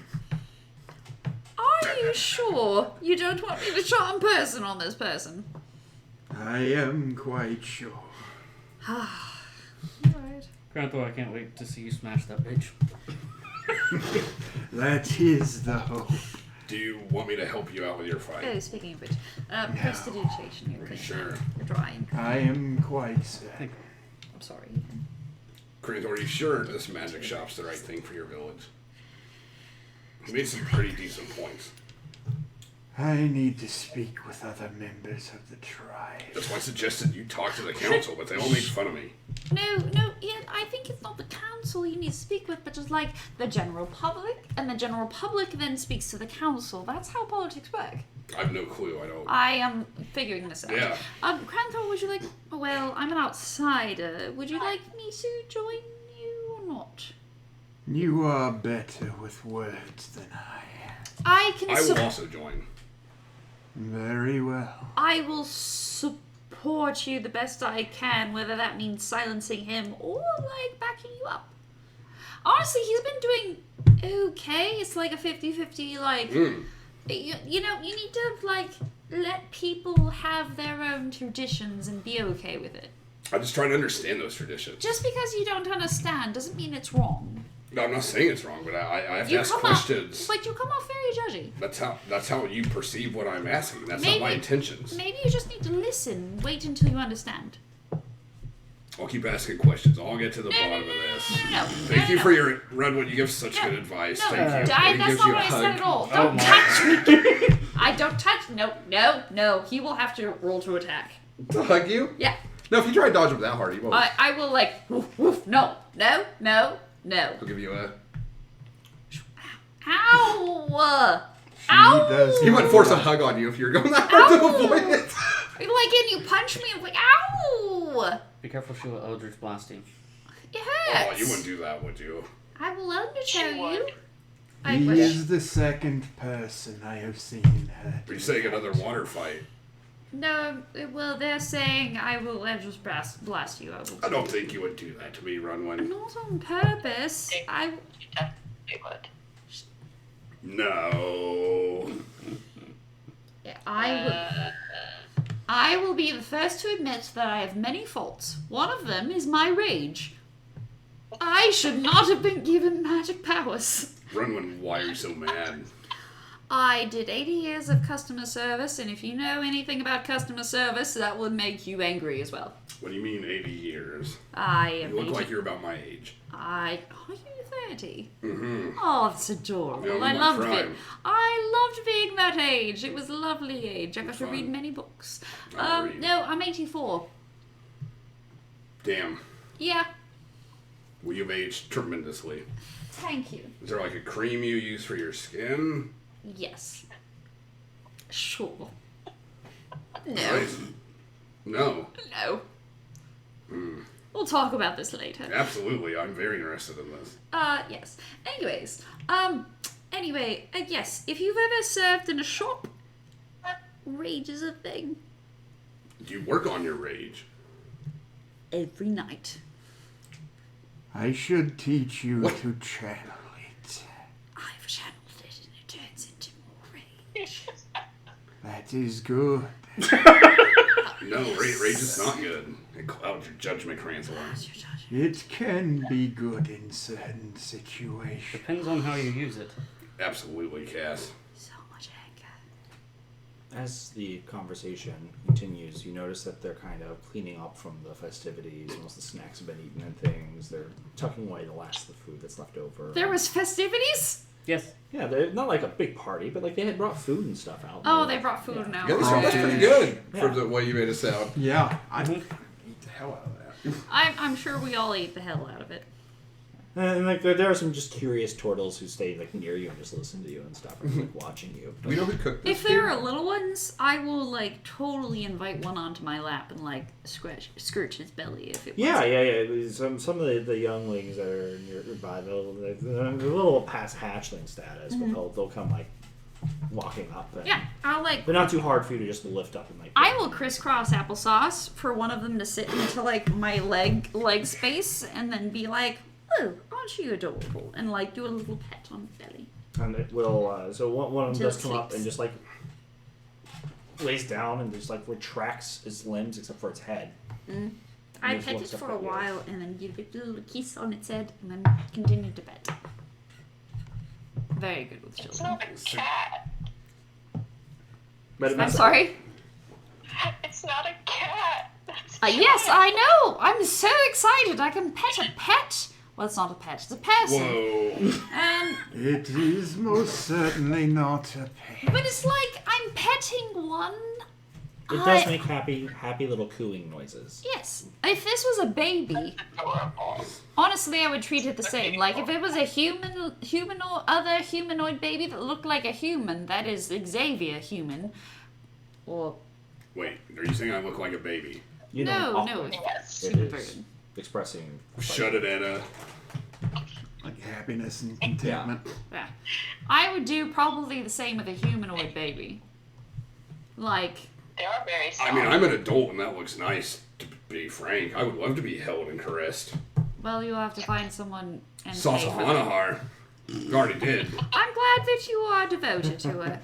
Are you sure you don't want me to charm person on this person? I am quite sure. Alright. Granthor, I can't wait to see you smash that bitch. That is the hope. Do you want me to help you out with your fight? Oh, speaking of which, prestidigitation, you're Sure. You're drawing. I am quite certain. I'm sorry. Cranthor, are you sure this magic shop's the right thing for your village? He made some pretty decent points. I need to speak with other members of the tribe. That's why I suggested you talk to the council, but they all made fun of me. No, yeah, I think it's not the council you need to speak with, but just like the general public, and the general public then speaks to the council. That's how politics work. I have no clue. I don't. I am figuring this out. Yeah. Cranthor, would you like? Well, I'm an outsider. Would you like me to join you or not? You are better with words than I. I can. I will also join. Very well. I will support you the best I can, whether that means silencing him or like backing you up. Honestly, he's been doing okay. It's like a 50-50, like you know, you need to like let people have their own traditions and be okay with it. I'm just trying to understand those traditions. Just because you don't understand doesn't mean it's wrong. No, I'm not saying it's wrong, but I have to You ask come questions. off, but you come off very judgy. That's how you perceive what I'm asking. That's not my Maybe- intentions. Maybe you just need to listen. Wait until you understand. I'll keep asking questions. I'll get to the bottom of this. No. Thank you for your Redwood. You give such good advice. No, Thank you. that's He not gives what you a I said hug. at all. Oh Don't my. touch me. I don't touch. No. He will have to roll to attack. To hug you? Yeah. No, if you try to dodge him that hard, he won't. I will like. Woof, woof. No. He'll give you a. Ow. She Ow. does. He wouldn't force a hug on you if you're going that hard to Ow. avoid it. Like, and you punch me. I'm like, ow. Be careful, she'll Eldritch Blast you. It Oh, hurts. you wouldn't do that, would you? I will undertell you. would. I He wish. is the second person I have seen hurt. Are you saying another water fight? No, well, they're saying I will just blast you. I don't think you would do that to me, Runwin. Not on purpose. They would. No. Yeah, I will be the first to admit that I have many faults. One of them is my rage. I should not have been given magic powers. Runwin, why are you so mad? I did 80 years of customer service, and if you know anything about customer service, that would make you angry as well. What do you mean 80 years? I am You look 80. like you're about my age. Are you 30? Mm-hmm. Oh, that's adorable. Yeah, I my loved prime. it. I loved being that age. It was a lovely age. I got to Fun. read many books. I'll read. No, I'm 84. Damn. Yeah, Well, you've aged tremendously. thank you. Is there like a cream you use for your skin? Yes. Sure. No. Nice. No. No. Hmm. We'll talk about this later. Absolutely. I'm very interested in this. Yes. Anyways, yes, if you've ever served in a shop, rage is a thing. Do you work on your rage? Every night. I should teach you What? to channel it. I've channeled it and it turns into more rage. That is good. No, rage is not good. It clouds your judgment, Cransel. It can be good in certain situations. Depends on how you use it. Absolutely, Cass. So much anger. As the conversation continues, you notice that they're kind of cleaning up from the festivities. Most of the snacks have been eaten and things. They're tucking away the last of the food that's left over. There was festivities? Yes. Yeah, they're not like a big party, but like they had brought food and stuff out. Oh, they brought food now. Yeah, this sounds pretty good for the way you made it sound. Yeah, I'd eat the hell out of that. I'm sure we all ate the hell out of it. And like there are some just curious turtles who stay like near you and just listen to you and stuff, and like watching you. We know who cooked this If there are little ones, I will like totally invite one onto my lap and like scratch his belly if it Yeah, wants yeah. Some of the younglings that are nearby, they're a little past hatchling status, but they'll come like walking up. And Yeah, I'll like. they're not too hard for you to just lift up and like. I will crisscross applesauce for one of them to sit into like my leg space and then be like, "Oh, aren't you adorable?" and like do a little pet on the belly. And it will. So one of them Until does it come up sleeps. and just like lays down and just like retracts its limbs except for its head. I just pet looks it up for a at you. while and then give it a little kiss on its head and then continue to pet. Very good with It's children. not a cat. But I'm sorry. It's not a cat. That's Yes, I know. I'm so excited. I can pet a pet. Well, it's not a pet. It's a person. Whoa. It is most certainly not a pet. But it's like I'm petting one. It does make happy little cooing noises. Yes. If this was a baby, adorable. honestly, I would treat it the same. Like if it was a other humanoid baby that looked like a human, that is Xavier human, or Wait, are you saying I look like a baby? You no, know, no, it's Yes. it super is good. expressing. Shut it, Anna. Like happiness and contentment. Yeah. I would do probably the same with a humanoid baby. Like, They are very soft. I mean, I'm an adult and that looks nice, to be frank. I would love to be held and caressed. well, you'll have to find someone and pay for them. Sasahanahar. You already did. I'm glad that you are devoted to it.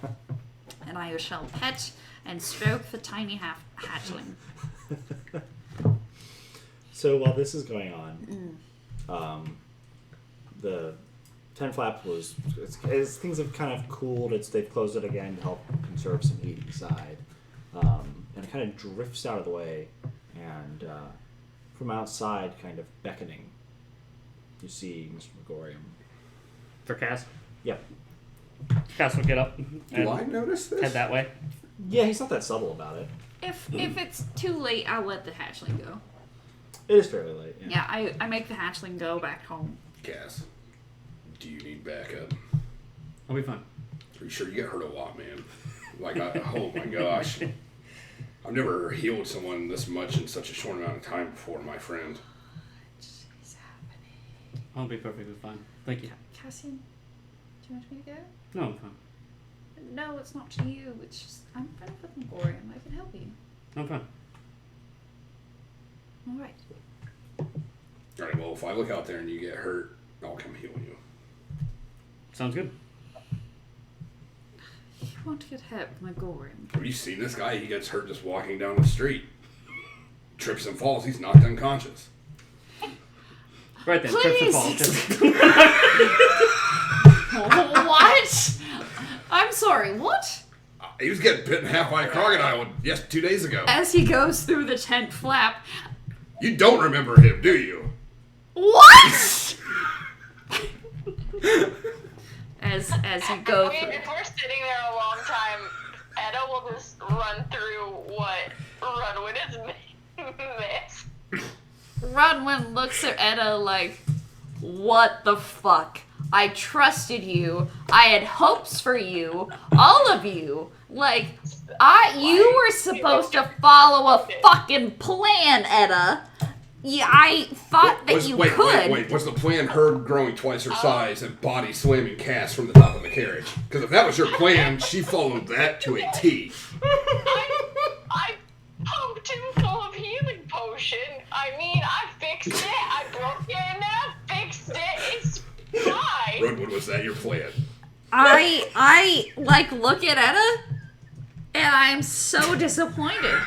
And I shall pet and stroke the tiny hatchling. So while this is going on, the tent flap was as things have kind of cooled. They've closed it again to help conserve some heat inside, and it kind of drifts out of the way, and from outside, kind of beckoning, you see Mr. Megorium. For Cass. Yep. Cass will get up Do I and notice this? head that way. Yeah, he's not that subtle about it. If it's too late, I'll let the hatchling go. It is fairly late. Yeah, I make the hatchling go back home. Cass, do you need backup? I'll be fine. Are you sure you get hurt a lot, man? Like, oh my gosh. I've never healed someone this much in such a short amount of time before, my friend. What's happening? I'll be perfectly fine. Thank you. Cassian, do you want me to go? No, I'm fine. No, it's not to you. It's just I'm friends with Megorium. I can help you. I'm fine. All right. Alright, well, if I look out there and you get hurt, I'll come heal you. Sounds good. You won't get hurt with Megorium. Have you seen this guy? He gets hurt just walking down the street. Trips and falls, he's knocked unconscious. Right then, Please. trips and falls. What? I'm sorry. What? He was getting bitten in half by a crocodile 2 days ago. As he goes through the tent flap. You don't remember him, do you? What? as you go through. If we're sitting there a long time, Edda will just run through what Runwin has missed. Runwin looks at Edda like, what the fuck? I trusted you. I had hopes for you. All of you. Like, you were supposed to follow a fucking plan, Edda. Yeah, I thought that you could. Wait. Was the plan her growing twice her size and body slamming Cass from the top of the carriage? Because if that was your plan, she followed that to a T. I pumped him full of healing potion. I mean, I fixed it. I broke it and I fixed it. It's fine. Redwood, was that your plan? I like look at Edda and I am so disappointed.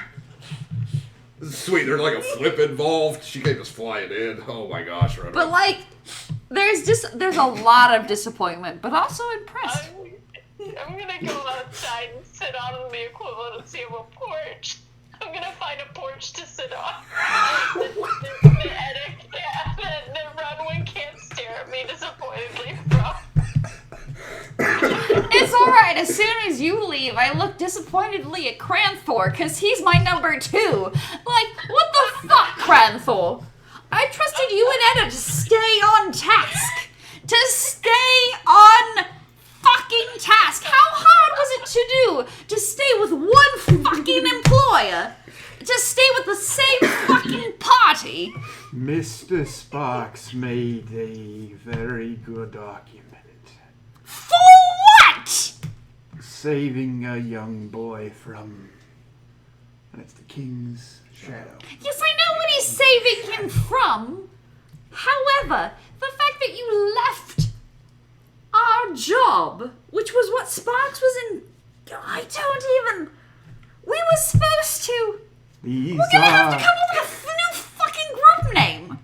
This is sweet. There's like a flip involved. She came just flying in. Oh my gosh, Rona. But like, there's a lot of disappointment, but also impressed. I'm gonna go outside and sit on the equivalency of a porch. I'm gonna find a porch to sit on. The Rodwin can't stare at me disappointedly from. It's alright, as soon as you leave, I look disappointedly at Cranthor, because he's my number 2. Like, what the fuck, Cranthor? I trusted you and Edda to stay on task. To stay on fucking task. How hard was it to do to stay with one fucking employer? To stay with the same fucking party? Mr. Sparks made a very good argument. For what? Saving a young boy from... And it's the King's shadow. Yes, I know what he's saving him from. However, the fact that you left our job, which was what Sparks was in... I don't even... We were supposed to... These We're gonna have to are... come up with a new fucking group name.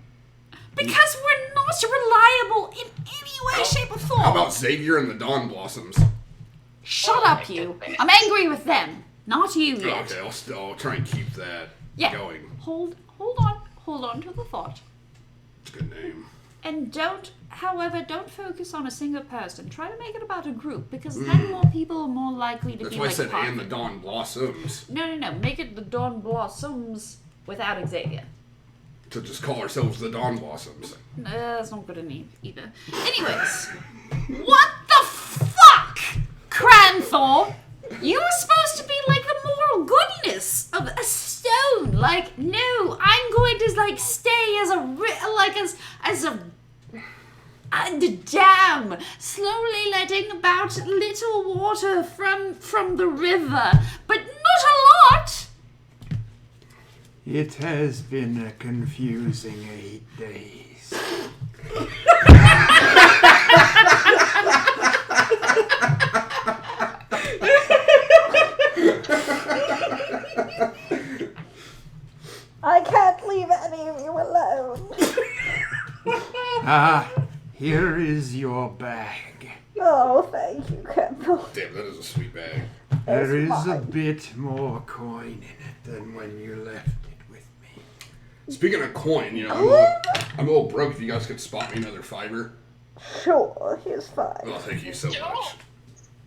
Because we're not reliable in any way, shape, or form. How about Xavier and the Dawn Blossoms? Shut up, you. I'm angry with them. Not you yet. Okay, I'll try and keep that going. Hold on to the thought. It's a good name. And don't focus on a single person. Try to make it about a group, because then more people are more likely to That's be why like I said part and of the it. Dawn Blossoms. No. Make it the Dawn Blossoms without Xavier. To just call ourselves the Dawn Blossoms. That's not good enough either. Anyways, what the fuck, Cranthor? You were supposed to be like the moral goodness of a stone. Like, no, I'm going to like stay as the dam, slowly letting about little water from the river, but not a lot. It has been a confusing 8 days. I can't leave any of you alone. Here is your bag. Oh, thank you, Kendall. Damn, that is a sweet bag. There is a mine. bit more coin in it than when you left it with me. Speaking of coin, I'm a little broke. If you guys could spot me another fiver. Sure, he's fine. Oh, thank you so much.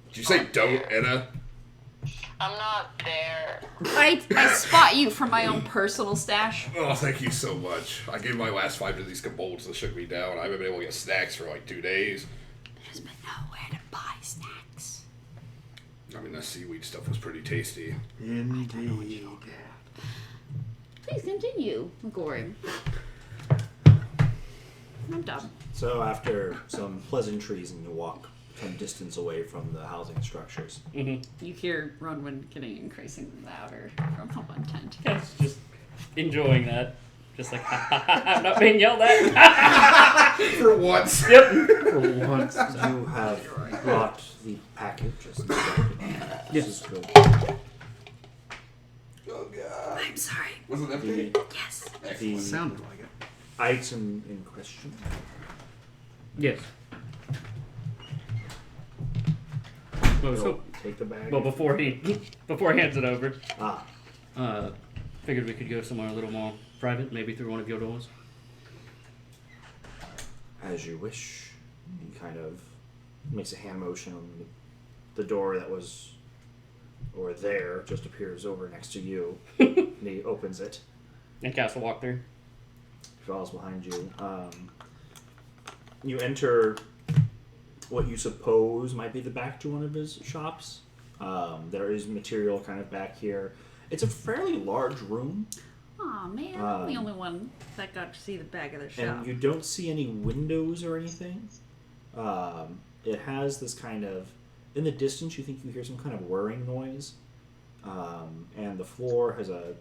Did you say don't, Edda? I'm not there. I spot you from my own personal stash. Oh, thank you so much. I gave my last 5 to these kobolds that shook me down. I haven't been able to get snacks for like 2 days. There's been nowhere to buy snacks. I mean, that seaweed stuff was pretty tasty. Indeed. Please continue, McGory. I'm done. So after some pleasantries and you walk some distance away from the housing structures. You hear Ronwin getting increasingly louder from the one tent. Yes, just enjoying that. Just like, I'm not being yelled at. For once. Yep. For once, you have brought the package. Yes. This is good. Oh, God. I'm sorry. Was it empty? Yes. The Sounded like it. item in question. Yes. Well, You'll so, take the bag. well, before he hands it over, Ah, figured we could go somewhere a little more private, maybe through one of your doors. as you wish. He kind of makes a hand motion on the door that was over there, just appears over next to you. And he opens it. And cast a walk through. Follows behind you. You enter what you suppose might be the back to one of his shops. There is material kind of back here. It's a fairly large room, Aw, man, I'm the only one that got to see the back of the shop. and you don't see any windows or anything. It has this kind of... In the distance, you think you hear some kind of whirring noise. And the floor has a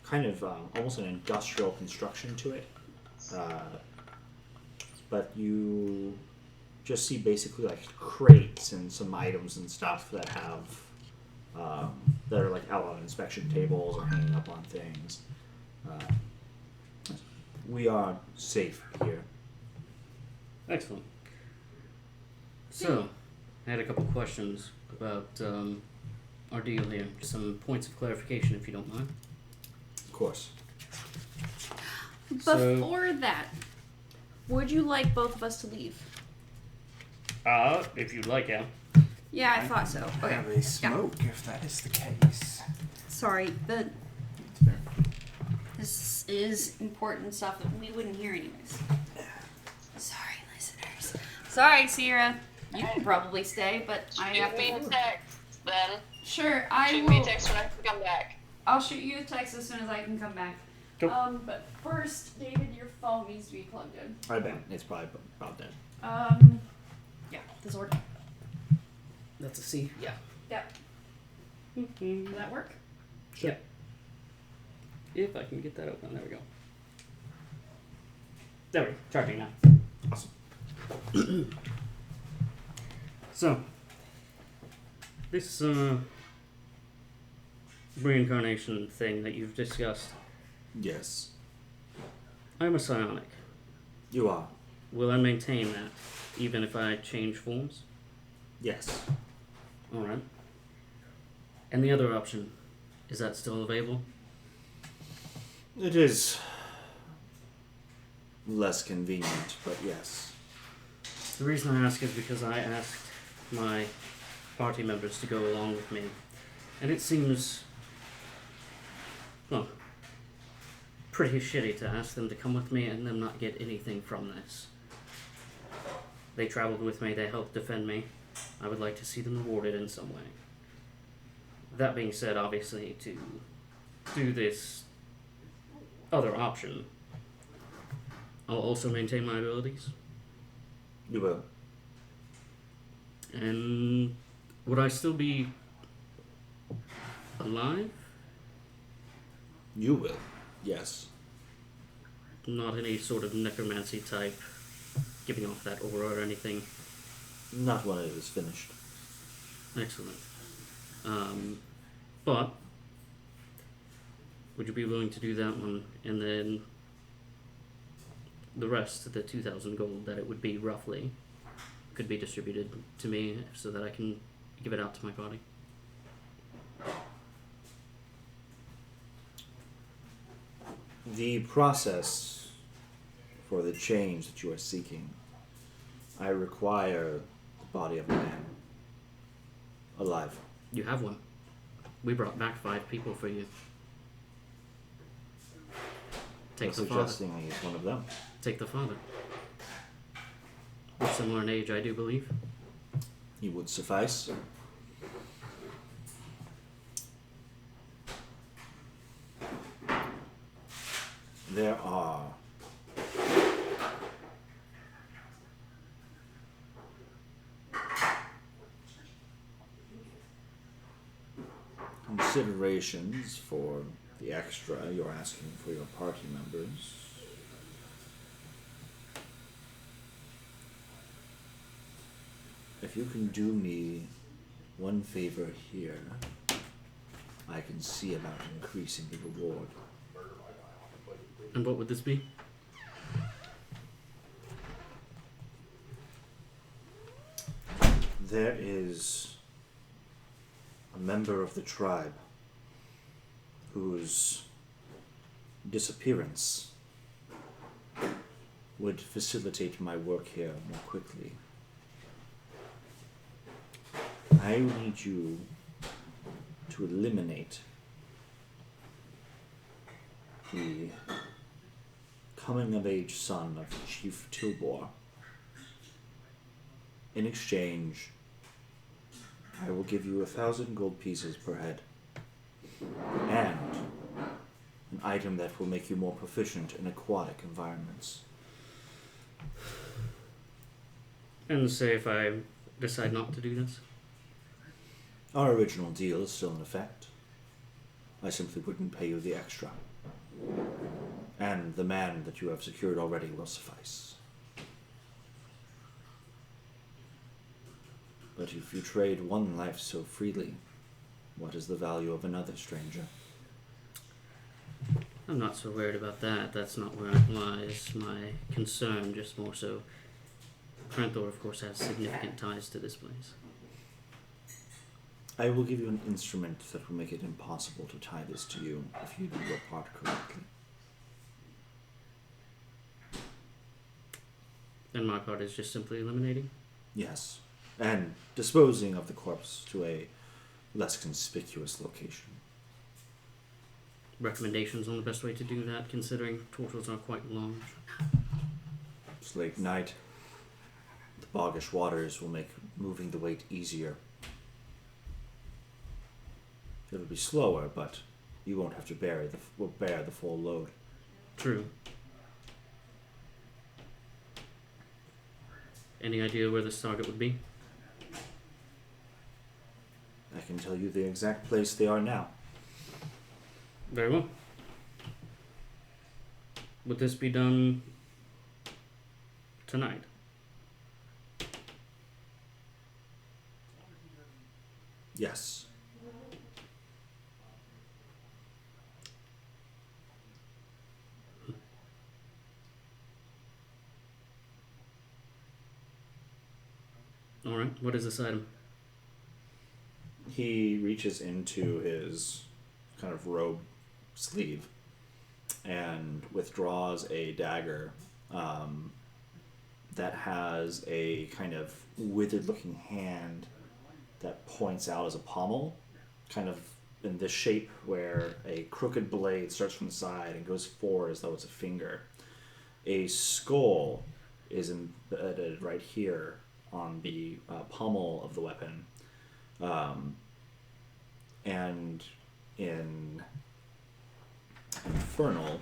kind of almost an industrial construction to it. But you just see basically like crates and some items and stuff that have that are like out on inspection tables or hanging up on things. We are safe here. Excellent. So, I had a couple questions about our deal here. Some points of clarification, if you don't mind. Of course. Before that, would you like both of us to leave? If you'd like, yeah. Yeah, I thought so. Okay. Have a smoke if that is the case. Sorry, this is important stuff that we wouldn't hear anyways. Sorry, listeners. Sorry, Sierra. You can probably stay, but I have to. Shoot me a text then. Sure, I Shoot will. me a text when I can come back. I'll shoot you a text as soon as I can come back. Cool. But first, David, your phone needs to be plugged in. I bet it's probably about that. Yeah, the sword. That's a C. Yeah. Yep. Will that work? Sure. If I can get that open. There we go. There we go. Charging now. Awesome. So, this reincarnation thing that you've discussed, Yes, I'm a psionic. you are. Will I maintain that, even if I change forms? Yes. Alright. And the other option, is that still available? It is less convenient, but yes. The reason I ask is because I asked my party members to go along with me, and it seems, well, pretty shitty to ask them to come with me and them not get anything from this. They traveled with me, they helped defend me. I would like to see them rewarded in some way. That being said, obviously, to do this other option, I'll also maintain my abilities. You will. And would I still be alive? You will. Yes. Not any sort of necromancy type, giving off that aura or anything. Not when it is finished. Excellent. But would you be willing to do that one, and then the rest, the 2,000 gold that it would be roughly, could be distributed to me so that I can give it out to my body? The process for the change that you are seeking, I require the body of a man. Alive. You have one. We brought back 5 people for you. Take the father. Suggesting he is one of them. Take the father. We're similar in age, I do believe. He would suffice. There are considerations for the extra you're asking for your party members. If you can do me one favor here, I can see about increasing the reward. And what would this be? There is a member of the tribe whose disappearance would facilitate my work here more quickly. I need you to eliminate the coming-of-age son of Chief Tilbor. In exchange, I will give you 1,000 gold pieces per head, and an item that will make you more proficient in aquatic environments. And say if I decide not to do this? Our original deal is still in effect. I simply wouldn't pay you the extra. And the man that you have secured already will suffice. But if you trade one life so freely, what is the value of another, stranger? I'm not so worried about that. That's not where it lies. My concern, just more so, Kranthor, of course, has significant ties to this place. I will give you an instrument that will make it impossible to tie this to you if you do your part correctly. And my part is just simply eliminating? Yes, and disposing of the corpse to a less conspicuous location. Recommendations on the best way to do that, considering tortures are quite large? It's late night. The boggish waters will make moving the weight easier. It'll be slower, but you won't have to bear the full load. True. Any idea where this target would be? I can tell you the exact place they are now. Very well. Would this be done tonight? Yes. Alright, what is this item? He reaches into his kind of robe sleeve and withdraws a dagger that has a kind of withered looking hand that points out as a pommel, kind of in this shape where a crooked blade starts from the side and goes forward as though it's a finger. A skull is embedded right here on the pommel of the weapon. And in Infernal,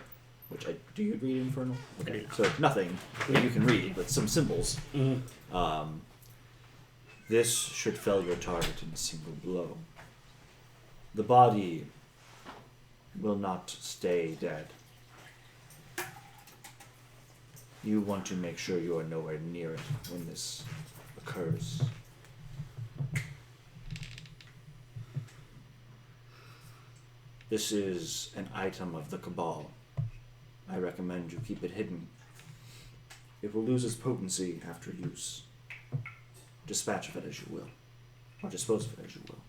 which do you read Infernal? Okay, so nothing that you can read, but some symbols. Mm-hmm. This should fell your target in a single blow. The body will not stay dead. You want to make sure you are nowhere near it when this occurs. This is an item of the Cabal. I recommend you keep it hidden. It will lose its potency after use. Dispatch of it as you will, or dispose of it as you will.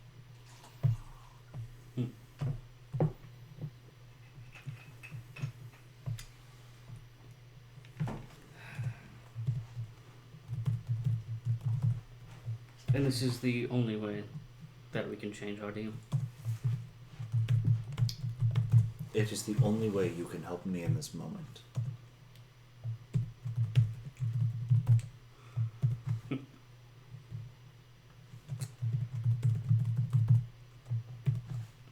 And this is the only way that we can change our deal. It is the only way you can help me in this moment.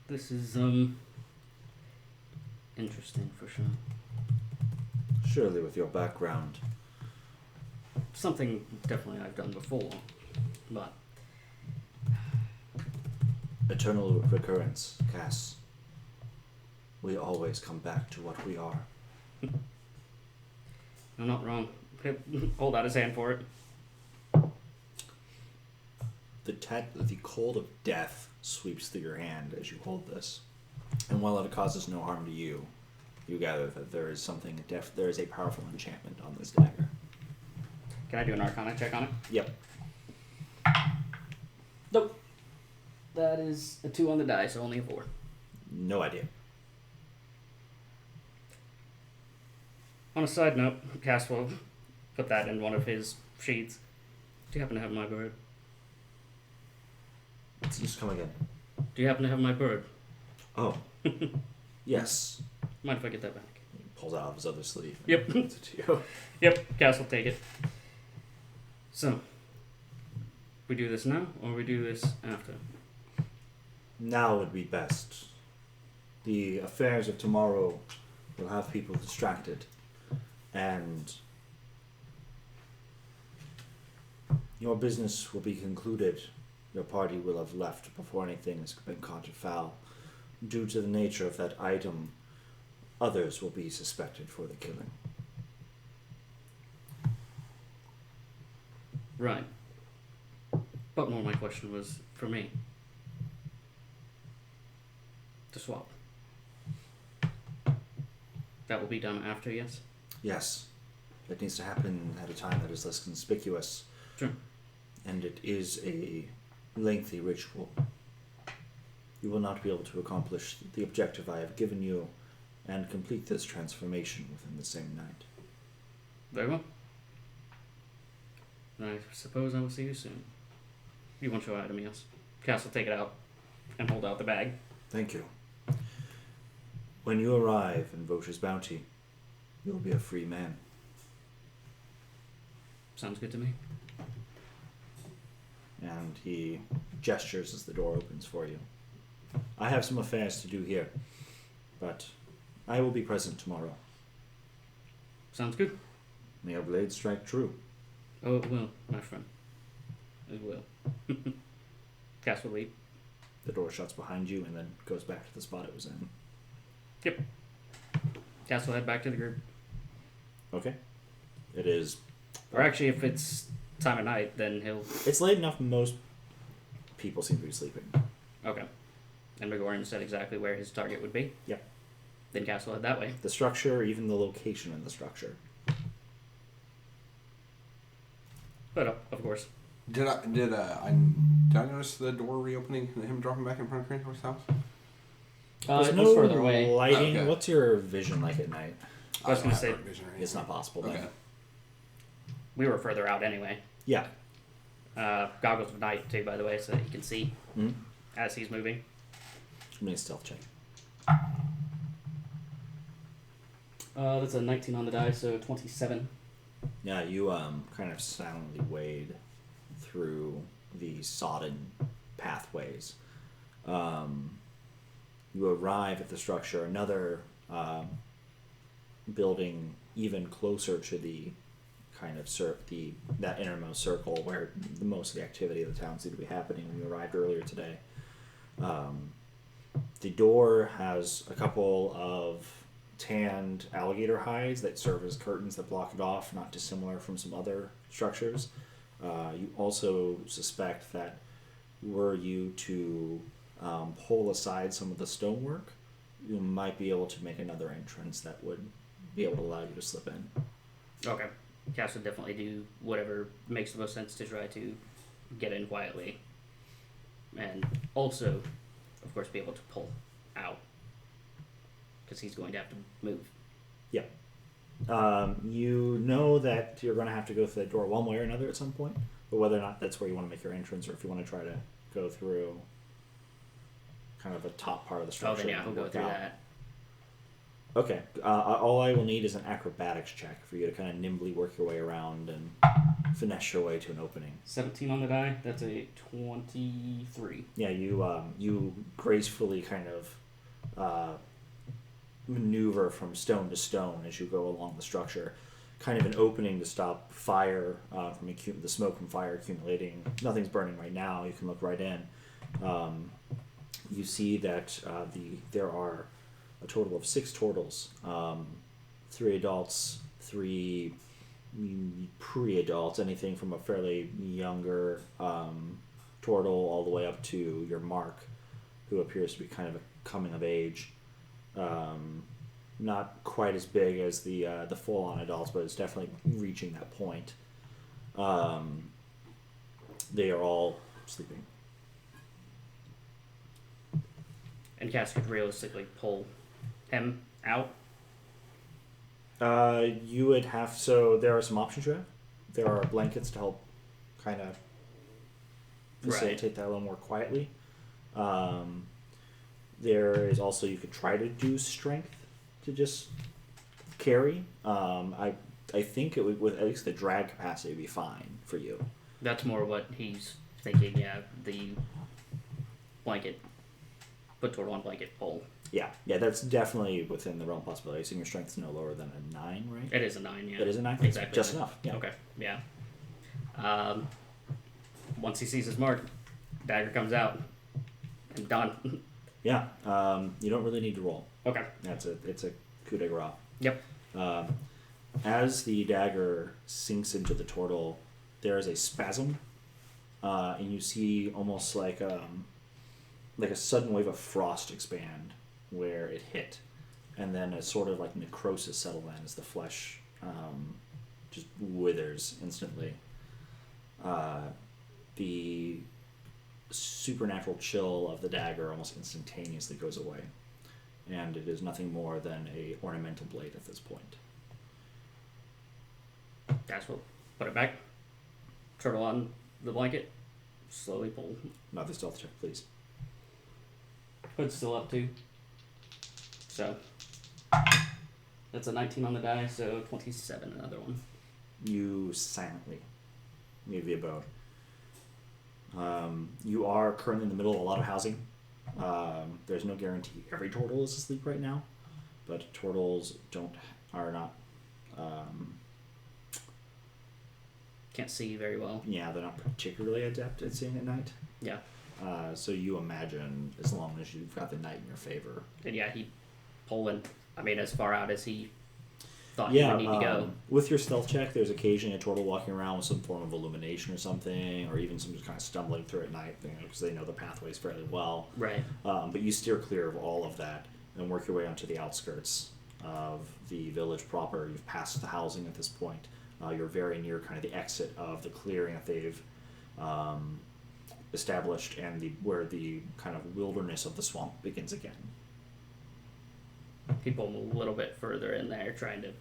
This is, interesting for sure. Surely with your background. Something definitely I've done before, but... Eternal recurrence, Cass. We always come back to what we are. I'm not wrong. Hold out his hand for it. The cold of death sweeps through your hand as you hold this. And while it causes no harm to you, you gather that there is there is a powerful enchantment on this dagger. Can I do an Arcana check on it? Yep. Nope. That is a 2 on the die, so only a 4. No idea. On a side note, Cass will put that in one of his sheets. Do you happen to have my bird? Just come again. Do you happen to have my bird? Oh. Yes. Mind if I get that back? He pulls out of his other sleeve. And Yep. gives it to you. Yep, Cass will take it. So, we do this now, or we do this after? Now would be best. The affairs of tomorrow will have people distracted, and your business will be concluded. Your party will have left before anything has been caught foul. Due to the nature of that item, others will be suspected for the killing. Right. But more my question was for me. To swap. That will be done after, yes? Yes. It needs to happen at a time that is less conspicuous. Sure. And it is a lengthy ritual. You will not be able to accomplish the objective I have given you and complete this transformation within the same night. Very well. I suppose I will see you soon. You want your item, yes? Cass will take it out and hold out the bag. Thank you. When you arrive in Vosh's bounty, you will be a free man. Sounds good to me. And he gestures as the door opens for you. I have some affairs to do here, but I will be present tomorrow. Sounds good. May your blade strike true. Oh, it will, my friend. It will. Cass will leave. The door shuts behind you and then goes back to the spot it was in. Yep. Cass will head back to the group. Okay. It is... Or actually, if it's time of night, then he'll... It's late enough most people seem to be sleeping. Okay. And Megorian said exactly where his target would be? Yep. Then Cass will head that way. The structure, even the location in the structure. But of course. Did I notice the door reopening and him dropping back in front of Crantor's house? There's it no was further away. lighting. Okay. What's your vision like at night? I was don't going to have say, dark vision or It's anything. not possible then. Okay. we were further out anyway. Yeah. Goggles of night, too, by the way, so that he can see Mm-hmm. as he's moving. Give me a stealth check. That's a 19 on the die, so 27. Yeah, you kind of silently wade through the sodden pathways. You arrive at the structure, another building even closer to the kind of that innermost circle where most of the activity of the town seemed to be happening when you arrived earlier today. The door has a couple of tanned alligator hides that serve as curtains that block it off, not dissimilar from some other structures. You also suspect that were you to pull aside some of the stonework, you might be able to make another entrance that would be able to allow you to slip in. Okay. Cass would definitely do whatever makes the most sense to try to get in quietly. And also, of course, be able to pull out. Because he's going to have to move. Yeah. You know that you're going to have to go through that door one way or another at some point, but whether or not that's where you want to make your entrance or if you want to try to go through kind of a top part of the structure. Oh, then yeah, he'll and go work through out. that. Okay. All I will need is an acrobatics check for you to kind of nimbly work your way around and finesse your way to an opening. 17 on the die, that's a 23. Yeah, you gracefully kind of maneuver from stone to stone as you go along the structure. Kind of an opening to stop fire from the smoke from fire accumulating. Nothing's burning right now. You can look right in. You see that there are a total of 6 turtles, 3 adults, 3 pre-adults, anything from a fairly younger turtle all the way up to your Mark, who appears to be kind of a coming of age. Not quite as big as the full-on adults, but it's definitely reaching that point. They are all sleeping. And Cass could realistically pull him out. You would have, so there are some options you have. There are blankets to help kind of facilitate that a little more quietly. There is also, you could try to do strength to just carry. I think it would, with at least the drag capacity, would be fine for you. That's more what he's thinking, yeah, the blanket, put toward one blanket pull. Yeah, that's definitely within the realm of possibility. So your strength is no lower than a 9, right? It is a 9, yeah. It is a 9? Exactly. Just enough, yeah. Okay, yeah. Once he sees his mark, dagger comes out, and done. Yeah, you don't really need to roll. Okay. It's a coup de grace. Yep. As the dagger sinks into the turtle, there is a spasm, and you see almost like a sudden wave of frost expand where it hit, and then a sort of like necrosis settle in as the flesh just withers instantly. The supernatural chill of the dagger almost instantaneously goes away, and it is nothing more than a ornamental blade at this point. That's what. Put it back. Turtle on the blanket. Slowly pull. Another stealth check, please. Hood's still up too. So that's a 19 on the die, so 27. Another one. You silently move the abode. You are currently in the middle of a lot of housing. There's no guarantee every turtle is asleep right now, but turtles are not. Can't see very well. Yeah, they're not particularly adept at seeing at night. Yeah. So you imagine, as long as you've got the night in your favor. And yeah, he pulling. I mean, as far out as he thought Yeah, he would need to go. with your stealth check, there's occasionally a turtle walking around with some form of illumination or something, or even some just kind of stumbling through at night, because they know the pathways fairly well. Right. But you steer clear of all of that and work your way onto the outskirts of the village proper. You've passed the housing at this point. You're very near kind of the exit of the clearing that they've established, and where the kind of wilderness of the swamp begins again. He'd pull him a little bit further in there, trying to,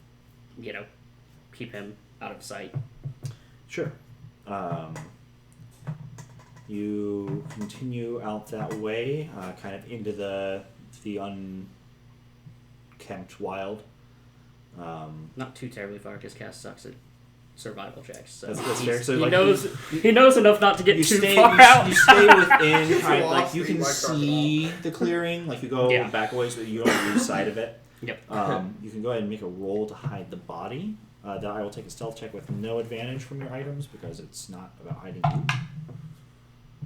keep him out of sight. Sure. You continue out that way, kind of into the unkempt wild. Not too terribly far, because Cass sucks at survival checks. So That's fair. So, he like, knows enough not to get too far out. You stay within, kind of, like, you can Like see the clearing. Like, you go back a ways, but you don't lose sight of it. Yep. You can go ahead and make a roll to hide the body. That I will take a stealth check with no advantage from your items, because it's not about hiding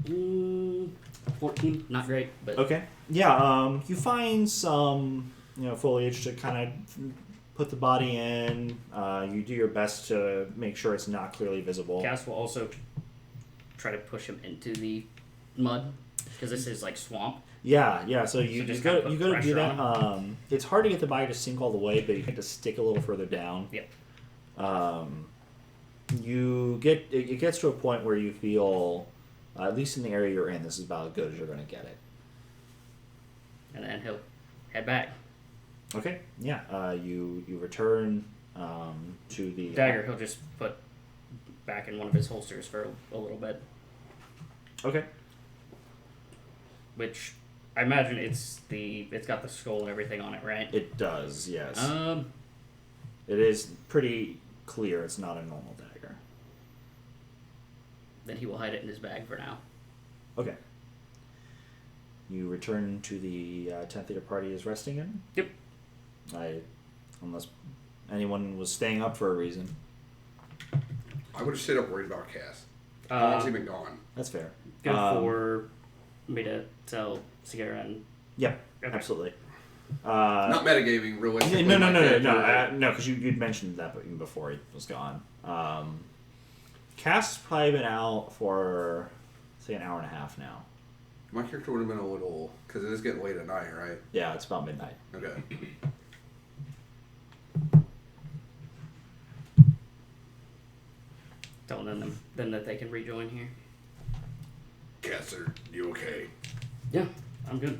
you. 14, not great, but Okay. Yeah. You find some, foliage to kind of put the body in. You do your best to make sure it's not clearly visible. Cass will also try to push him into the mud, because this is like swamp. Yeah. So you just go kinda put to do pressure that. on It's hard to get the body to sink all the way, but you get to stick a little further down. Yep. It gets to a point where you feel, at least in the area you're in, this is about as good as you're going to get it. And then he'll head back. Okay. Yeah. You return to the Dagger he'll just put back in one of his holsters for a little bit. Okay. Which I imagine it's got the skull and everything on it, right? It does. Yes. It is pretty clear it's not a normal dagger. Then he will hide it in his bag for now. Okay. You return to the tent that your party is resting in? Yep. Unless anyone was staying up for a reason. I would have stayed up worried about Cass. How long's he been gone? That's fair. Good for me to tell Sierra and... Yeah, Okay. absolutely. Not metagaming, realistically. No, because you'd mentioned that even before he was gone. Cass has probably been out for, say, an hour and a half now. My character would have been a little... Because it is getting late at night, right? Yeah, it's about midnight. Okay. Telling them that they can rejoin here. Cass, are you okay? Yeah, I'm good.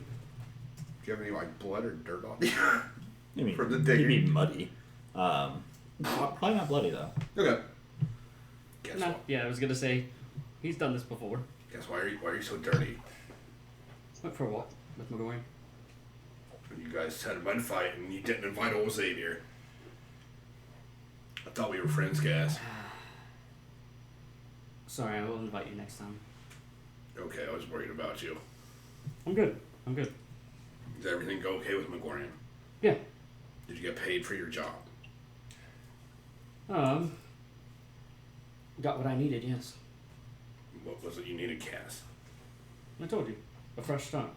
Do you have any, blood or dirt on you? I mean, From the he'd digging? be muddy. Probably not bloody, though. Okay. Guess No, what? yeah, I was gonna say, he's done this before. Guess why are you so dirty? Went for a walk with McGowan. When you guys had a mud fight and you didn't invite old Xavier. I thought we were friends, Cass. Sorry, I will invite you next time. Okay, I was worried about you. I'm good. Did everything go okay with McGorian? Yeah. Did you get paid for your job? Got what I needed, yes. What was it you needed, Cass? I told you. A fresh start.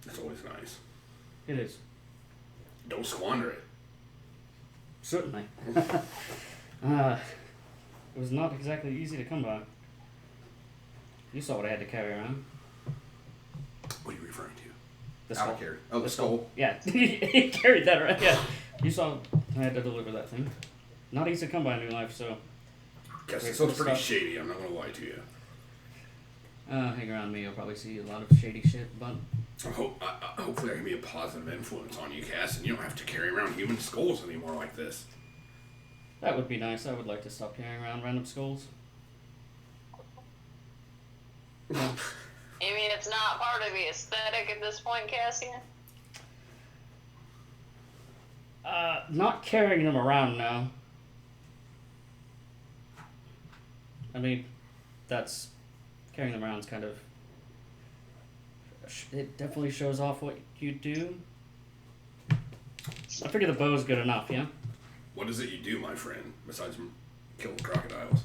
That's always nice. It is. Don't squander it. Certainly. It was not exactly easy to come by. You saw what I had to carry around. What are you referring to? The Out skull. of here. Oh, the skull. Yeah, he carried that right. Yeah, you saw. I had to deliver that thing. Not easy to come by in New Life, so. Guess Wait, this looks what's pretty that? shady. I'm not gonna lie to you. Hang around me, you'll probably see a lot of shady shit, but. Hopefully, I can be a positive influence on you, Cass, and you don't have to carry around human skulls anymore like this. That would be nice. I would like to stop carrying around random skulls. Yeah. You mean it's not part of the aesthetic at this point, Cassian? Not carrying them around now. I mean, that's carrying them around is kind of. It definitely shows off what you do. I figure the bow's good enough, yeah. What is it you do, my friend, besides killing crocodiles?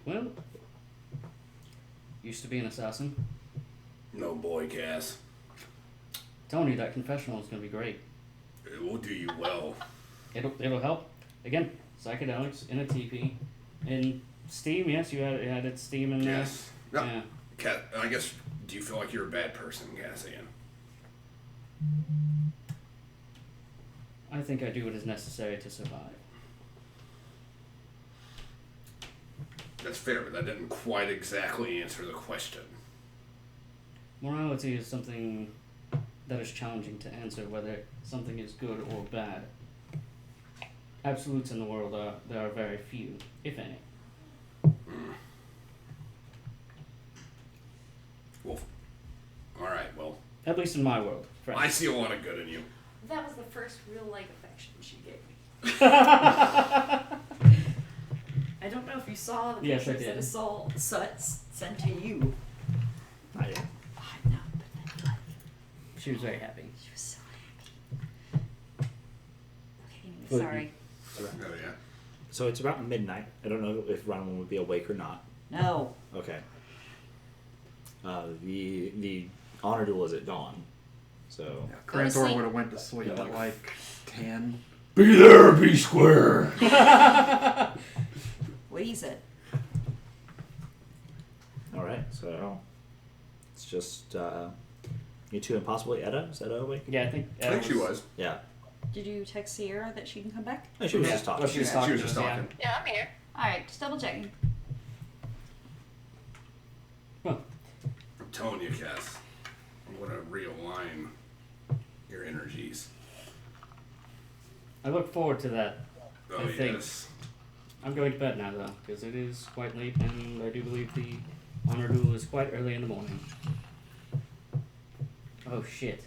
Well, used to be an assassin. No boy, Cass. Telling you that confessional is gonna be great. It will do you well. It'll help. Again, psychedelics in a teepee, in steam. Yes, you added steam in there. Yes. Yeah. I guess. Do you feel like you're a bad person, Cassian? I think I do what is necessary to survive. That's fair, but that didn't quite exactly answer the question. Morality is something that is challenging to answer whether something is good or bad. Absolutes in the world there are very few, if any. Well, alright, well. At least in my world. Friends. I see a lot of good in you. That was the first real leg affection she gave me. I don't know if you saw the Yes, I pictures did. that Assault sent to you. I did. I know, but then She was very happy. she was so happy. Okay, sorry. Oh, yeah. So it's about midnight. I don't know if Ronwin would be awake or not. No. Okay. The honor duel is at dawn. So Grantor would have went to sleep at like 10. Be there, be square. What he said. all right. So it's just you two and possibly Edda. Is Edda awake? Yeah, I think. I think she was. Yeah. Did you text Sierra that she can come back? No, she was Yeah. just talking. Oh, she was talking. She was just to us, talking. Yeah, I'm here. Alright, just double checking. I'm telling you, Cass. I'm gonna realign your energies. I look forward to that. Oh, I think. yes. I'm going to bed now, though, because it is quite late, and I do believe the honor duel is quite early in the morning. Oh shit.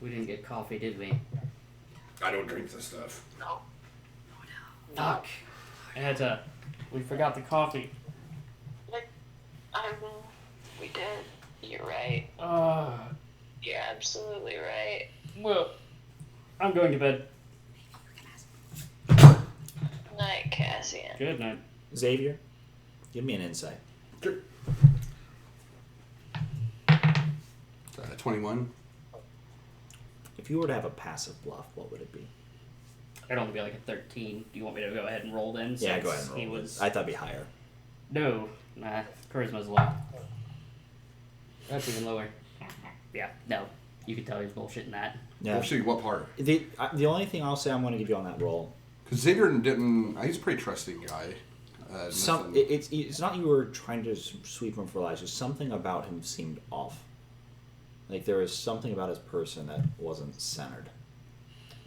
We didn't get coffee, did we? I don't drink this stuff. No. Fuck. We forgot the coffee. We did. You're right. You're absolutely right. Well, I'm going to bed. Night, Cassian. Good night. Xavier, give me an insight. 21. If you were to have a passive bluff, what would it be? I'd only be like a 13. Do you want me to go ahead and roll then? Yeah, since go ahead and roll. He was... I thought it'd be higher. No. Nah. Charisma's low. That's even lower. Yeah, no. You can tell he's bullshitting that. Yeah. Actually, what part? The only thing I'll say I'm going to give you on that roll. Because Xavier didn't. He's a pretty trusting guy. It's not you were trying to sweep him for lies. Just something about him seemed off. Like there was something about his person that wasn't centered.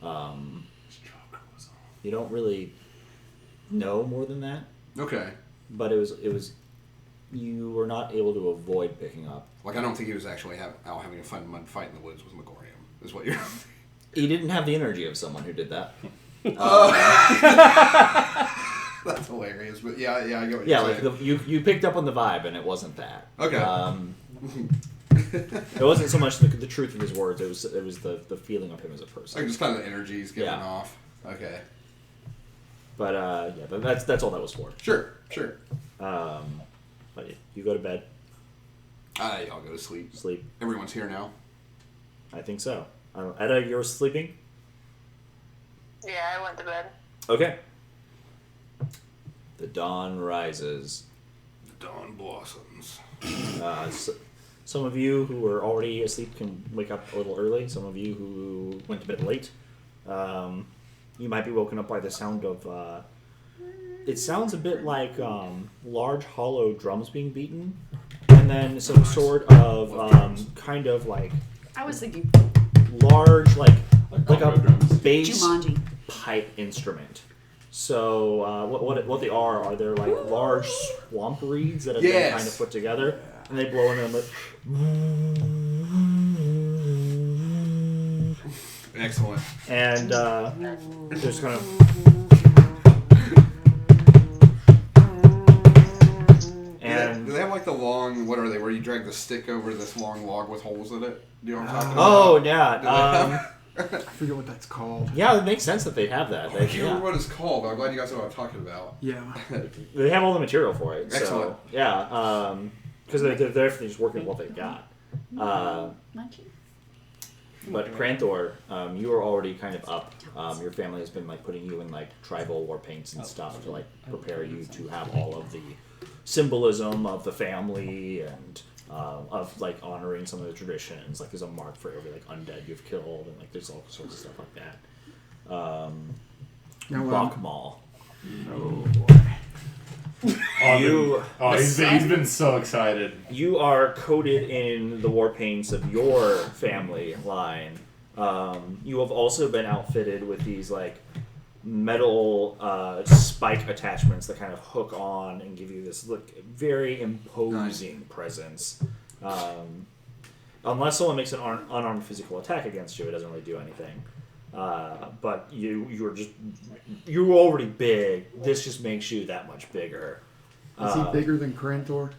You don't really know more than that. Okay. But it was. You were not able to avoid picking up. Like I don't think he was actually out having a fun mud fight in the woods with Megorium. Is what you're. He didn't have the energy of someone who did that. That's hilarious, but yeah, I get what Yeah, you're like saying. you picked up on the vibe, and it wasn't that. Okay. It wasn't so much the truth of his words; it was the feeling of him as a person. Like just kind of the energy's giving Yeah. off. Okay. But yeah, but that's all that was for. Sure. But you go to bed. I'll go to sleep. Sleep. Everyone's here now. I think so. Edda, you're sleeping. Yeah, I went to bed. Okay. The dawn rises. The dawn blossoms. Some of you who were already asleep can wake up a little early. Some of you who went to bed late, you might be woken up by the sound of. It sounds a bit like large hollow drums being beaten, and then some sort of kind of like I was thinking large like a bass Jumanji. pipe instrument. So what they are they're like large swamp reeds that have been kind of put together, and they blow in them. Excellent. And there's kind of do they have like the long? What are they? Where you drag the stick over this long log with holes in it? Do you know what I'm talking about? Oh yeah. I forget what that's called. Yeah, it makes sense that they'd have that. I can't remember what it's called, but I'm glad you guys know what I'm talking about. Yeah. They have all the material for it. Excellent. So, yeah, because they're just working with what they've got. But Cranthor, you are already kind of up. Your family has been like putting you in like tribal war paints and stuff to like prepare you to have all of the symbolism of the family and of like honoring some of the traditions. Like there's a mark for every like undead you've killed, and like there's all sorts of stuff like that. Rock Mall. Oh boy. He's been so excited. You are coated in the war paints of your family line. You have also been outfitted with these like metal spike attachments that kind of hook on and give you this very imposing presence. Unless someone makes an unarmed physical attack against you, it doesn't really do anything. But you're already big. This just makes you that much bigger. Is he bigger than Cranthor?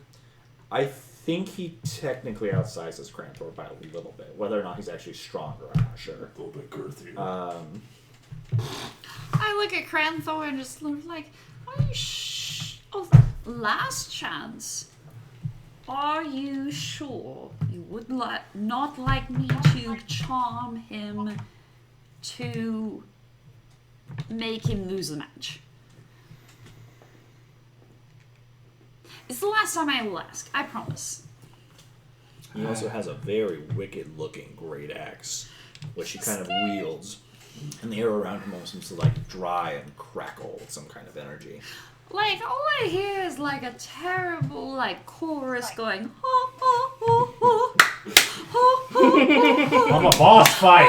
I think he technically outsizes Cranthor by a little bit. Whether or not he's actually stronger, I'm not sure. A little bit girthier. I look at Cranthor and just look like, are you last chance. Are you sure you would not like me to charm him to make him lose the match? It's the last time I will ask, I promise. He also has a very wicked-looking great axe, which he kind of wields, and the air around him almost seems to like dry and crackle with some kind of energy. Like, all I hear is like a terrible like chorus going, ho, ho, ho, ho, ho, ho, ho, I'm a boss fight.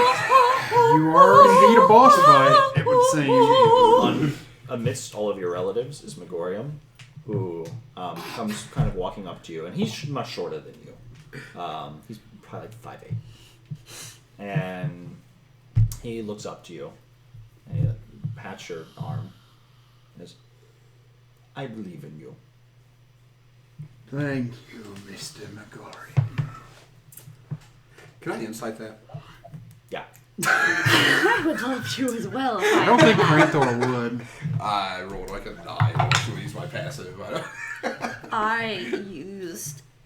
You are indeed a boss fight, it would seem. Amidst all of your relatives is Megorium, who comes kind of walking up to you, and he's much shorter than you. He's probably like 5'8". And he looks up to you, and he pats your arm, and says, I believe in you. Thank you, Mr. Megorium. Can I insight that? Yeah. I would love to as well. I don't think Cranthor would. I rolled like a 9. I should use my passive.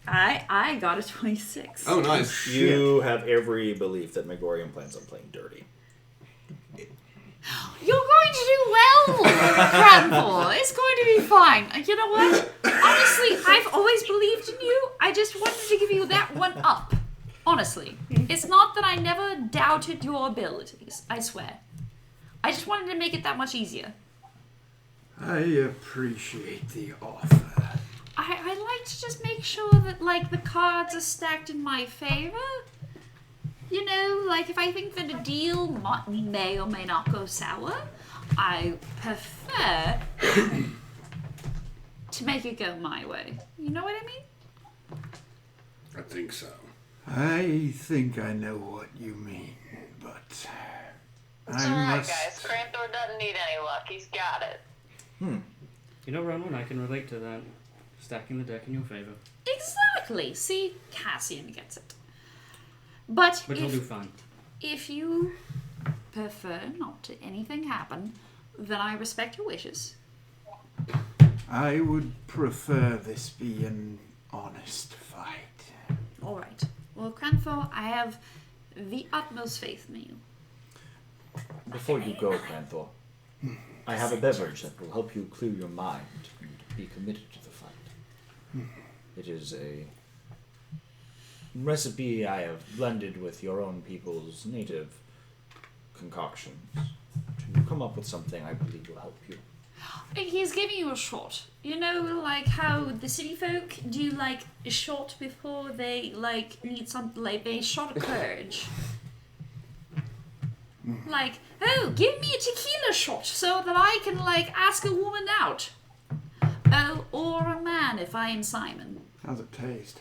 I got a 26. Oh, nice. You have every belief that Megorium plans on playing dirty. You're going to do well, Cranthor. It's going to be fine. You know what? Honestly, I've always believed in you. I just wanted to give you that one up. Honestly. It's not that I never doubted your abilities. I swear. I just wanted to make it that much easier. I appreciate the offer. I like to just make sure that, like, the cards are stacked in my favor. You know, like, if I think that a deal may or may not go sour, I prefer to make it go my way. You know what I mean? I think so. I think I know what you mean, but It's alright, guys. Cranthor doesn't need any luck. He's got it. You know, Rowan, I can relate to that. Stacking the deck in your favor. Exactly. See, Cassian gets it. But you'll do fine. If you prefer not to anything happen, then I respect your wishes. I would prefer this be an honest fight. All right. Well, Cranthor, I have the utmost faith in you. Before you go, Cranthor, I have a beverage that will help you clear your mind and be committed to the fight. It is a recipe I have blended with your own people's native concoctions to come up with something I believe will help you. He's giving you a shot. You know, like how the city folk do, like, a shot before they, like, need something, like, they shot of courage. Like, oh, give me a tequila shot so that I can, like, ask a woman out. Oh, or a man if I am Simon. How's it taste?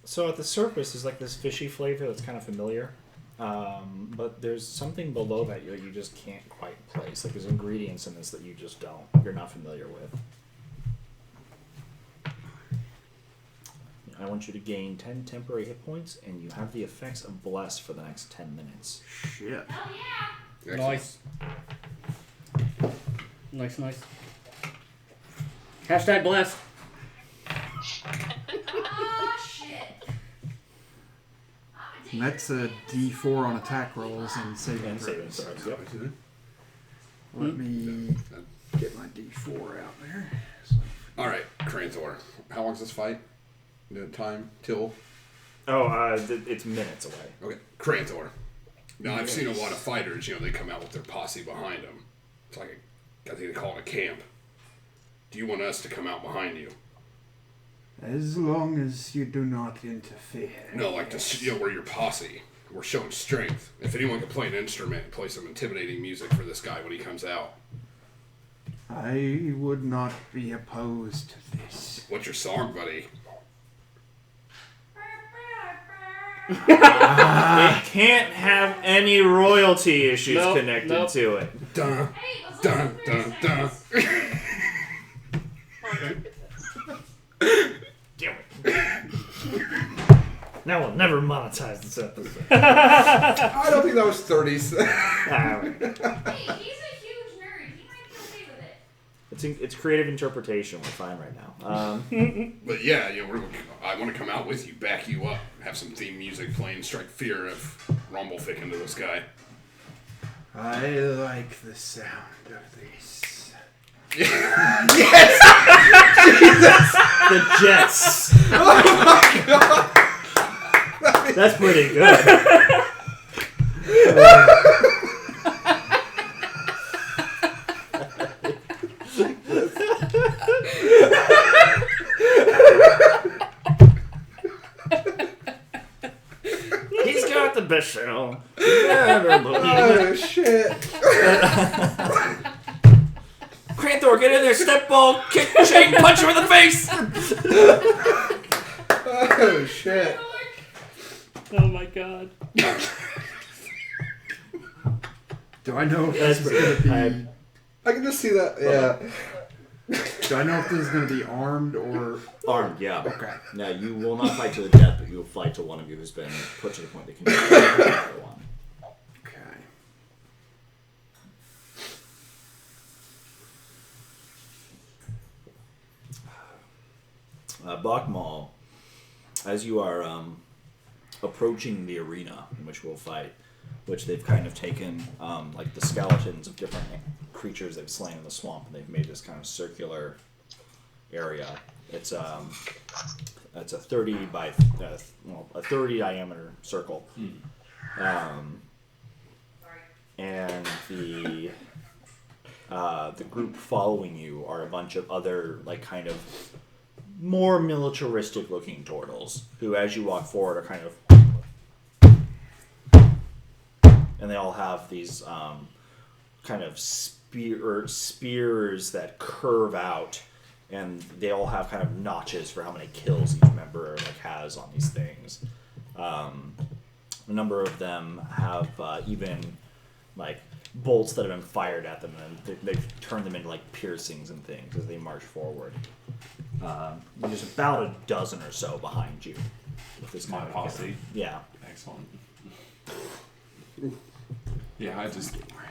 So at the surface is like this fishy flavor that's kind of familiar. But there's something below that you just can't quite place. Like there's ingredients in this that you're not familiar with. I want you to gain 10 temporary hit points, and you have the effects of Bless for the next 10 minutes. Shit. Oh yeah! Nice. Nice. Hashtag blessed. Ah, shit. And that's a D4 on attack rolls and saving throws. Yep. Let me get my D4 out there. All right, Krantor. How long's this fight? The time till? It's minutes away. Okay, Krantor. Now I've seen a lot of fighters. They come out with their posse behind them. It's like I think they call it a camp. Do you want us to come out behind you? As long as you do not interfere. No, like we're your posse. We're showing strength. If anyone can play an instrument, play some intimidating music for this guy when he comes out. I would not be opposed to this. What's your song, buddy? It can't have any royalty issues connected to it. Dun, dun, dun, dun. Damn it. Now we'll never monetize this episode. I don't think that was 30s. Hey, he's a huge nerd. He might be okay with it. It's creative interpretation. We're fine right now. But yeah, I want to come out with you, back you up, have some theme music playing, strike fear of Rumblefick into this guy. I like the sound of this. Yes! The Jets. Oh my god! That's pretty good. He's got the best show. Oh shit! Krantor, get in there, step ball, kick, chain, punch him in the face! Oh shit! Oh my god. Do I know if this is going to be... I can just see that, yeah. Do I know if this is going to be armed or... Armed, yeah. Okay. Now, you will not fight to the death, but you will fight to one of you who's been put to the point that can do the other one. Okay. Bakmal, as you are approaching the arena in which we'll fight, which they've kind of taken like the skeletons of different creatures they've slain in the swamp, and they've made this kind of circular area. It's a 30 by a 30 diameter circle, and the group following you are a bunch of other like kind of more militaristic looking turtles who, as you walk forward, are kind of, and they all have these kind of spears that curve out, and they all have kind of notches for how many kills each member like has on these things. A number of them have even like bolts that have been fired at them, and they've turned them into like piercings and things as they march forward. There's about a dozen or so behind you with this My kind of posse. Yeah. Excellent. Yeah,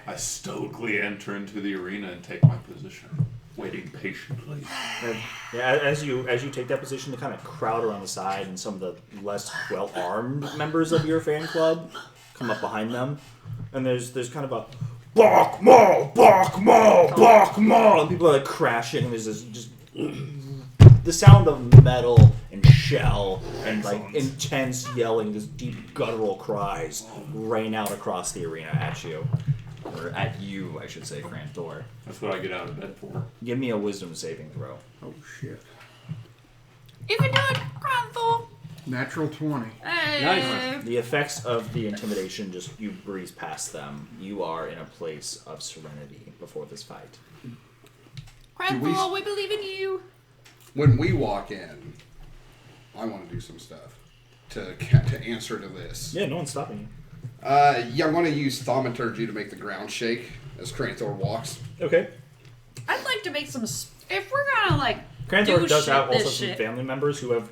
I stoically enter into the arena and take my position, waiting patiently. And, yeah, as you take that position, they kind of crowd around the side, and some of the less well-armed members of your fan club come up behind them, and there's kind of a Bakmal, Bakmal, Bakmal, and people are like crashing. And there's this just the sound of metal and shell, and like intense yelling, this deep guttural cries rain out across the arena at you. Or at you, I should say, Cranthor. That's what I get out of bed for. Give me a wisdom saving throw. Oh shit. You can do it, Cranthor. Natural 20. Hey. The effects of the intimidation, just you breeze past them. You are in a place of serenity before this fight. Cranthor, we believe in you. When we walk in, I want to do some stuff to answer to this. Yeah, no one's stopping you. Yeah, I'm going to use thaumaturgy to make the ground shake as Cranthor walks. Okay. I'd like to make some. If we're gonna like. Cranthor does have also this some shit. family members who have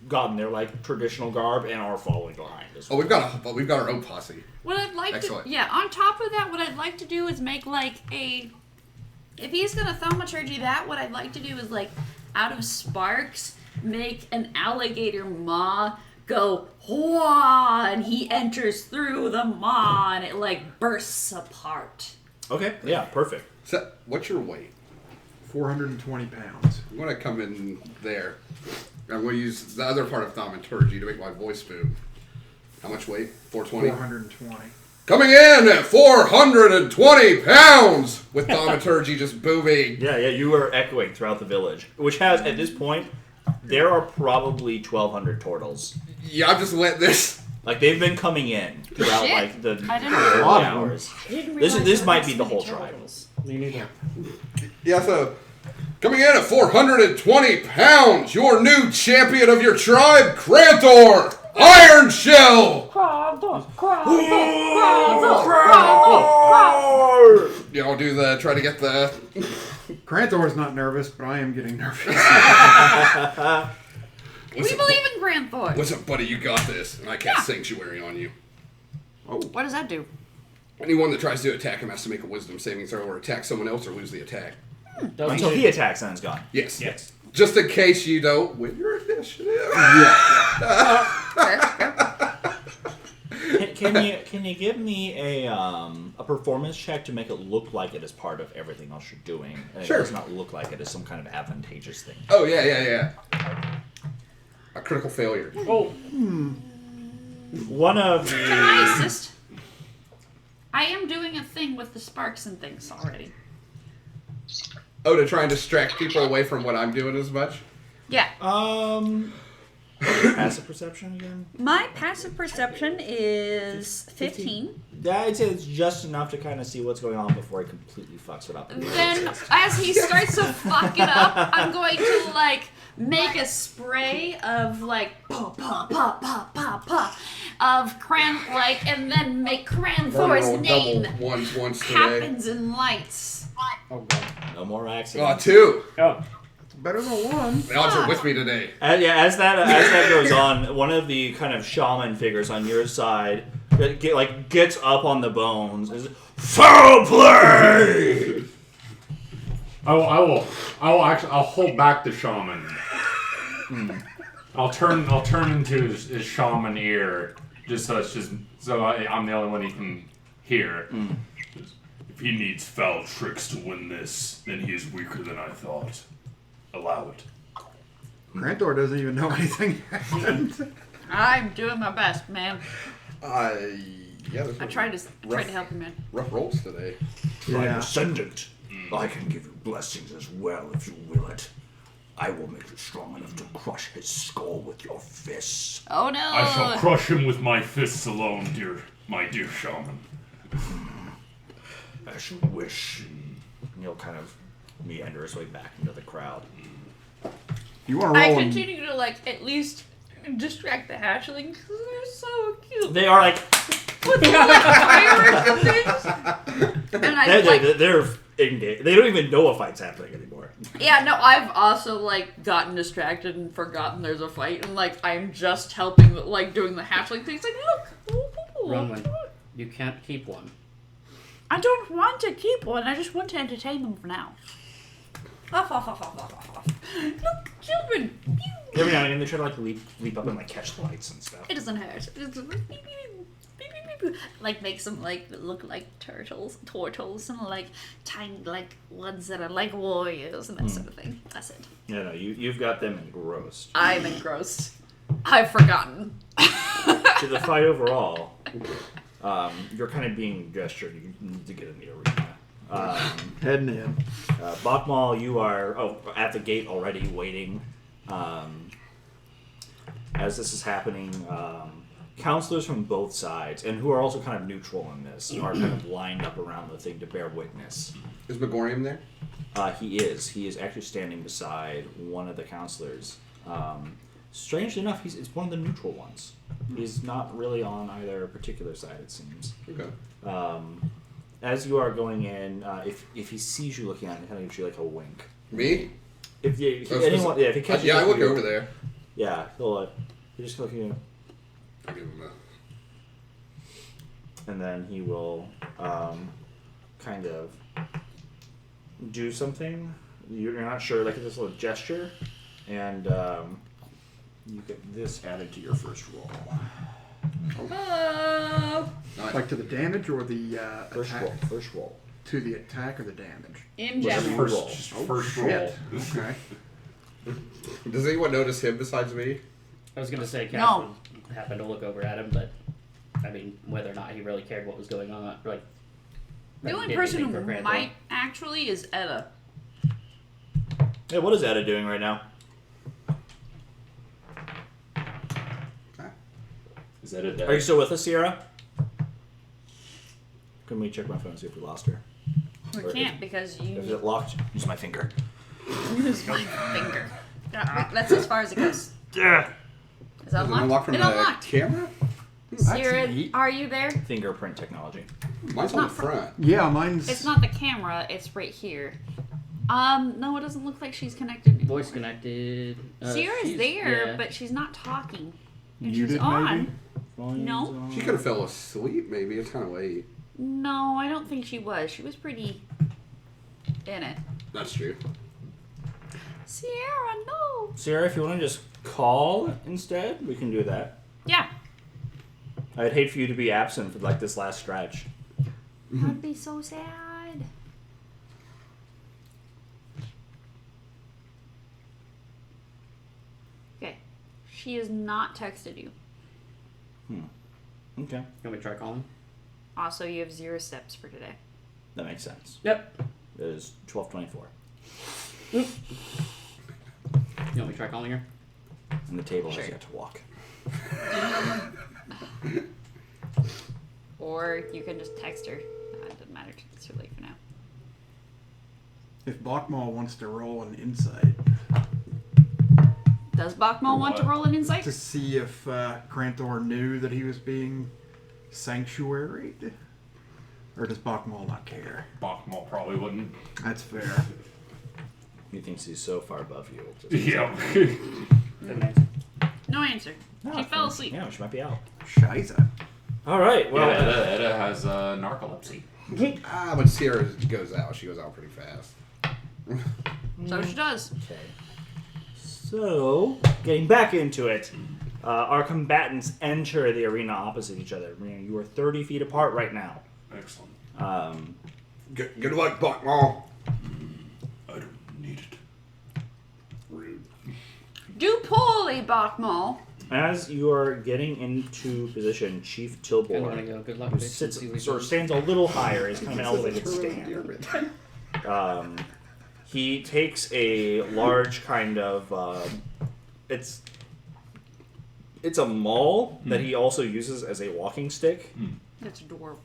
gotten their like traditional garb and are following behind us. Oh, we've got our own posse. What I'd like Excellent. to, yeah. On top of that, what I'd like to do is make like a. If he's gonna thaumaturgy that, what I'd like to do is like, out of sparks, make an alligator maw go whoa, and he enters through the maw, and it like bursts apart. Okay. Yeah. Perfect. So, what's your weight? 420 pounds. I'm going to come in there. I'm going to use the other part of thaumaturgy to make my voice move. How much weight? 420? 420. Coming in at 420 pounds with thaumaturgy just booming. Yeah, you are echoing throughout the village, which has, at this point, there are probably 1,200 turtles. Yeah, I've just let this... Like, they've been coming in throughout, Shit. like, the I didn't early realize- hours. I didn't This realize might there be the were whole so many tribe. turtles. Me neither. Yeah, so... Coming in at 420 pounds, your new champion of your tribe, Cranthor! Iron Shell! Yeah, I'll do the... Try to get the... Cranthor's not nervous, but I am getting nervous. We believe in Cranthor. Listen, buddy, you got this. And I cast Sanctuary on you. What does that do? Anyone that tries to attack him has to make a wisdom saving throw or attack someone else or lose the attack. Until he attacks, then it's gone. Yes. Just in case you don't win your initiative. Can you give me a performance check to make it look like it is part of everything else you're doing, and Sure. it does not look like it is some kind of advantageous thing? Oh, yeah. A critical failure. Oh. One of the... Can I assist? I am doing a thing with the sparks and things already. Oh, to try and distract people away from what I'm doing as much? Yeah. Passive perception again? My passive perception is 15. I'd say it's just enough to kind of see what's going on before he completely fucks it up. Then, as he starts to fuck it up, I'm going to, like, make a spray of, like, pa, pa, pa, pa, pa, pa, of and then make Cranthor's name once today. happens in lights. Oh, God. No more accidents. 2. Oh. Better than one. The odds are with me today. As that goes on, one of the kind of shaman figures on your side gets up on the bones. Is foul play. I'll hold back the shaman. I'll turn into his shaman ear just so I'm the only one he can hear. If he needs foul tricks to win this, then he is weaker than I thought. Allow it. Cranthor doesn't even know anything happened. I'm doing my best, man. Yeah. I tried to help him, man. Rough rolls today. My descendant, I can give you blessings as well if you will it. I will make you strong enough to crush his skull with your fists. Oh no! I shall crush him with my fists alone, my dear shaman. As you wish. And he'll kind of meander his way back into the crowd. You want to I roll? continue to at least distract the hatchlings because they're so cute. They are with the fireworks and things. And they're engaged. They don't even know a fight's happening anymore. Yeah, no, I've also gotten distracted and forgotten there's a fight, and I'm just helping, doing the hatchling things. Look, Ronwin, you can't keep one. I don't want to keep one. I just want to entertain them for now. Look, children. Every now and again they try to leap up and catch the lights and stuff. It doesn't hurt. It's makes them look like turtles, and tiny ones that are warriors and that sort of thing. That's it. No, you've got them engrossed. I'm engrossed. I've forgotten. To the fight overall, you're kind of being gestured. You need to get in the arena. Heading in. Bakmal, you are at the gate already waiting. As this is happening, counselors from both sides, and who are also kind of neutral in this, are kind of lined up around the thing to bear witness. Is Megorium there? He is. He is actually standing beside one of the counselors. Strangely enough, it's one of the neutral ones. He's not really on either particular side, it seems. Okay. As you are going in, if he sees you looking at him, he kind of gives you like a wink. Me? If he catches I look you, over there. Yeah, he'll just look at you. I give him And then he will kind of do something. You're not sure, like this little gesture, and you get this added to your first roll. Hello. Like to the damage or the First attack? roll. First roll. To the attack or the damage? In Whatever general. you roll. First roll. Shit. Okay. Does anyone notice him besides me? I was gonna say, No. Catherine happened to look over at him, but I mean, whether or not he really cared what was going on, like. The only did person anything who for Grantham. might actually is Etta. Hey, what is Ada doing right now? Is that a Are you still with us, Sierra? Can we check my phone and see if we lost her? We Or can't because If you it locked, use my finger. use my finger. That's as far as it goes. Yeah. Is that Is it unlocked? unlocked from It the unlocked. camera? Sierra, neat. are you there? Fingerprint technology. Mine's on the front. Yeah, mine's. It's not the camera. It's right here. No, it doesn't look like she's connected. Voice connected. Sierra's she's- there, yeah. but she's not talking. And Muted, she's on. maybe? No. She could have fell asleep, maybe. It's kind of late. No, I don't think she was. She was pretty in it. That's true. Sierra, no. Sierra, if you want to just call instead, we can do that. Yeah. I'd hate for you to be absent for like this last stretch. That'd be so sad. Okay. She has not texted you. Okay, You want me to try calling? Also, you have 0 steps for today. that makes sense. Yep. It is 12:24, You want me to try calling her? and the table Sure. has yet to walk. Or you can just text her. It doesn't matter. It's too late for now. If Bakmal wants to roll an insight Does Bakmal want to roll an insight? to see if Krantor knew that he was being sanctuaried, or does Bakmal not care? Bakmal probably wouldn't. That's fair. He thinks he's so far above you. Yeah. Didn't answer. No answer. No, She it's fell fine. asleep. Yeah, she might be out. Scheiße. All right. Well, Yeah, Etta has narcolepsy. When Sierra goes out, she goes out pretty fast. So she does. okay. So, getting back into it, our combatants enter the arena opposite each other. You are 30 feet apart right now. Excellent. Good luck, Buckmall. I don't need it. Rude. Do poorly, Bakmal. As you are getting into position, Chief I want to Tilbor, go. Good luck, who bitch. sits, See what sort of goes. stands a little higher, is kind of an elevated stand. He takes a large kind of it's a maul that he also uses as a walking stick, That's adorable.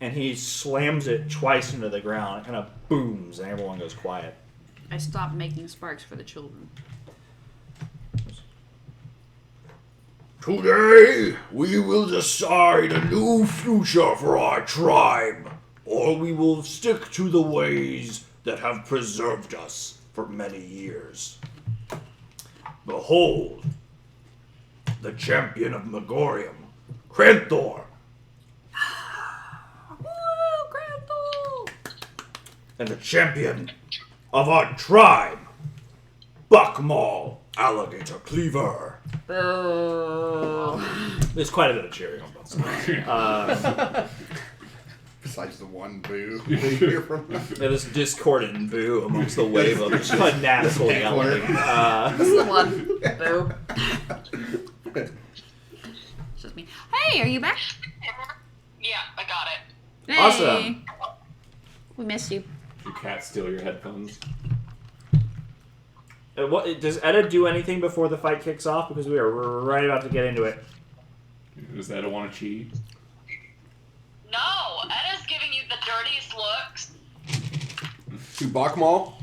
and he slams it twice into the ground. It kind of booms, and everyone goes quiet. I stopped making sparks for the children. Today, we will decide a new future for our tribe, or we will stick to the ways that have preserved us for many years. Behold, the champion of Megorium, Krantor, Woo, Grandpa! and the champion of our tribe, Buckmaul, Alligator Cleaver. Boo. There's quite a bit of cheering on both sides. Besides the one boo we hear from Yeah, this discordant boo amongst the wave of fanatical yelling. This is the one. Boo. It's just me. Hey, are you back? Yeah, I got it. Hey. Awesome. We missed you. Your cat steal your headphones? What does Etta do anything before the fight kicks off? Because we are right about to get into it. Does Etta want to cheat? No, Edda's giving you the dirtiest looks. To Bakmal?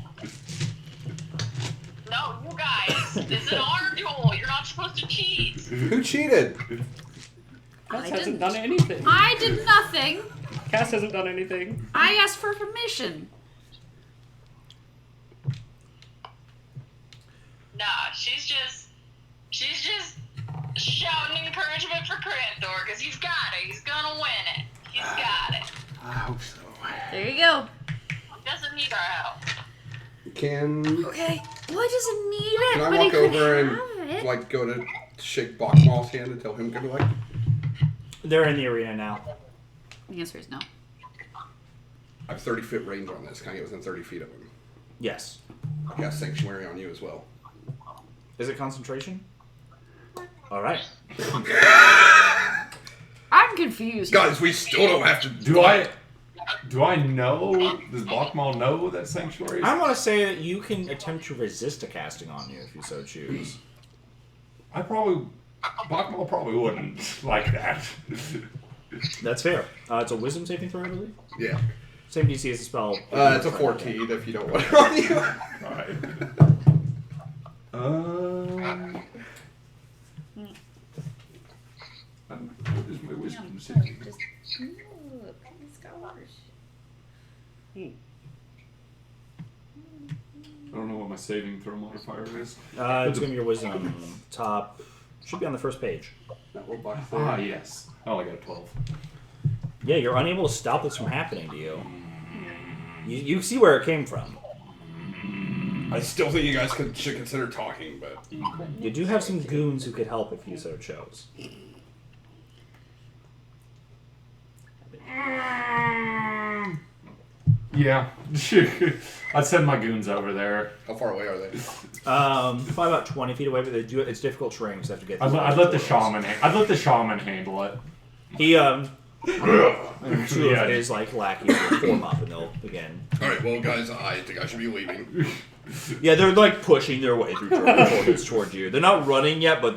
No, you guys. This is an honor duel. You're not supposed to cheat. Who cheated? Cass I hasn't didn't. done anything. I did nothing. Cass hasn't done anything. I asked for permission. Nah, she's just shouting encouragement for Kranthor because he's got it. He's gonna win it. He's got it. I hope so. There you go. He doesn't need our help. Can Okay. Well, he doesn't need it, Can I but he walk could over have and it. like go to shake Bakmal's hand and tell him good luck? They're in the arena now. The answer is no. I have 30-foot range on this. Can I get within 30 feet of him? Yes. I got Sanctuary on you as well. Is it concentration? All right. I'm confused. Guys, we still don't have to. Do I know? Does Bakmal know that Sanctuary is? I want to say that you can attempt to resist a casting on you if you so choose. Bakmal probably wouldn't like that. That's fair. It's a wisdom saving throw, I believe. Yeah. Same DC as the spell. It's a 14 if you don't want it on you. Alright. What is my wisdom saving? I don't know what my saving throw modifier is. It's going to be your wisdom top. Should be on the first page. That little box there. Ah, yes. I only got a 12. Yeah, you're unable to stop this from happening to you. You see where it came from. I still think you guys should consider talking, but You do have some goons who could help if you so chose. Yeah. I'd send my goons over there. how far away are they? Probably about 20 feet away, but they do it's difficult terrain, so they have to get. I'd let the shaman. I'd let the shaman handle it. He and two of his like lackeys will form up, and they'll begin. All right, well, guys, I think I should be leaving. Yeah, they're like pushing their way through turtles towards you. They're not running yet, but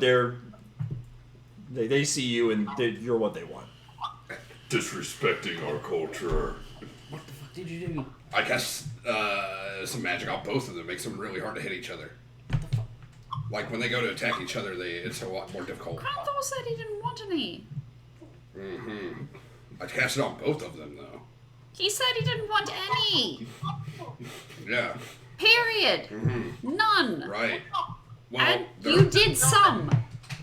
they see you, and you're what they want. Disrespecting our culture. What the fuck did you do? I guess some magic on both of them makes them really hard to hit each other. Like when they go to attack each other, it's a lot more difficult. Kranthor said he didn't want any. Mm-hmm. I cast it on both of them though. He said he didn't want any. Yeah. Period. Mm-hmm. None. Right. Well, And they're- you did some.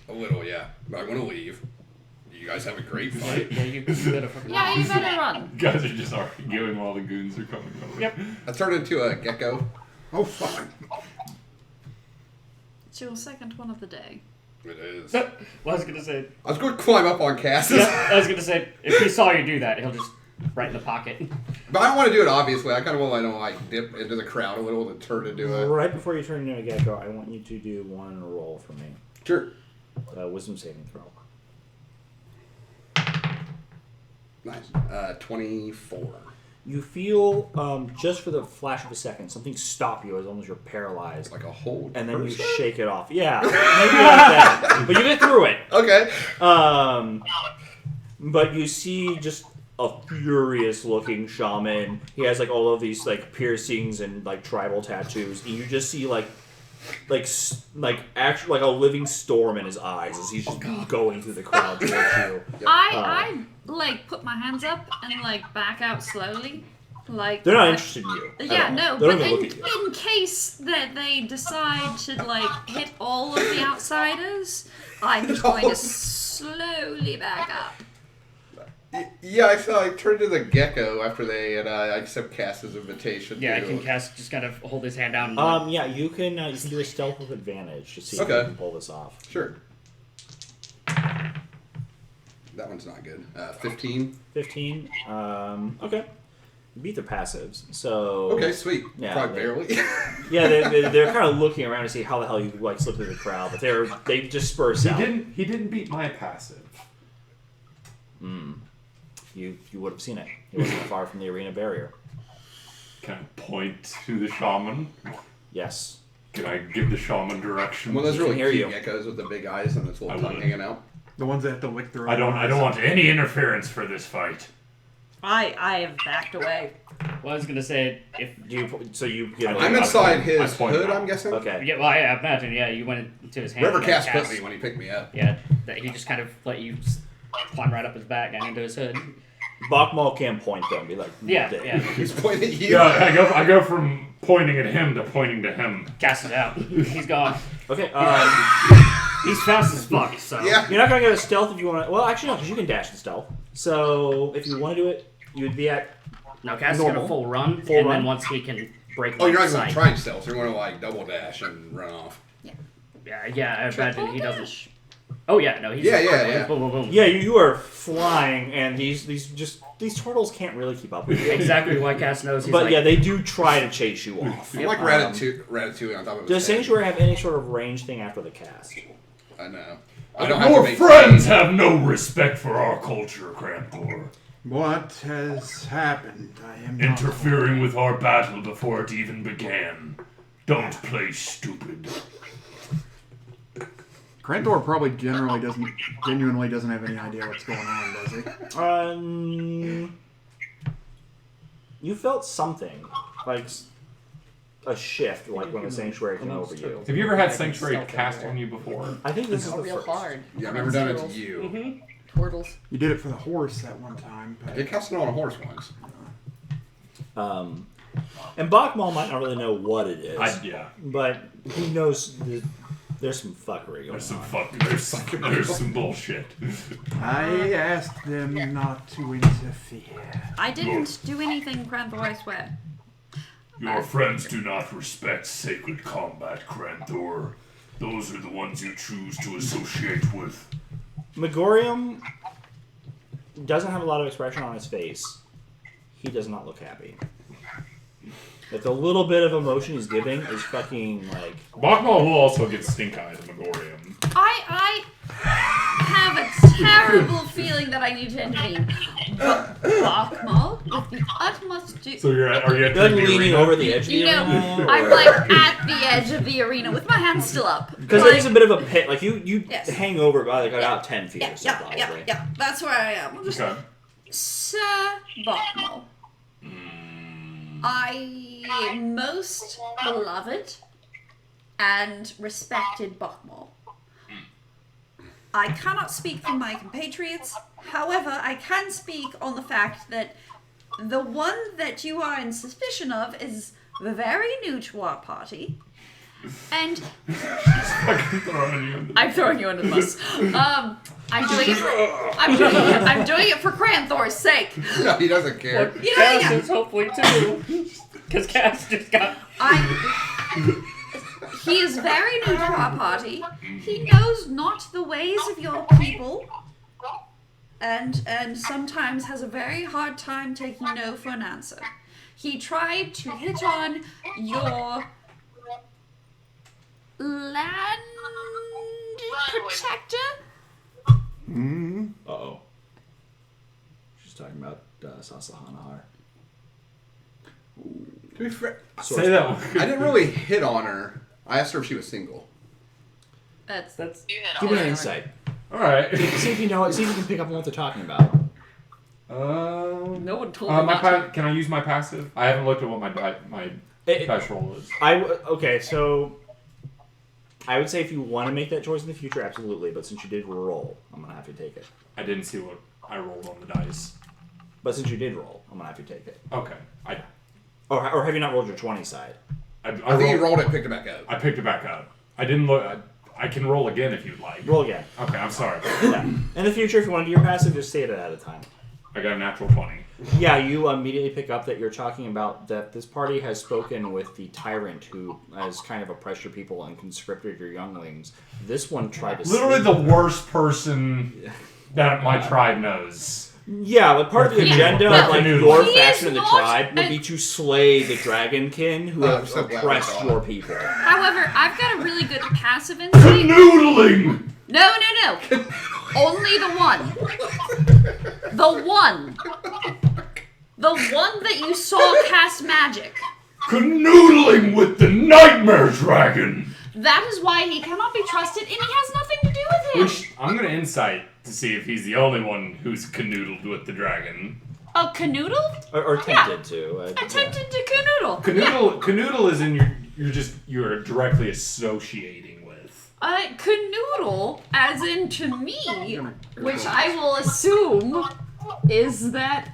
a little, yeah. But I want to leave. You guys have a great fight. Yeah, you better fucking. Yeah, you better run. Guys are just arguing while the goons are coming over. Yep. I turned into a gecko. Oh, fuck. It's your second one of the day. It is. Well, I was gonna say. I was going to climb up on Cass's. Yeah, I was gonna say if he saw you do that, he'll just right in the pocket. But I don't want to do it obviously. I kind of want to like dip into the crowd a little and turn into a. Right before you turn into a gecko, I want you to do one roll for me. Sure. Wisdom saving throw. Nice. 24. You feel, just for the flash of a second, something stop you as long as you're paralyzed. Like a whole And then person? you shake it off. Yeah, maybe like that. But you get through it. Okay. But you see just a furious looking shaman. He has like all of these like piercings and like tribal tattoos. And you just see actually like a living storm in his eyes as he's just going through the crowd towards you. I like put my hands up and like back out slowly. Like They're not interested in you. at Yeah, all. no, They don't but even look at you. in case that they decide to like hit all of the outsiders, I'm just going to slowly back up. Yeah, I turned into the gecko after they and I accept Cass's invitation. Yeah, to- can Cass just kind of hold his hand down? And Yeah, you can do a stealth with advantage to see if Okay. you can pull this off. Sure. That one's not good. 15. 15. Okay. beat their passives. So Okay, sweet. Yeah, Probably barely. Yeah, they're kind of looking around to see how the hell you like slip through the crowd, but they just spurs out. He didn't beat my passive. You would have seen it. He wasn't far from the arena barrier. Can I point to the shaman? Yes. Can I give the shaman directions? One of those really hear cute you. geckos with the big eyes and its little I tongue would. hanging out. The ones that have to lick their own I don't eyes. want any interference for this fight. I have backed away. Well, I was gonna say if you I'm inside his I pointed hood, out. I'm guessing. Okay. yeah, well, I imagine you went into his hand. Whoever and cast put me when he picked me up. Yeah, that he just kind of let you climb right up his back and into his hood. Bachmal can point though and be like, Yeah, "Dick." yeah. He's pointing at you. Yeah, I go from pointing at him to pointing to him. Cast it out. He's gone. Okay. He's fast as fuck. So Yeah. You're not gonna get a stealth if you want to. Well, actually, no, because you can dash and stealth. So if you want to do it, you would be at. Now Cass is gonna Normal. full run, Full and run. then once he can break Oh, you're line not going of to sight. try and stealth. You're going to like double dash and run off. Yeah, I imagine he doesn't. Oh yeah, no, he's Yeah. Boom, boom, boom. Yeah, you are flying, and these turtles can't really keep up with you. Exactly why Cass knows. He's But like, yeah, they do try to chase you off. I'm like Ratatouille on top of his Does head. Sanctuary have any sort of range thing after the cast? I know. I don't have Your to make friends have no respect for our culture, Cranthor. What has happened? I am not Interfering with our battle before it even began. Don't play stupid. Cranthor probably genuinely doesn't have any idea what's going on, does he? You felt something like a shift, like when the Sanctuary came over you. Have you ever had Sanctuary cast on you before? I think this is the real first. hard. Yeah, I've never done it to you. Turtles. You did it for the horse that one time. I did cast it on a horse once. And Bachmal might not really know what it is. Yeah. But he knows there's some fuckery going on. There's some bullshit. I asked them not to interfere. I didn't do anything, Cranthor, I swear. Your friends do not respect sacred combat, Cranthor. Those are the ones you choose to associate with. Megorium doesn't have a lot of expression on his face. He does not look happy. Like the little bit of emotion he's giving is fucking like. Bachmal will also get stink eyed at Megorium. I have a terrible feeling that I need to intervene. But Bachmal, with the utmost So are you You're entering the leaning arena? over the edge of the You know, arena? I'm like at the edge of the arena with my hands still up. Because like, there's a bit of a pit. Like you Yes. hang over by like about 10 feet or so, probably. yeah. That's where I am. Just, Okay. Sir Bachmal, I most beloved and respected Bachmal. I cannot speak for my compatriots. However, I can speak on the fact that the one that you are in suspicion of is very new to our party. And I'm throwing you under the bus. I'm doing it for Cranthor's sake. No, he doesn't care. Cass is hopefully too, because Cass just got. He is very new to our party. He knows not the ways of your people, and sometimes has a very hard time taking no for an answer. He tried to hit on your land protector. Uh-oh. She's talking about Sasahanahar. To be fair, Say that one. I didn't really hit on her. I asked her if she was single. That's Give me an insight. Alright. See if you know it. See if you can pick up on what they're talking about. No one told me not to. Can I use my passive? I haven't looked at what my dice roll is. Okay, so I would say if you want to make that choice in the future, absolutely. But since you did roll, I'm gonna have to take it. I didn't see what I rolled on the dice. But since you did roll, I'm gonna have to take it. Okay. Or have you not rolled your 20 side? I think you rolled it, picked it back up. I picked it back up. I didn't look. I can roll again if you'd like. Roll again. Okay, I'm sorry. Yeah. In the future, if you want to do your passive, just say it at a time. I got a natural 20. Yeah, you immediately pick up that you're talking about that this party has spoken with the tyrant who has kind of oppressed your people and conscripted your younglings. This one tried to Literally the worst person that my tribe knows. Yeah, but part of the Canoodle. agenda Not of like Canoodle. your He faction is of the not tribe would be to slay the dragonkin who I'm have so glad we oppressed got your it. people. However, I've got a really good passive insight. Canoodling! No. Only the one. The one. The one that you saw cast magic. Canoodling with the Nightmare Dragon! That is why he cannot be trusted, and he has nothing to do with him. Which I'm gonna insight to see if he's the only one who's canoodled with the dragon. Oh, canoodle? Or attempted to. Attempted to canoodle. Canoodle is in you're directly associating with. Canoodle, as in to me, which I will assume is that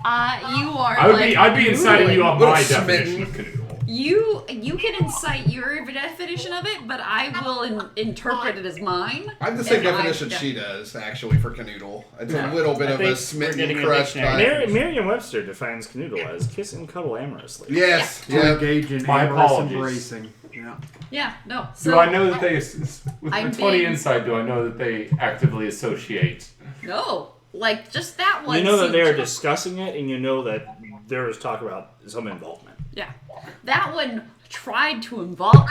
you are. I'd be inciting you on Little my smitten. definition of canoodle. You can incite your definition of it, but I will interpret it as mine. I have the same And definition yeah. she does, actually, for canoodle. It's Yeah. a little bit I of think a we're smitten, getting a crushed dictionary. type. Merriam-Webster defines canoodle as kiss and cuddle amorously. Yes, To yeah. engage in My amorous apologies. embracing. Yeah. Yeah, no. Do So I know that they, with I'm my 20 being- insight, do I know that they actively associate? no, like just that one. You know that seemed they are to- discussing it, and you know that there is talk about some involvement. Yeah, that one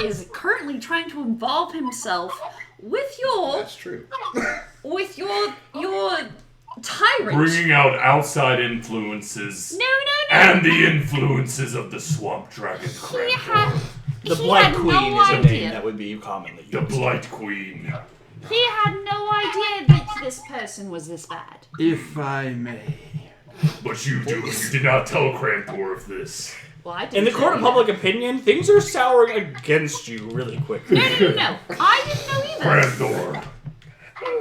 is currently trying to involve himself with your That's true. tyrant. Bringing out outside influences No. and the influences of the Swamp Dragon He had. The he Blight had Queen no is a idea. name that would be commonly used. The Blight Queen. He had no idea that this person was this bad. If I may. But you do. You did not tell Crantor of this. Well, I In the didn't court of know public opinion, things are souring against you really quickly. No. I didn't know either. Crantor,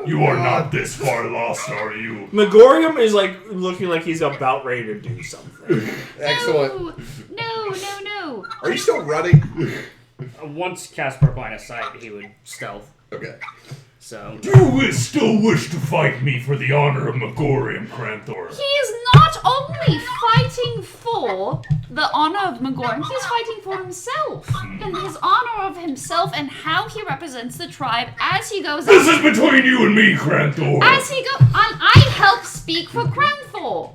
you are not this far lost, are you? Megorium is like looking like he's about ready to do something. Excellent. No. Are you still running? Once Casper line of sight, he would stealth. Okay. So Do you still wish to fight me for the honor of Megorium, Crantor? He is not only fighting for the honor of Megorium, he's fighting for himself. And his honor of himself and how he represents the tribe as he goes This out. is between you and me, Crantor. As he goes, I help speak for Cranthor.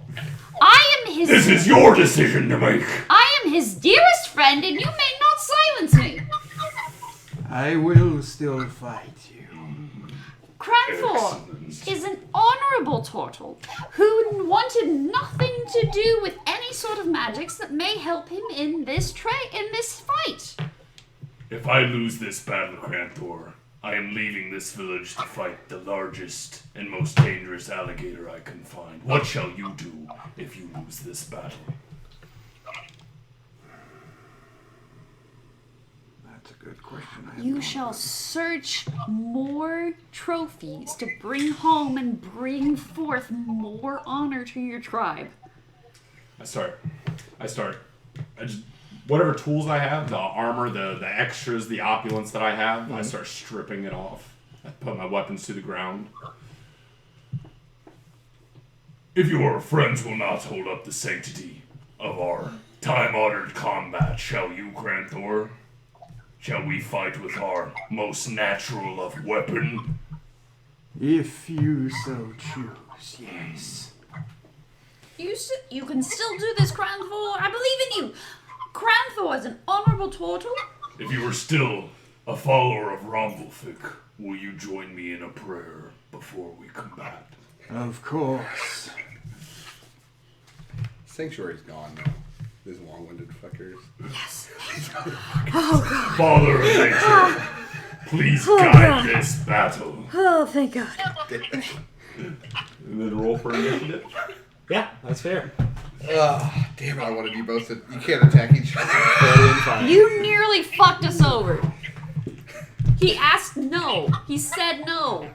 I am his. This is your decision to make. I am his dearest friend, and you may not silence me. I will still fight you. Cranthor is an honorable turtle who wanted nothing to do with any sort of magics that may help him in this fight. If I lose this battle, Crantor, I am leaving this village to fight the largest and most dangerous alligator I can find. What shall you do if you lose this battle? That's a good question. I have You no shall idea. search more trophies to bring home and bring forth more honor to your tribe. I start. Whatever tools I have, the armor, the extras, the opulence that I have, I start stripping it off. I put my weapons to the ground. If your friends will not hold up the sanctity of our time-honored combat, shall you, Crantor? Shall we fight with our most natural of weapon? If you so choose, yes. You can still do this, Cranthor. I believe in you. Cranthor is an honorable turtle. If you are still a follower of Romvelfic, will you join me in a prayer before we combat? Of course. Sanctuary's gone now. These long-winded fuckers. Yes. Father of nature, please guide this battle. Oh, thank God. And then roll for initiative. Yeah, that's fair. Damn it, I wanted you both to... You can't attack each other. You nearly fucked us over. He asked no. He said no.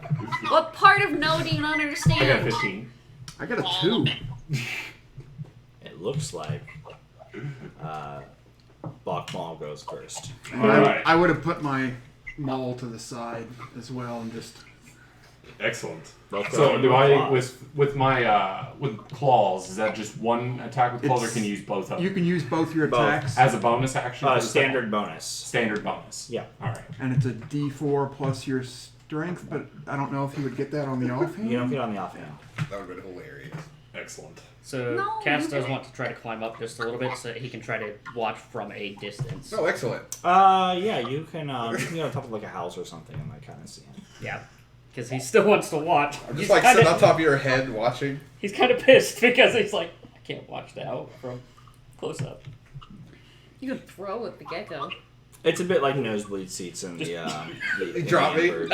What part of no do you not understand? I got 15. I got a 2. It looks like Bach Maul goes first. Alright. I would have put my maul to the side as well and just. Excellent. Both So go do I claws. with my with claws? Is that just one attack with claws, or It's- can you use both of them You can use both your Both. attacks, as a bonus action? for the second Standard one? bonus. Standard bonus. Yeah. All right. and it's a D4 plus your strength, but I don't know if you would get that on the offhand. You don't get on the offhand. That would have been hilarious. Excellent. So No, Cass you does can- want to try to climb up just a little bit so that he can try to watch from a distance. Oh, excellent. Yeah, you can get on top of like a house or something and like kind of see him. Yeah, because he still wants to watch. I'm He's just like kinda- sitting on top of your head watching. He's kind of pissed because he's like, I can't watch now from close up. You can throw at the gecko. It's a bit like nosebleed seats in the They drop me. Ambers.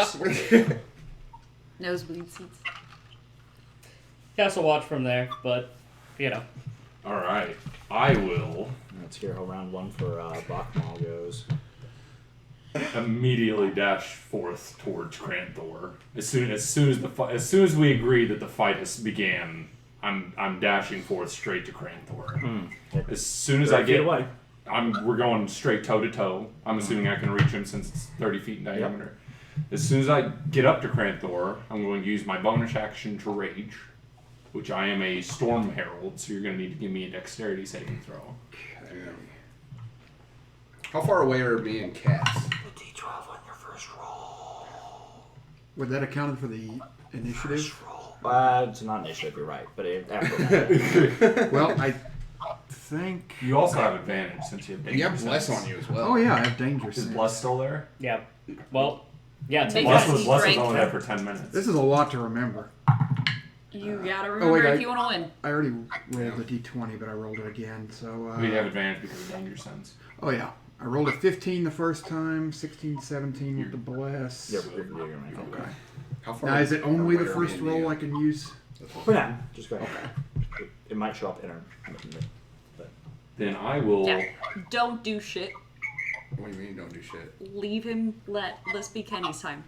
Nosebleed seats. Cass will watch from there, but you know. All right. I will Let's hear how round 1 for Bachmal goes. immediately dash forth towards Cranthor. As soon as we agree that the fight has began, I'm dashing forth straight to Cranthor. As soon as I get away. we're going straight toe to toe. I'm assuming I can reach him since it's 30 feet in diameter. As soon as I get up to Cranthor, I'm going to use my bonus action to rage, which I am a Storm Herald, so you're going to need to give me a dexterity saving throw. How far away are me and Cass? The D12 on your first roll. Would that account for the initiative? It's not initiative, you're right, but after that. Well, I think. You also have advantage since you have danger You have bless sense. on you as well. Oh yeah, I have danger Is sense. Bless still there? Yeah. Well, yeah. It's Make Bless that was only strength. there for 10 minutes. This is a lot to remember. You gotta oh, remember wait, if you want to win. I already rolled a d20, but I rolled it again. So. We have advantage because of danger sense. Oh yeah, I rolled a 15 the first time, 16, 17 with the bless. Yeah, you're gonna make it. Okay. How far Now is it only the away are first me and roll you? I can use? For now, just go ahead. It might show up intermittently. Then I will. Yeah. Don't do shit. What do you mean don't do shit? Leave him. Let this be Kenny's time.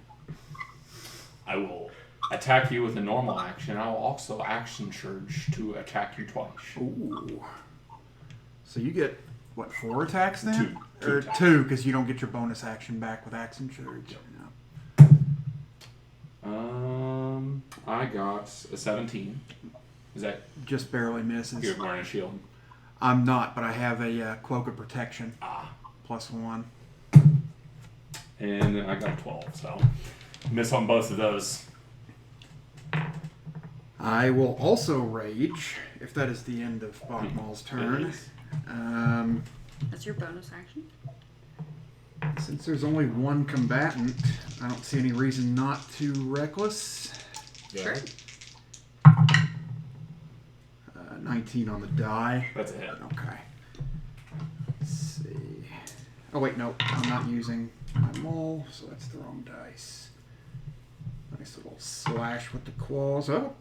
I will attack you with a normal action. I will also action surge to attack you twice. Ooh. So you get what, 4 attacks then? Two Or attacks. 2 because you don't get your bonus action back with action surge. I got a 17. Is that Just barely misses. you're wearing a shield? I'm not, but I have a cloak of protection. Ah. +1. And then I got a 12, so miss on both of those. I will also rage if that is the end of Bachmal's turn. That's your bonus action. Since there's only one combatant, I don't see any reason not to reckless. Sure. 19 on the die. That's a hit. Okay. Let's see. Oh wait, no, I'm not using my maul, so that's the wrong dice. Nice little slash with the claws. Oh,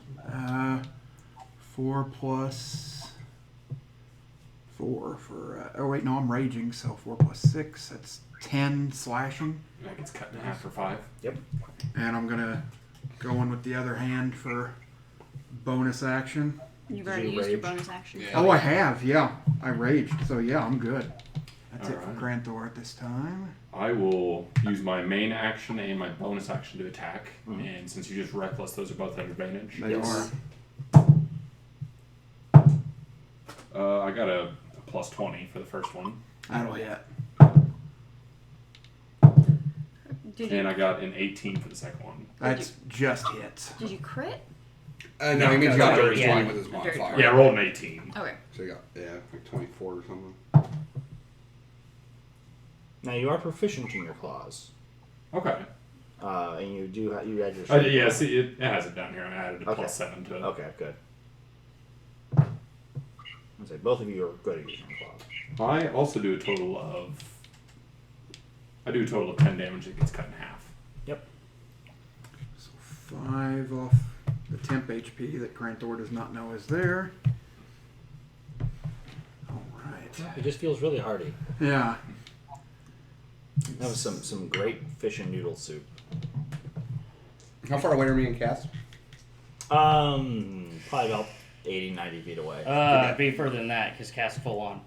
4 plus 4 for. Oh wait, no, I'm raging, so 4 plus 6. That's 10 slashing. That gets cut in half for 5. And I'm gonna go in with the other hand for bonus action. You've already used your bonus action. Yeah. Oh, I have, yeah. I raged, so yeah, I'm good. That's it Alright. for Granthor at this time. I will use my main action and my bonus action to attack. And since you just reckless, those are both at advantage. They are. I got a plus 20 for the first one. That'll hit. Did And you, I got an 18 for the second one. That's just hits. did you crit? No, he means he got no, dirty yeah. 20 with his Dirty modifier. 20. Yeah, I rolled an 18. Okay. So you got, like 24 or something. Now you are proficient in your claws. Okay. And you do you add your Yeah, see, it has it down here. I added a Okay. plus 7 to it. Okay, good. I'd say both of you are good at using claws. I also do a total of... I do a total of 10 damage that gets cut in half. So 5 off the temp HP that Granthor does not know is there. Alright. It just feels really hearty. Yeah. That was some great fish and noodle soup. How far away are me and Cass? Probably about 80, 90 feet away. It'd be further than that because Cass full on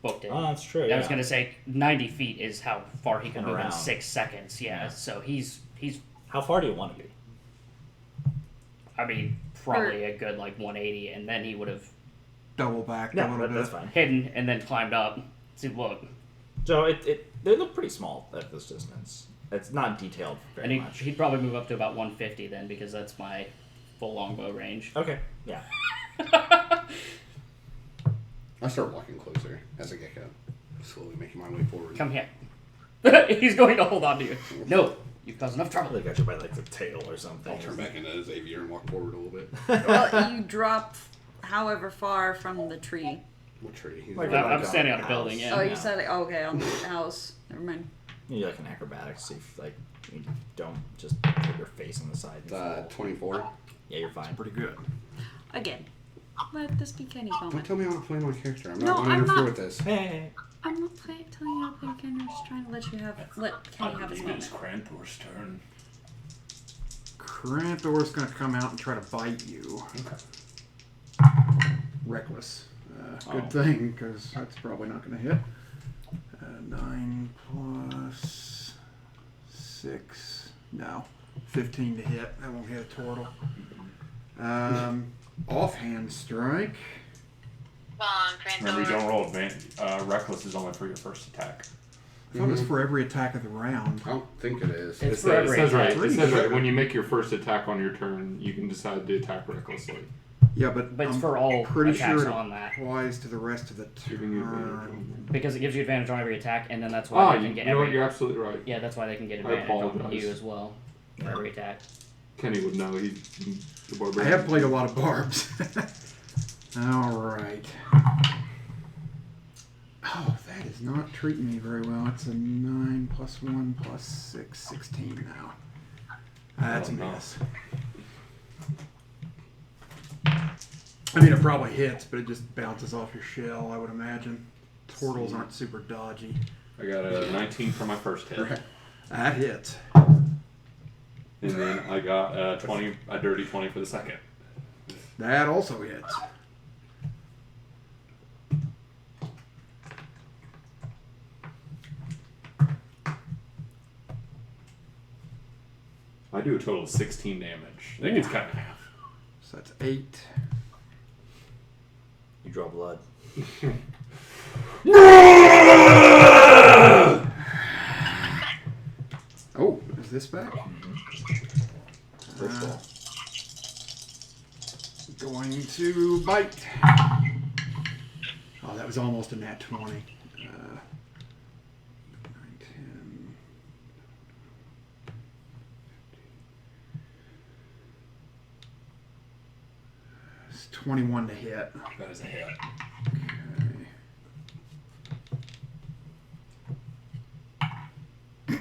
booked it. Oh, that's true. I was gonna say 90 feet is how far he can And move in around. 6 seconds. Yeah, so he's. How far do you want to be? I mean, probably a good like 180, and then he would have Double back a Yeah, little that's bit. fine. hidden and then climbed up. See, look, So they look pretty small at this distance. It's not detailed and very much. he'd probably move up to about 150 then because that's my full longbow range. Okay, yeah. I start walking closer as I get slowly making my way forward. Come here. He's going to hold on to you. No, you've caused enough trouble. They got you by like the tail or something. I'll turn back into Xavier and walk forward a little bit. Well, you drop however far from the tree. What tree? He's Like right. I'm standing on a building, yeah. Oh, you said it. Oh, okay, on the house. Never mind. You do like an acrobatics, see if like you don't just put your face on the side. And fall. 24. Yeah, you're fine. Pretty good. Again, let this be Kenny's Don't moment. tell me how to play my character. I'm No, not going to I'm interfere not. with this. Hey. I'm not telling you how to play Kenny. I'm just trying to let Kenny I have his believe it's moment. Crantor's turn. Crantor's gonna come out and try to bite you. Reckless. Good thing, because that's probably not gonna hit. 9 plus 6. No. 15 to hit. That won't hit a turtle. Offhand strike. Come on, Remember, you Crantor. don't roll reckless is only for your first attack. I thought it was for every attack of the round. I don't think it is. It's It for says, every it says right. attack. It says right. When you make your first attack on your turn, you can decide to attack recklessly. Yeah, but But it's I'm for all pretty attacks sure it on that. applies to the rest of the Giving you turn. advantage. Because it gives you advantage on every attack, and then that's why Ah, they you can get know what? every... You're absolutely right. Yeah, that's why they can get I advantage on apologize. you as well for every attack. Kenny would know. He's the I barbarian. have played a lot of barbs. All right. Oh, that is not treating me very well. It's a 9 plus 1 plus 6, 16 now. That's a Oh, no. miss. I mean, it probably hits, but it just bounces off your shell, I would imagine. Turtles aren't super dodgy. I got a 19 for my first hit, That hits. and then I got a dirty 20 for the second. That also hits. I do a total of 16 damage. That gets cut in half. So that's 8. You draw blood. Oh, is this back? First ball. Going to bite. Oh, that was almost a nat 20. 9, 10. It's 21 to hit. That is a hit. Okay.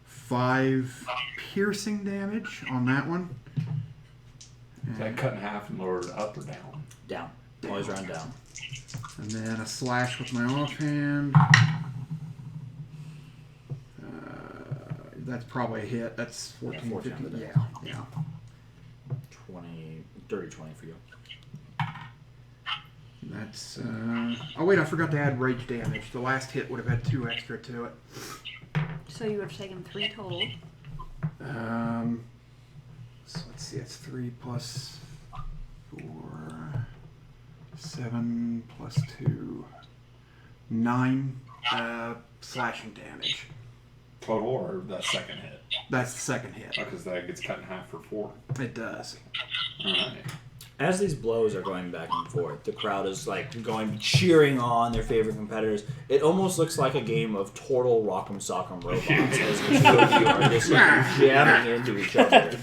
5 piercing damage on that one. Is that cut in half and lowered up or down? Down. Always round down. And then a slash with my offhand. That's probably a hit. That's 14, Yeah, 14 15. on the Yeah, die. yeah. 20, dirty 20 for you. That's. Oh, wait, I forgot to add rage damage. The last hit would have had 2 extra to it. So you would have taken 3 total. So let's see, it's 3 plus 4, 7 plus 2, 9 slashing damage. Total or that second hit? That's the second hit. Because that gets cut in half for 4. It does. Alright. As these blows are going back and forth, the crowd is like going cheering on their favorite competitors. It almost looks like a game of Turtle Rock'em Sock'em Robots as the two of you are just like jamming into each other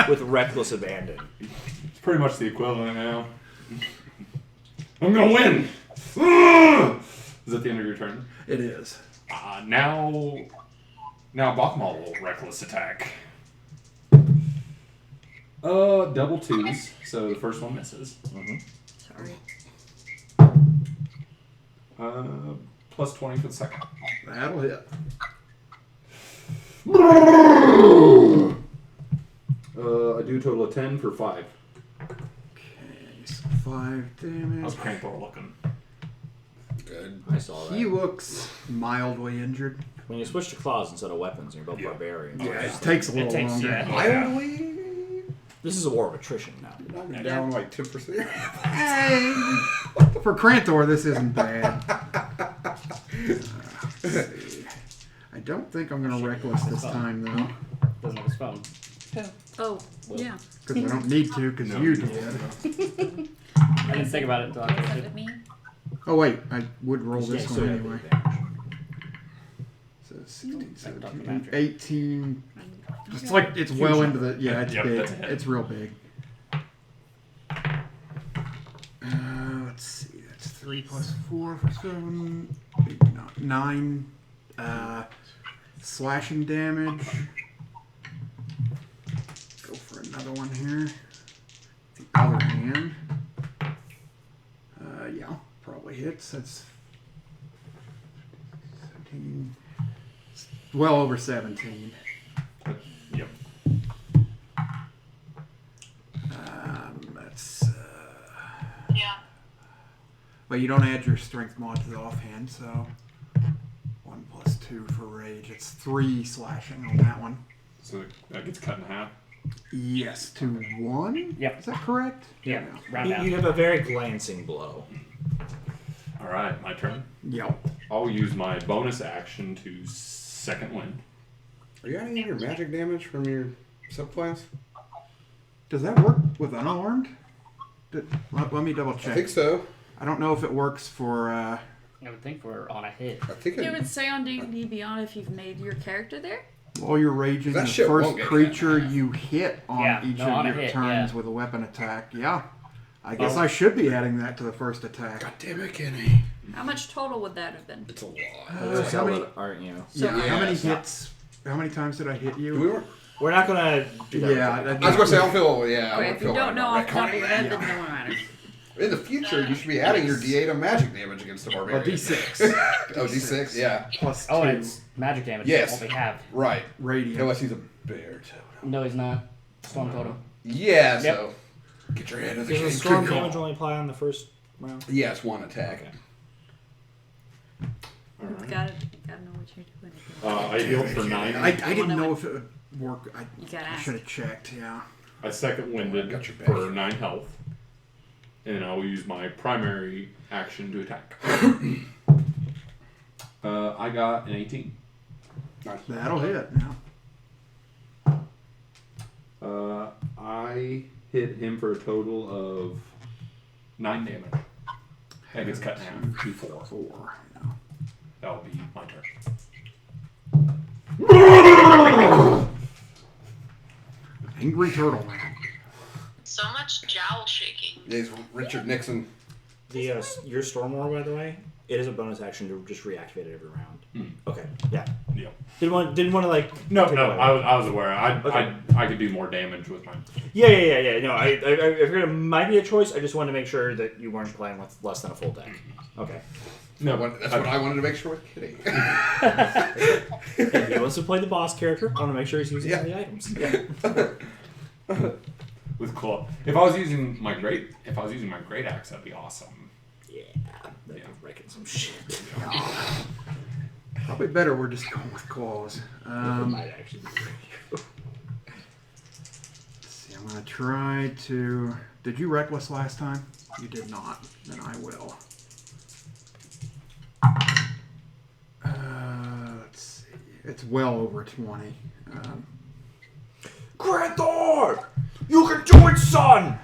with reckless abandon. It's pretty much the equivalent now. I'm gonna win! Is that the end of your turn? It is. Now Bakmal will reckless attack. Double 2s, so the first one misses. Sorry. Plus 20 for the second. That'll hit. I do a total of 10 for 5. Okay, so 5 damage. How's Crantor looking? Good. I saw that. He looks mildly injured. When you switch to claws instead of weapons, you're both barbarians. Yeah, it takes a little longer. Mildly? This is a war of attrition now. I'm down like 10%. Hey! For Crantor, this isn't bad. Let's see. I don't think I'm going to reckless this time, though. Doesn't have his phone. Oh, yeah. Because I don't need to, because you did. didn't think about it until I What's did up it. with me? Oh wait, I would roll Yeah, this so one yeah, anyway. damage. So 16, Second off the 17, magic. 18. It's like it's well into the it's Yep, big. that's a hit. It's real big. Let's see. That's 3 plus 4 for 7. 8, 9. Slashing damage. Go for another one here. The other hand. Yeah, probably hits. That's 17. It's well over 17. Yep. That's. Yeah. But you don't add your strength mod to the offhand, so 1 plus 2 for rage. It's 3 slashing on that one. So that gets cut in half. Yes, to 1. Yep. Is that correct? Yeah, round You down. have a very glancing blow. All right, my turn. Yep. I'll use my bonus action to second wind. Are you adding your magic damage from your subclass? Does that work with unarmed? Let me double I check. think so. I don't know if it works for. I would think we're on a hit. I think It would say on D&D Beyond if you've made your character there. While you're raging, That the shit first won't get creature you hit on Yeah, each no, on of a your hit, turns yeah. with a weapon attack. Yeah. I guess Oh. I should be adding that to the first attack. God damn it, Kenny. How much total would that have been? It's a lot. How many? Aren't you? Yeah, Yeah, how many it's not- hits? How many times did I hit you? We were. We're not gonna do that. Yeah, with that- I was gonna say I don't feel. Yeah. I Okay, don't if you feel don't right know about off the top of your head, retconning. then no one matters. In the future, you should be adding your D8 of magic damage against the Or barbarian. D6. Oh, D6. Yeah. Plus 2 Oh, and it's magic damage. Yes. That's all we have. Right. radiant. Unless he's a bear totem. No, he's not. Storm totem. Yeah. Yep. So get your head in the Does the game. storm Good call. damage only apply on the first round? Yeah, it's one attack. All You right. gotta know what you're doing. I healed for 9. I didn't know if it would work. You gotta I ask. should have checked. Yeah. I second winded Got your back. for 9 health. And I will use my primary action to attack. I got an 18. That'll hit. Yeah. I hit him for a total of 9 damage. That gets cut in half. 2, 4. 4. Yeah. That'll be my turn. Angry turtle man. So much jowl shaking. Yeah, he's Richard Nixon. The your storm war, by the way, it is a bonus action to just reactivate it every round. Okay, yeah. Yep. Didn't want to like. No, take no, away. I was aware. Okay. I could do more damage with mine. Yeah. No, I figured it might be a choice. I just wanted to make sure that you weren't playing with less than a full deck. Okay. No, That's what I wanted to make sure with Kitty. If he wants to play the boss character, I want to make sure he's using all the items. Yeah. with claw. If I was using my great axe, that'd be awesome. Yeah. They're wrecking some shit. Probably better we're just going with claws. It might actually be great. Let's see, I'm gonna try to. Did you reckless last time? You did not. Then I will. Let's see. It's well over 20. Granthor! You can do it, son!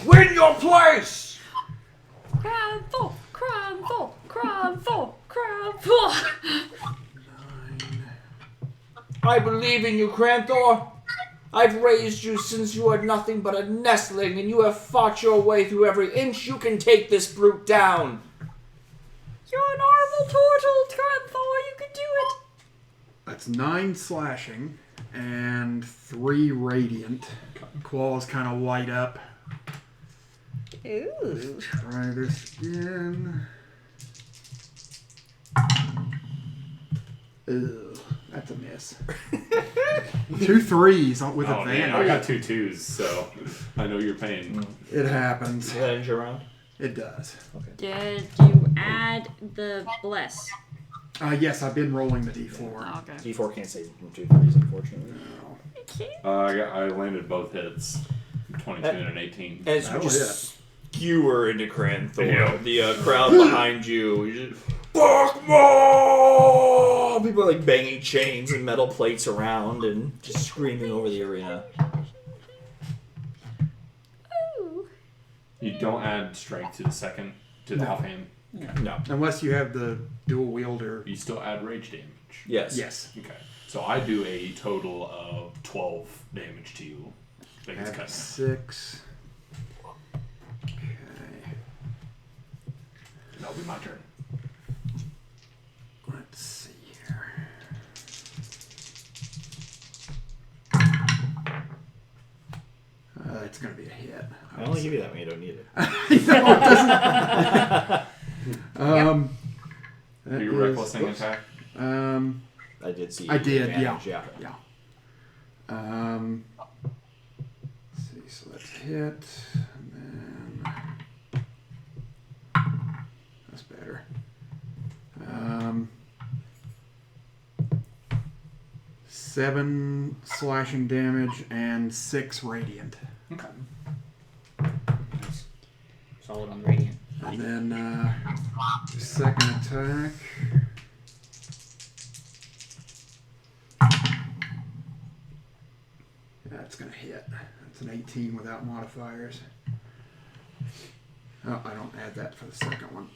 Win your place! Cranthor, Cranthor, Cranthor, Cranthor. I believe in you, Cranthor. I've raised you since you are nothing but a nestling, and you have fought your way through every inch you can take this brute down. You're an honorable turtle, Cranthor. You can do it. That's 9 slashing and 3 radiant. Claws kind of light up. Ooh. Try this again. Ugh, that's a miss. 2 3s with Oh man, advantage. I got 2 2s, so I know your pain. It happens. Does that end your round? It does. Did you add the bless? Yes, I've been rolling the d4. Oh, okay. D4 can't save from 2 3s, unfortunately. I landed both hits, 22 and an 18. As you That'll just skewer into Cranthor, Yeah. the crowd behind you, you just, fuck more! People are like banging chains and metal plates around and just screaming over the arena. Ooh. You don't add strength to the second, to the offhand. No. Unless you have the dual wielder. You still add rage damage. Yes. Yes. Okay. So I do a total of 12 damage to you. I think it's Add cut in half. 6. Okay. That'll be my turn. Let's see here. It's going to be a hit. I only give you that when you don't need it. No, it doesn't. Are you recklessing attack? I did see. I did, advantage, yeah. Let's see, so that's hit, and then that's better. 7 slashing damage and 6 radiant. Okay. Nice. Solid on radiant. And then second attack. That's gonna hit. That's an 18 without modifiers. Oh, I don't add that for the second one.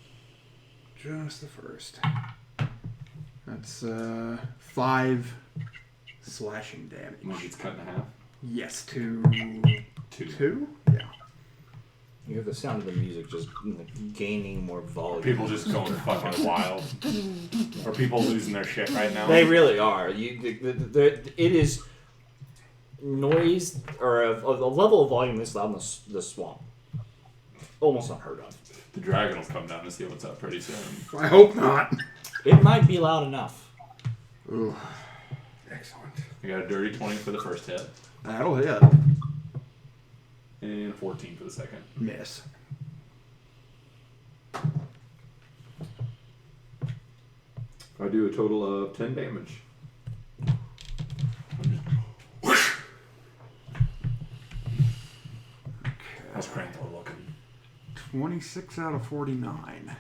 Just the first. That's 5 slashing damage. When it gets cut in half? Yes, to 2. Yeah. You have the sound of the music just gaining more volume. People just going fucking wild. Are people losing their shit right now? They really are. It is noise, or a level of volume this loud in the swamp. Almost unheard of. The dragon will come down to see what's up pretty soon. I hope not. It might be loud enough. Ooh. Excellent. I got a dirty 20 for the first hit. That'll hit. And 14 for the second. Miss. I do a total of 10 damage. How's Cranthor looking? 26 out of 49.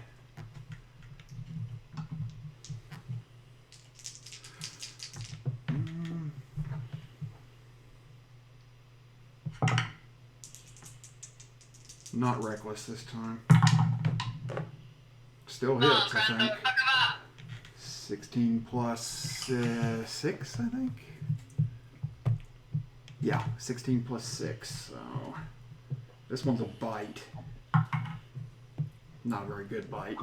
Not reckless this time. Still hits, I think. 16 plus 6, I think. Yeah, 16 plus 6. So this one's a bite. Not a very good bite.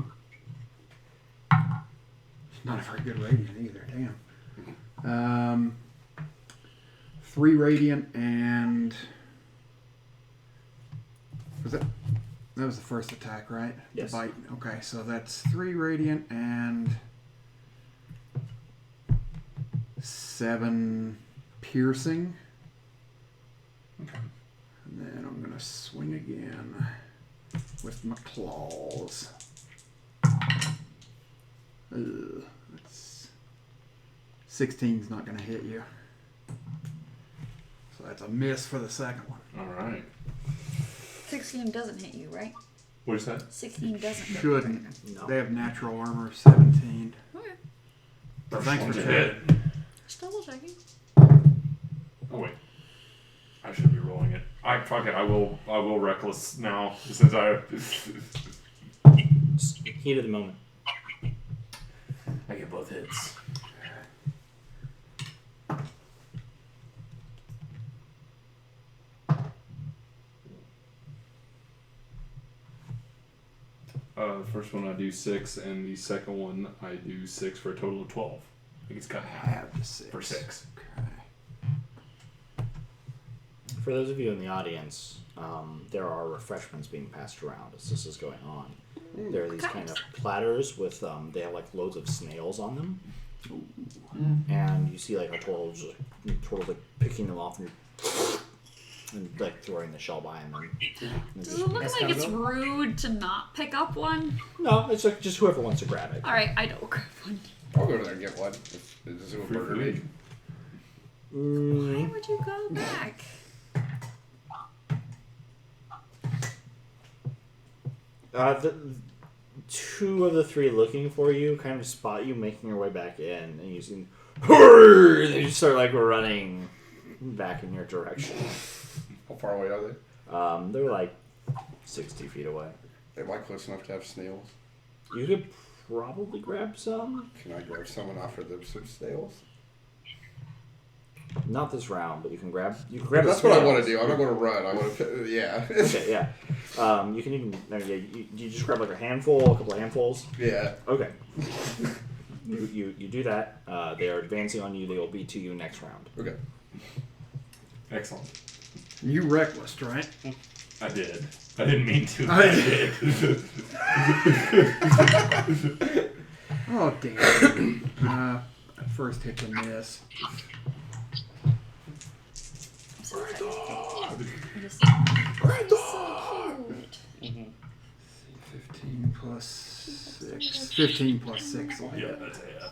Not a very good radiant either. Damn. 3 radiant and that was the first attack, right? Yes. The bite. Okay, so that's 3 radiant and 7 piercing. Okay. And then I'm gonna swing again with my claws. That's 16's not gonna hit you. So that's a miss for the second one. Alright. 16 doesn't hit you, right? What is that? 16 doesn't hit you. Shouldn't. No. They have natural armor of 17. Okay. So thanks for First checking. hit. Just double checking. Oh wait. I should be rolling it. Fuck it, I will reckless now since I Heat of the moment. I get both hits. The first one I do 6, and the second one I do 6 for a total of 12. I think it's cut in half Have the 6. for 6. Okay. For those of you in the audience, there are refreshments being passed around as this is going on. There are these kind of platters with they have like loads of snails on them, and you see like a turtle like picking them off and like throwing the shell by them. Does it look like it's rude to not pick up one? No, it's like just whoever wants to grab it. Alright, I don't grab one. I'll go there and get one. This is a burger me. Why would you go back? The 2 of the 3 looking for you kind of spot you making your way back in, and you see they just start like running back in your direction. How far away are they? They're like 60 feet away. Am I close enough to have snails? You could probably grab some. Can I grab some and offer them some snails? Not this round, but you can grab. That's what I want to do. I'm not going to run. I want to. Yeah. Okay, yeah. You can even. No, yeah. You just grab like a couple of handfuls. Yeah. Okay. you do that. They are advancing on you. They will be to you next round. Okay. Excellent. You reckless, right? I did. I didn't mean to. But I did. Oh damn! First hit to miss. Mm-hmm. 15 plus 6. 15 plus 6 will Yeah, hit. that's a hit.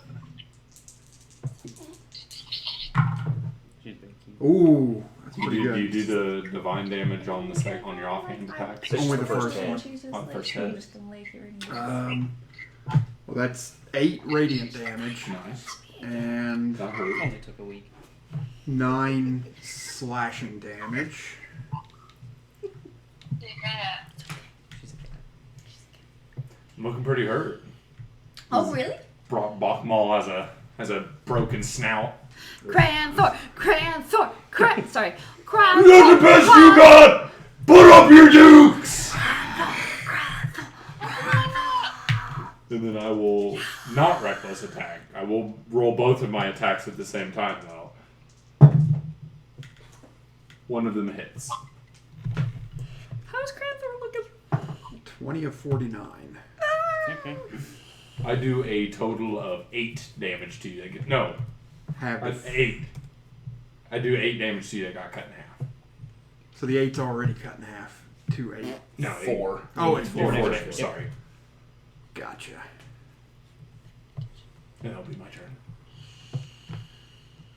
She's very cute. Ooh, that's Do pretty you, good. do you do the divine damage on the on your offhand attacks? This Only is the first hit. one. On the first hit. Well, that's 8 radiant damage Nice. and That hurt. Only took a week. 9 slashing damage. She's a cat. I'm looking pretty hurt. Oh, really? Bachmal has a broken snout. Cranthor! Sorry. You got the best you got! Put up your dukes! And then I will not reckless attack. I will roll both of my attacks at the same time, though. One of them hits. How's Cranthor looking? 20 of 49. Okay. I do a total of 8 damage to you. No, Have 8. I do 8 damage to you that got cut in half. So the 8's already cut in half. 2 8. No, 4. Oh, it's 4 4 damage. damage. Sorry. Gotcha. And that'll be my turn.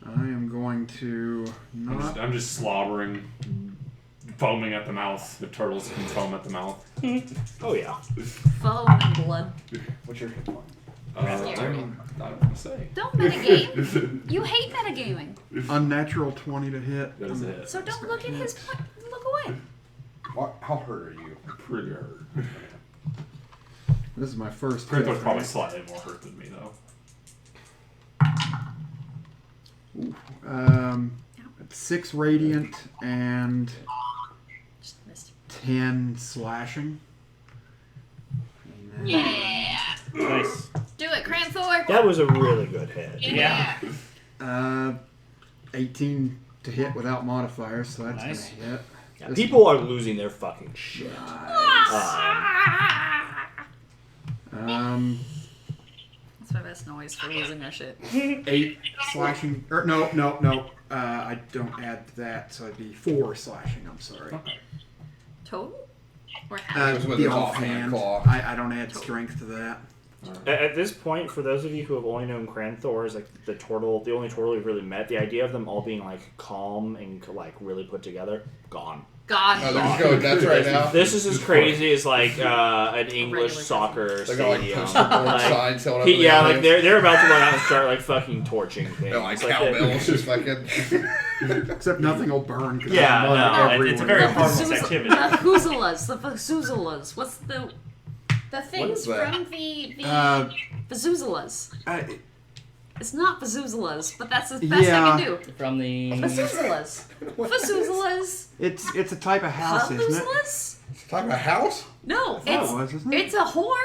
I am going to not. I'm just slobbering, foaming at the mouth. The turtles can foam at the mouth. Oh yeah. Foam and blood. What's your hit point? I'm not going to say. Don't metagame. You hate metagaming. Unnatural 20 to hit. That is a hit. So don't look at his. Look away. How hurt are you? Pretty hurt. This is my first hit. Cranthor's probably slightly more hurt than me, though. 6 radiant and Just missed. 10 slashing. And then Yeah. Nice. Do it, Cranthor. That was a really good hit. Yeah. 18 to hit without modifiers, so that's Nice. gonna hit. Yeah, people are losing their fucking shit. That's my best noise for losing their shit. 8 slashing. Or no. I don't add that, so it'd be 4 slashing. I'm sorry. Total? Or half? It was with The his offhand offhand. claw. I don't add strength to that. At this point, for those of you who have only known Cranthor as like the only turtle you've really met, the idea of them all being like calm and like really put together, gone. God. Oh, they're just going nuts right now. This is as crazy as like an English Regular soccer They got like stadium. poster board Like, signs held up. in the yeah, like audience. they're about to run out and start like fucking torching things. They're like Like, cowbells, just fucking. Except nothing will burn. 'Cause Yeah, there's mud no, everywhere. it's a very harmless activity. The Hoozalas. The Fazoozalas. What's the things is that? from the Fazoozalas? It's not Fazoozalas, but that's the best I Yeah. can do. From the. Fazoozalas. Fazoozalas. It's a type of house, isn't it? Fazoozalas? Talking about house? No, That was, isn't it? it's a horn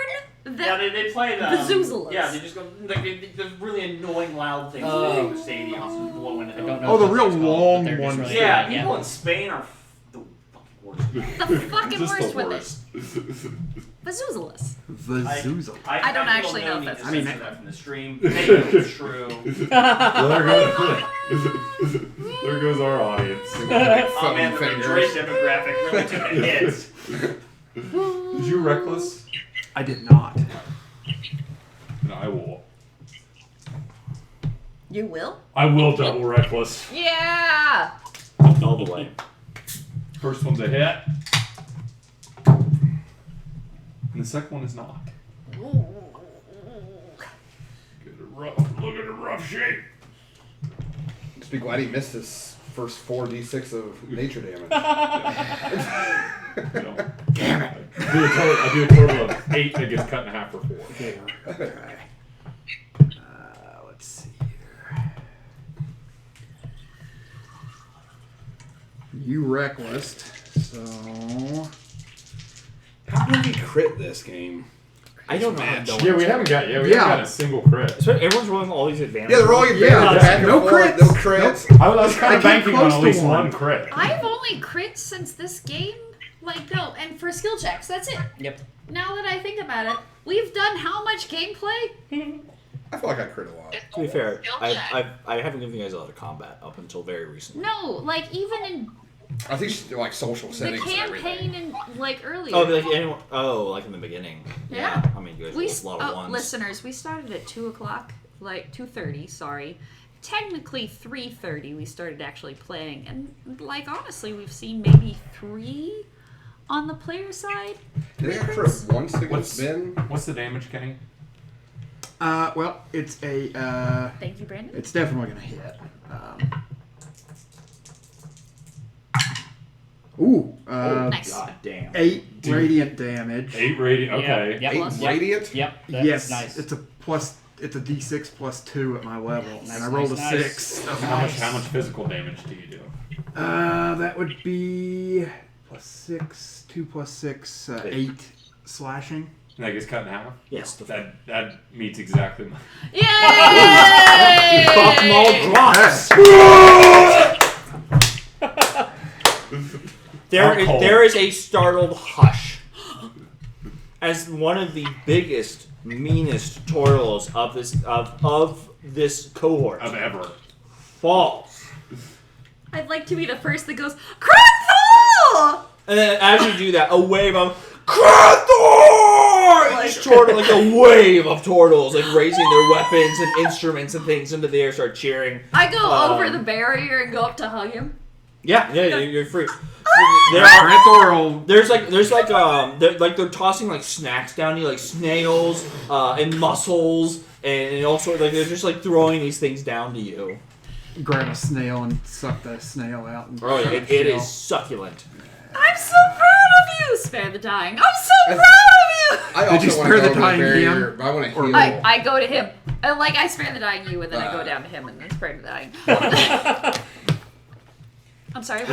that. Yeah, they play the Zoozalas. Yeah, they just go like the really annoying loud things Oh. in the stadiums and blowing it I don't up. know. Oh, the what real it's called, but long they're just ones. really Yeah, loud, people in Spain are the fucking worst. The fucking Just worst the with worst. it. Fazoozalas. Vazuza. I don't actually know if that's- I I mean, that from the stream. Maybe it's true. There goes our audience. Oh man, the Drake demographic really took a hit. Did you reckless? I did not. No, I will. You will? I will double reckless. Yeah! all the way. First one's a hit. And the second one is not. Look at the rough shape. Just be glad he missed his first 4d6 of nature damage. Damn it! I do a total of 8 that gets cut in half for 4. Okay. Let's see here. You reckless, so How did we crit this game? I don't know. Yeah, we haven't got a single crit. So everyone's rolling all these advantages. Yeah, they're rolling advantages. Back and no forth, crits. No crits. I was kind of banking on at least one crit. I've only crit since this game. Like, no, and for skill checks, that's it. Yep. Now that I think about it, we've done how much gameplay? I feel like I crit a lot. To be fair, I haven't given you guys a lot of combat up until very recently. No, like, even in I think she's like social the settings and everything. campaign and, like, earlier. Oh, like anyone? Oh, like in the beginning. Yeah. I mean, you guys We, rolled a lot of ones. listeners, we started at 2 o'clock, like 2:30, sorry. Technically 3:30 we started actually playing, and like honestly we've seen maybe 3 on the player side. Did they crit once against Ben? What's the damage, Kenny? well, it's a. Thank you, Brandon. It's definitely gonna hit. Nice. God damn. 8 radiant damage. 8 radiant. Okay. Yep. 8 radiant? Yep. That's Yes, nice. it's a plus. It's a d6 plus 2 at my level, Nice, and I rolled nice, a nice. 6. How much physical damage do you do? That would be plus 6, 2 plus 6, 8 slashing. And that gets cut in half? Yes. That meets exactly my... Yay! Fuck them all drops. There is a startled hush as one of the biggest, meanest turtles of this cohort Of ever. falls. I'd like to be the first that goes, Crumple! And then as you do that, a wave of Krathor! Like a wave of turtles, like raising their weapons and instruments and things into the air, start cheering. I go over the barrier and go up to hug him. Yeah, you're free. Krathor There's they're tossing like snacks down to you, like snails and mussels and all sorts. Like they're just like throwing these things down to you. grab a snail and suck the snail out. And Oh yeah, it is succulent. I'm so proud of you! Spare the dying. I'm so proud of you! I also Did you want spare to the go over dying barrier. him? I want to Or- heal. I go to him. Like, I spare the dying you, and then I go down to him, and then spare the dying. I'm sorry.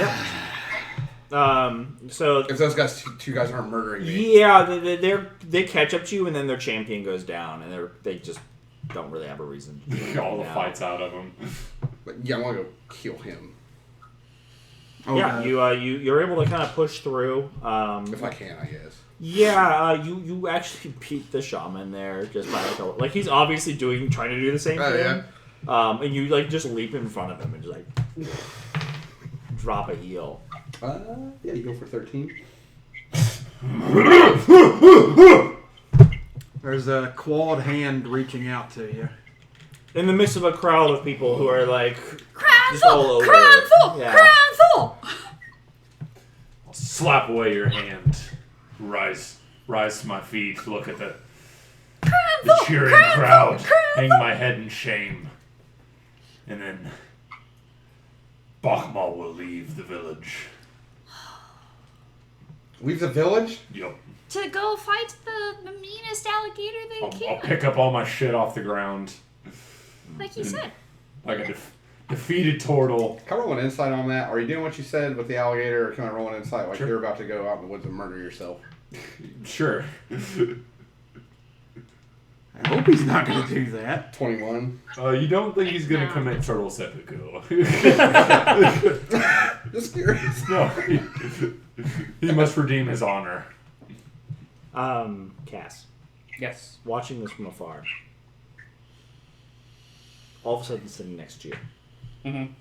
So if those two guys aren't murdering me, yeah, they catch up to you, and then their champion goes down, and they just don't really have a reason. All the fights out of them. But yeah, I want to go kill him. Oh, Yeah, you're able to kind of push through. If I can, I guess. Yeah, you actually beat the shaman there just by like he's obviously trying to do the same thing. Yeah. And you like just leap in front of him and just like drop a heel. Yeah, you go for 13. There's a clawed hand reaching out to you. In the midst of a crowd of people who are like just all Cranful! over. Cranful! Yeah. Cranful! I'll slap away your hand. Rise to my feet. Look at the cheering crowd. Hang my head in shame. And then Bakhmal will leave the village. Leave the village? Yup. To go fight the meanest alligator they I'll can. pick up all my shit off the ground. Like you said. Like a defeated turtle. Can I roll an insight on that? Are you doing what you said with the alligator, or can I roll an insight like you're about to go out in the woods and murder yourself? Sure. I hope he's not going to do that. 21. You don't think he's going to commit turtle seppuku? Just curious. No. He must redeem his honor. Cass. Yes. Watching this from afar. All of a sudden sitting next to you. Mm-hmm.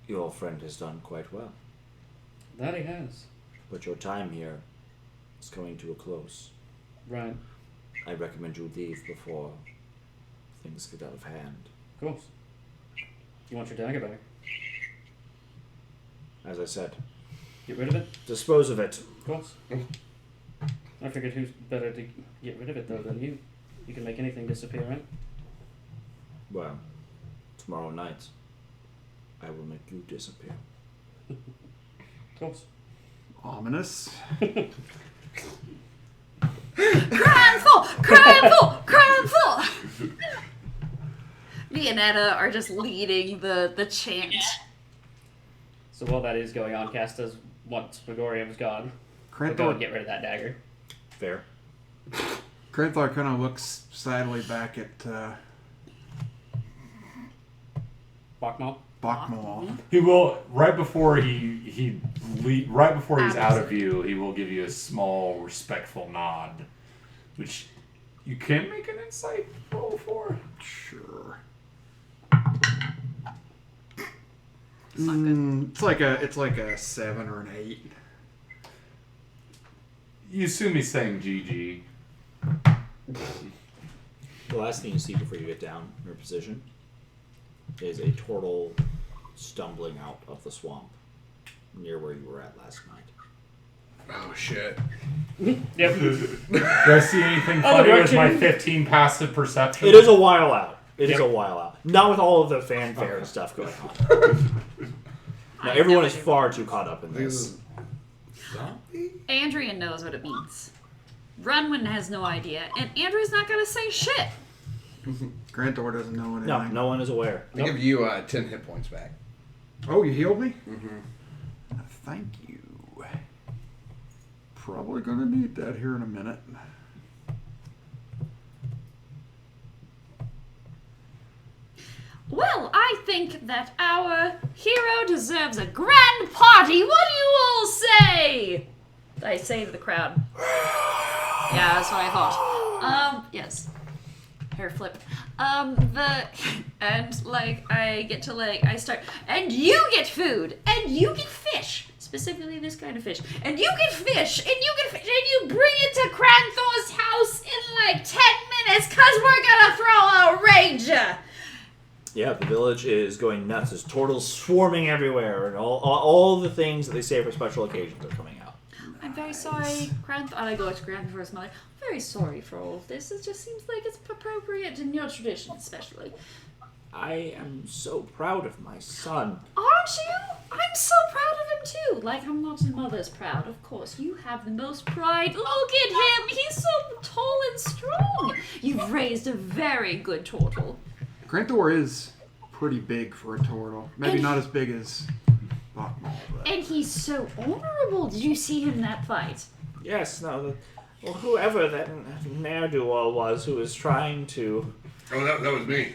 Your old friend has done quite well. That he has. But your time here is coming to a close. Right. I recommend you leave before things get out of hand. Of course. You want your dagger back? As I said, Get rid of it? dispose of it. Of course. I figured who's better to get rid of it, though, than you. You can make anything disappear, right? Well, tomorrow night, I will make you disappear. course. Ominous. Cranthor! Me and Etta are just leading the chant. So while that is going on, Castas, once Megorium is gone, we'll go and get rid of that dagger. Fair. Cranthor kind of looks sadly back at Bachmal? Bachmal. He will right before he's out of view. He will give you a small, respectful nod, which you can make an insight roll for. Sure. It's like a 7 or an 8. You assume he's saying GG. The last thing you see before you get down in your position is a turtle stumbling out of the swamp near where you were at last night. Oh shit. Yep. Do I see anything funny with my 15 passive perception? It is a while out. It is a while out. Not with all of the fanfare and stuff going on. Now everyone is far too caught up in this. Andrian knows what it means. Runwin has no idea, and Andrew's not gonna say shit. Grantor doesn't know anything. No, no one is aware. I give you 10 hit points back. Oh, you healed me? Mm-hmm. Thank you. Probably gonna need that here in a minute. Well, I think that our hero deserves a grand party. What do you all say? I say to the crowd. Yeah, that's what I thought. Yes. Hair flip. I start, and you get food, and you get fish. Specifically this kind of fish. And you get fish, and you get fish, and you bring it to Cranthor's house in like 10 minutes, cause we're gonna throw a rager. Yeah, the village is going nuts. There's turtles swarming everywhere, and all the things that they say for special occasions are coming out. I'm very sorry, Cranthor. I go to Cranthor's mother. I'm very sorry for all of this. It just seems like it's appropriate in your tradition, especially. I am so proud of my son. Aren't you? I'm so proud of him too. Like, I'm not his mother's proud, of course. You have the most pride. Look at him. He's so tall and strong. You've raised a very good turtle. Grantor is pretty big for a turtle. Maybe not as big as Bachmal. And he's so honorable. Did you see him in that fight? Yes, no. Well, whoever that ne'er-do-well was who was trying to... Oh, that was me.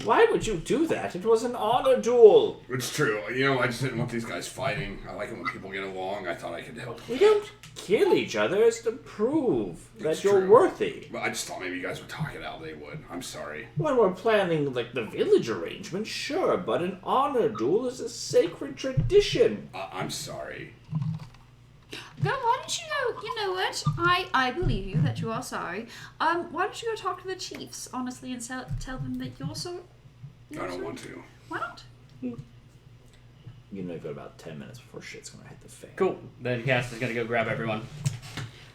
Why would you do that? It was an honor duel. It's true. You know, I just didn't want these guys fighting. I like it when people get along. I thought I could help. We don't kill each other. It's to prove that It's you're true. worthy. But I just thought maybe you guys would talk it out. They would. I'm sorry. When we're planning, like, the village arrangement, sure, but an honor duel is a sacred tradition. I'm sorry. Go, why don't you go, you know what? I believe you that you are sorry. Why don't you go talk to the chiefs, honestly, and tell them that you're so... I don't want to. Why not? You know, you've got about 10 minutes before shit's gonna hit the fan. Cool. Then Cass is gonna go grab everyone.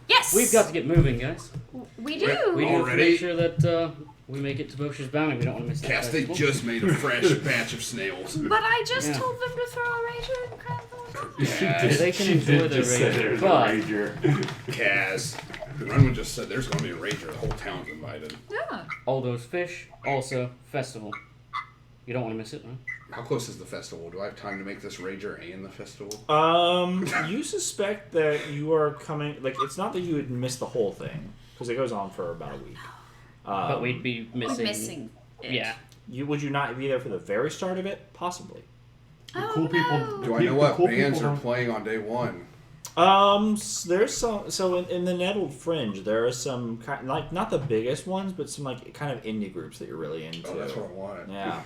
Yes! We've got to get moving, guys. We do! We do have to Already? make sure that we make it to Bosch's Bounty. We don't want to miss that Cass, they festival. just made a fresh batch of snails. But I just Yeah. told them to throw a rager and crap on. Cass, They can enjoy the rager, but Cass. Runwood just said there's going to be a rager. The whole town's invited. Yeah. all those fish, also festival. You don't want to miss it, right? How close is the festival? Do I have time to make this rager and the festival? You suspect that you are coming... Like, it's not that you would miss the whole thing, because it goes on for about a week. But we'd be missing. Missing it. Yeah. Would you not be there for the very start of it? Possibly. Oh, Cool people. no. Do I know what cool bands people are don't- playing on day one? There's some. So in the Nettled Fringe, there are some kind, like, not the biggest ones, but some like kind of indie groups that you're really into. Oh, that's what I wanted. Yeah.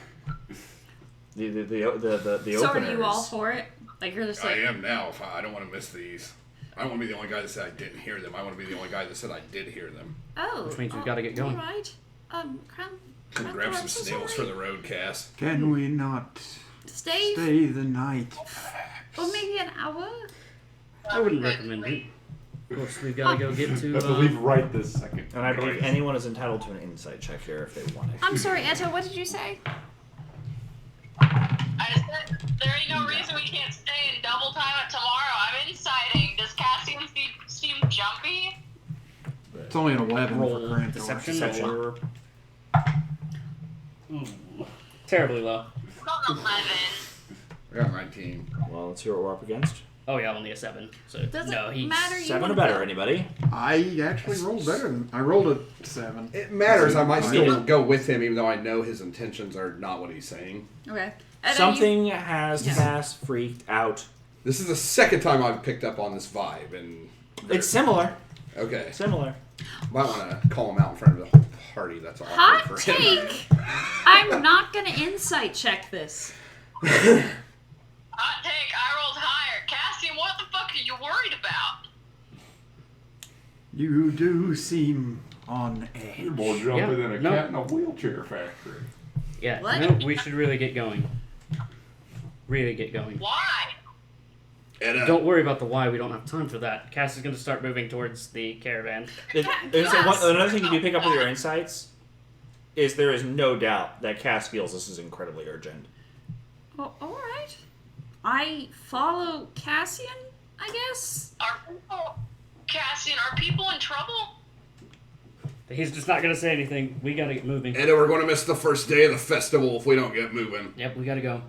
The So are openers. you all for it? Like, you're just I like... am now. If I don't want to miss these. I don't want to be the only guy that said I didn't hear them. I want to be the only guy that said I did hear them. Oh. Which means we've gotta get going. All right. Can grab some snails for the road, Cass. Can we not Stay the night? or maybe an hour? I wouldn't recommend it. Of course, we've got to go get to. I believe right this second. And I believe anyone is entitled to an insight check here if they want it. I'm sorry, Eto, what did you say? I said, there you no reason we can't stay in double time at tomorrow. I'm inciting. Does Cassian seem jumpy? It's only an 11 Roll for Crantor. deception. Or... Ooh, terribly low. It's on 11. I got 19. Well, let's hear what we're up against. Oh yeah, only a 7. So Doesn't no, he's matter. You 7 or wanna better, go. anybody? I actually rolled better than I rolled a 7. It matters. I might I still mean- go with him, even though I know his intentions are not what he's saying. Okay. And Something has Yeah. Cass freaked out. This is the second time I've picked up on this vibe, and It's similar. okay, Similar. might want to call him out in front of the whole party. That's awkward Hot for him. take. I'm not gonna insight check this. Hot take, I rolled higher. Cassian, what the fuck are you worried about? You do seem on edge. You're more jumpy Yeah, than a no. cat in a wheelchair factory. Yeah, What? no, we should really get going. Really get going. Why? And, Don't worry about the why. We don't have time for that. Cass is going to start moving towards the caravan. Another thing you do pick up with your insights is there is no doubt that Cass feels this is incredibly urgent. Well, all right. I follow Cassian, I guess. Cassian, are people in trouble? He's just not going to say anything. We got to get moving. And we're going to miss the first day of the festival if we don't get moving. Yep, we got to go.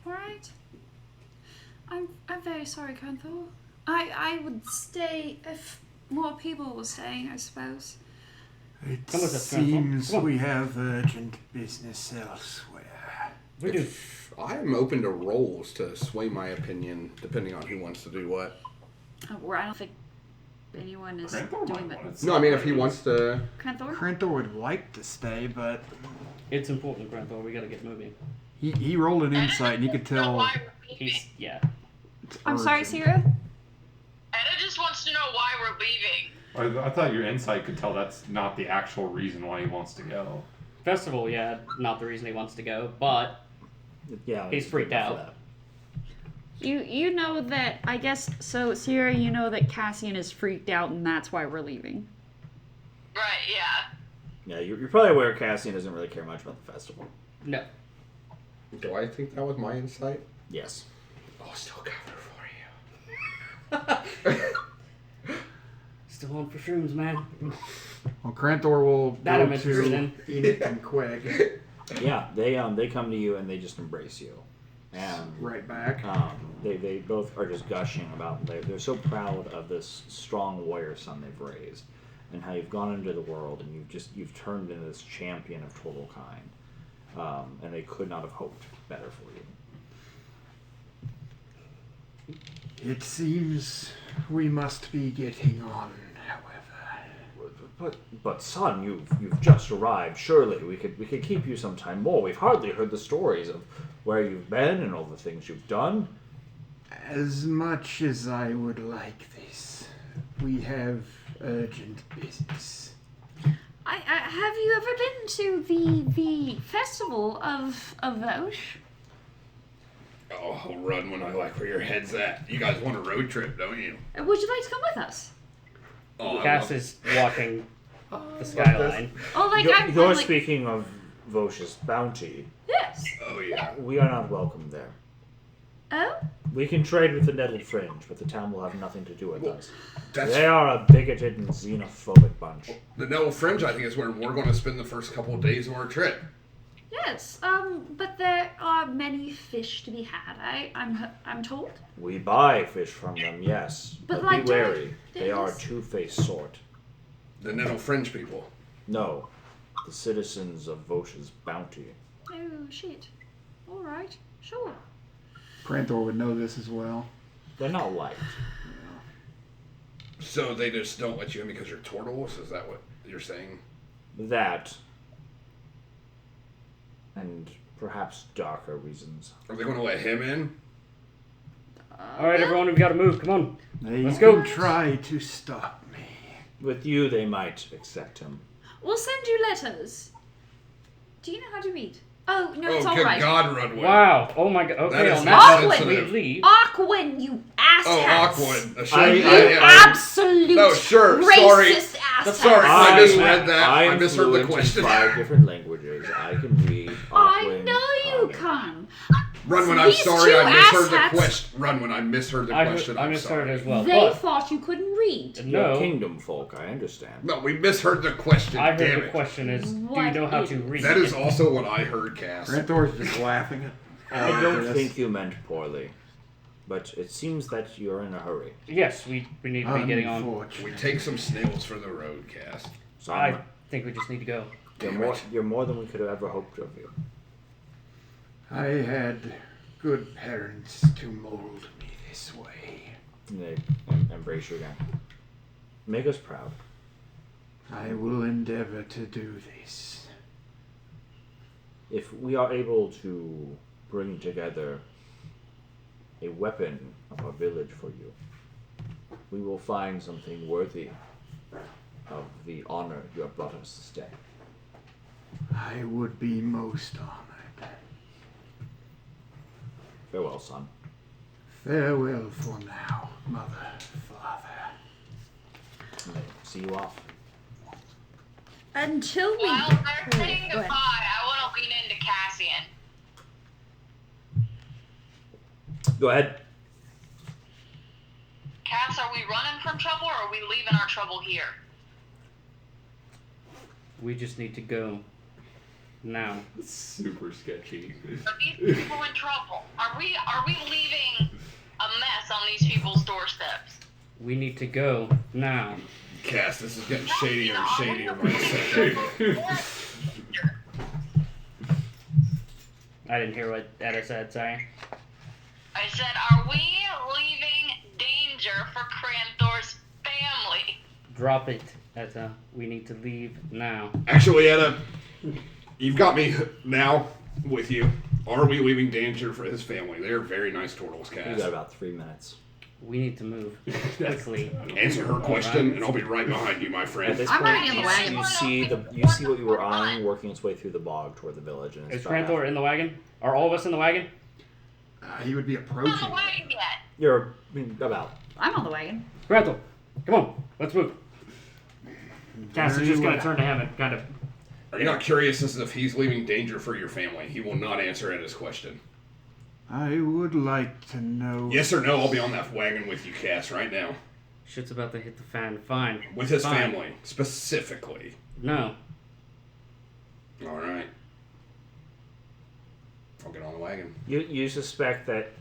All right. I'm very sorry, Cranthor. I would stay if more people were staying, I suppose. It Come with us, Grandpa. seems Come on. we have urgent business elsewhere. We do. I'm open to roles to sway my opinion, depending on who wants to do what. Or I don't think anyone is Cranthor doing might that. want to No, I mean if he wants to. Cranthor? Crantor would like to stay, but It's important, Grandpa. We got to get moving. he rolled an insight and he could tell Why we're leaving. He's, yeah. it's I'm sorry, urgent. Sierra? Edda just wants to know why we're leaving. I thought your insight could tell that's not the actual reason why he wants to go. Festival, yeah, not the reason he wants to go, but Yeah, he's freaked out. that. You know that, I guess, so Sierra, you know that Cassian is freaked out and that's why we're leaving. Right, yeah. Yeah, you're probably aware Cassian doesn't really care much about the festival. no. Do I think that was my insight? Yes. I'll still cover for you. Still on for shrooms, man. Well, Crantor will That go I'm interested to in. Enoch and Quig Yeah, they come to you and they just embrace you, and right back. they both are just gushing about they're so proud of this strong warrior son they've raised, and how you've gone into the world and you've turned into this champion of Total Kind, and they could not have hoped better for you. It seems we must be getting on, however. But son, you've just arrived. Surely we could keep you some time more. We've hardly heard the stories of where you've been and all the things you've done. As much as I would like this, we have urgent business. Have you ever been to the festival of Vosh? Oh, I'll run when I like where your head's at. You guys want a road trip, don't you? Would you like to come with us? Oh, I Cass love- is walking the skyline. Oh, like You're, I'm you're like, speaking of Vosh's bounty. yes. Oh yeah. We are not welcome there. Oh, We can trade with the Nettled Fringe, but the town will have nothing to do with us. That's They are a bigoted and xenophobic bunch. the Nettle Fringe. I think is where we're going to spend the first couple of days of our trip. yes. But there are many fish to be had. I'm told. We buy fish from them, yes, But but like, be wary. They there are is- two-faced sort. The Nettle Fringe people. No, the citizens of Vosh's bounty. Oh shit. All right. Sure. Crantor would know this as well. They're not liked. So they just don't let you in because you're turtles? Is that what you're saying? That, and perhaps darker reasons. Are they going to let him in? All right, everyone, we've got to move. Come on. They Let's go. can try to stop me. With you, they might accept him. We'll send you letters. Do you know how to read? Oh no, it's Oh, all good right. God, Runway. Wow. Oh my god. Okay, That is on not that sensitive. we leave. Aquin, you asshat. Oh, Aquin. Sure, You absolute No, sure, racist sorry. asshat. Sorry, I misread that. I I'm misheard the fluent question. in 5 different languages. I can read. I Aquin, know you Common. can. Run when I'm These sorry two I misheard the asshats- question. Run when I misheard the question. I I'm misheard sorry. as well. They But thought you couldn't read. You're no, kingdom folk, I understand. No, we misheard the question. I heard Damn the it. question is, do you What know how is- to read? That is also what I heard, Cass. Grantor's just laughing at I don't this. think you meant poorly, but it seems that you're in a hurry. Yes, we need to be getting on. We Unfortunate. take some snails for the road, Cass. So I think we just need to go. you're more than we could have ever hoped of you. I had good parents to mold me this way. And they embrace you again. Make us proud. I will endeavor to do this. If we are able to bring together a weapon of our village for you, we will find something worthy of the honor you have brought us this day. I would be most honored. Farewell, son. Farewell for now, mother, father. And they see you off. Until we. While they're saying go goodbye, ahead. I want to lean into Cassian. Go ahead. Cass, are we running from trouble or are we leaving our trouble here? We just need to go now. Super sketchy. Are these people in trouble? Are we leaving a mess on these people's doorsteps? We need to go now. Cass, this is getting shadier and shadier by the second. I didn't hear what Etta said, sorry. I said, are we leaving danger for Cranthor's family? Drop it, Etta. We need to leave now. Actually, Etta, you've got me now with you. Are we leaving danger for his family? They're very nice turtles, You Cass. got about 3 minutes. We need to move quickly. Answer her question, and I'll be right behind you, my At friend. this I'm point, already in the wagon. you see what you were eyeing working its way through the bog toward the village. And it's Is about Cranthor in the wagon? Are all of us in the wagon? He would be Not approaching. the wagon yet. You're about. I'm on the wagon. Cranthor, come on, let's move. Cass is Very just gonna well. turn to him and kind of. Are you not curious as if he's leaving danger for your family? He will not answer Etta's question. I would like to know. Yes or no, I'll be on that wagon with you, Cass, right now. Shit's about to hit the fan. Fine. With his Fine. family, specifically. No. Alright. I'll get on the wagon. You suspect that,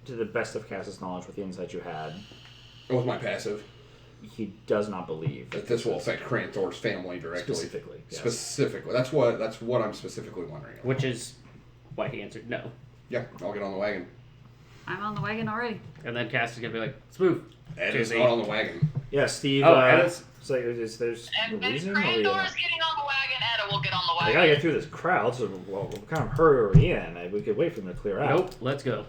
to the best of Cass's knowledge, with the insight you had, With my passive, he does not believe that this will affect Cranthor's family directly. specifically. Yes. Specifically. That's what I'm specifically wondering. Which is why he answered no. Yeah, I'll get on the wagon. I'm on the wagon already. And then Cass is gonna be like, let's move. Etta's To the- not on the wagon. Yeah, Steve. Oh, Etta's- so there's a And if reason. Or we Cranthor don't- is getting on the wagon, Etta will get on the I wagon. gotta get through this crowd. So what kind of hurry are we in? We could wait for them to clear out. Nope, let's go.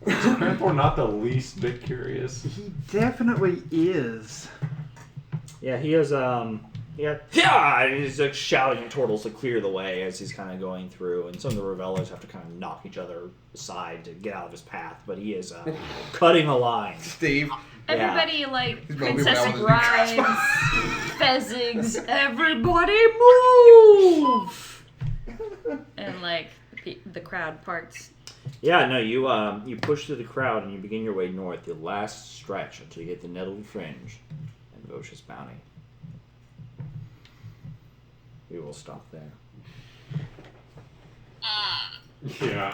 Is Cranthor not the least bit curious? He definitely is. Yeah, he is. Yeah, and he's like shouting at turtles to clear the way as he's kind of going through, and some of the revelers have to kind of knock each other aside to get out of his path. But he is cutting a line. Steve. Everybody, like, He's gonna be Princess well with his new Grimes, Fezzigs, everybody move! And, like, the crowd parts. Yeah, no, you push through the crowd and you begin your way north, your last stretch until you hit the Nettled Fringe and Vocious Bounty. We will stop there. Yeah.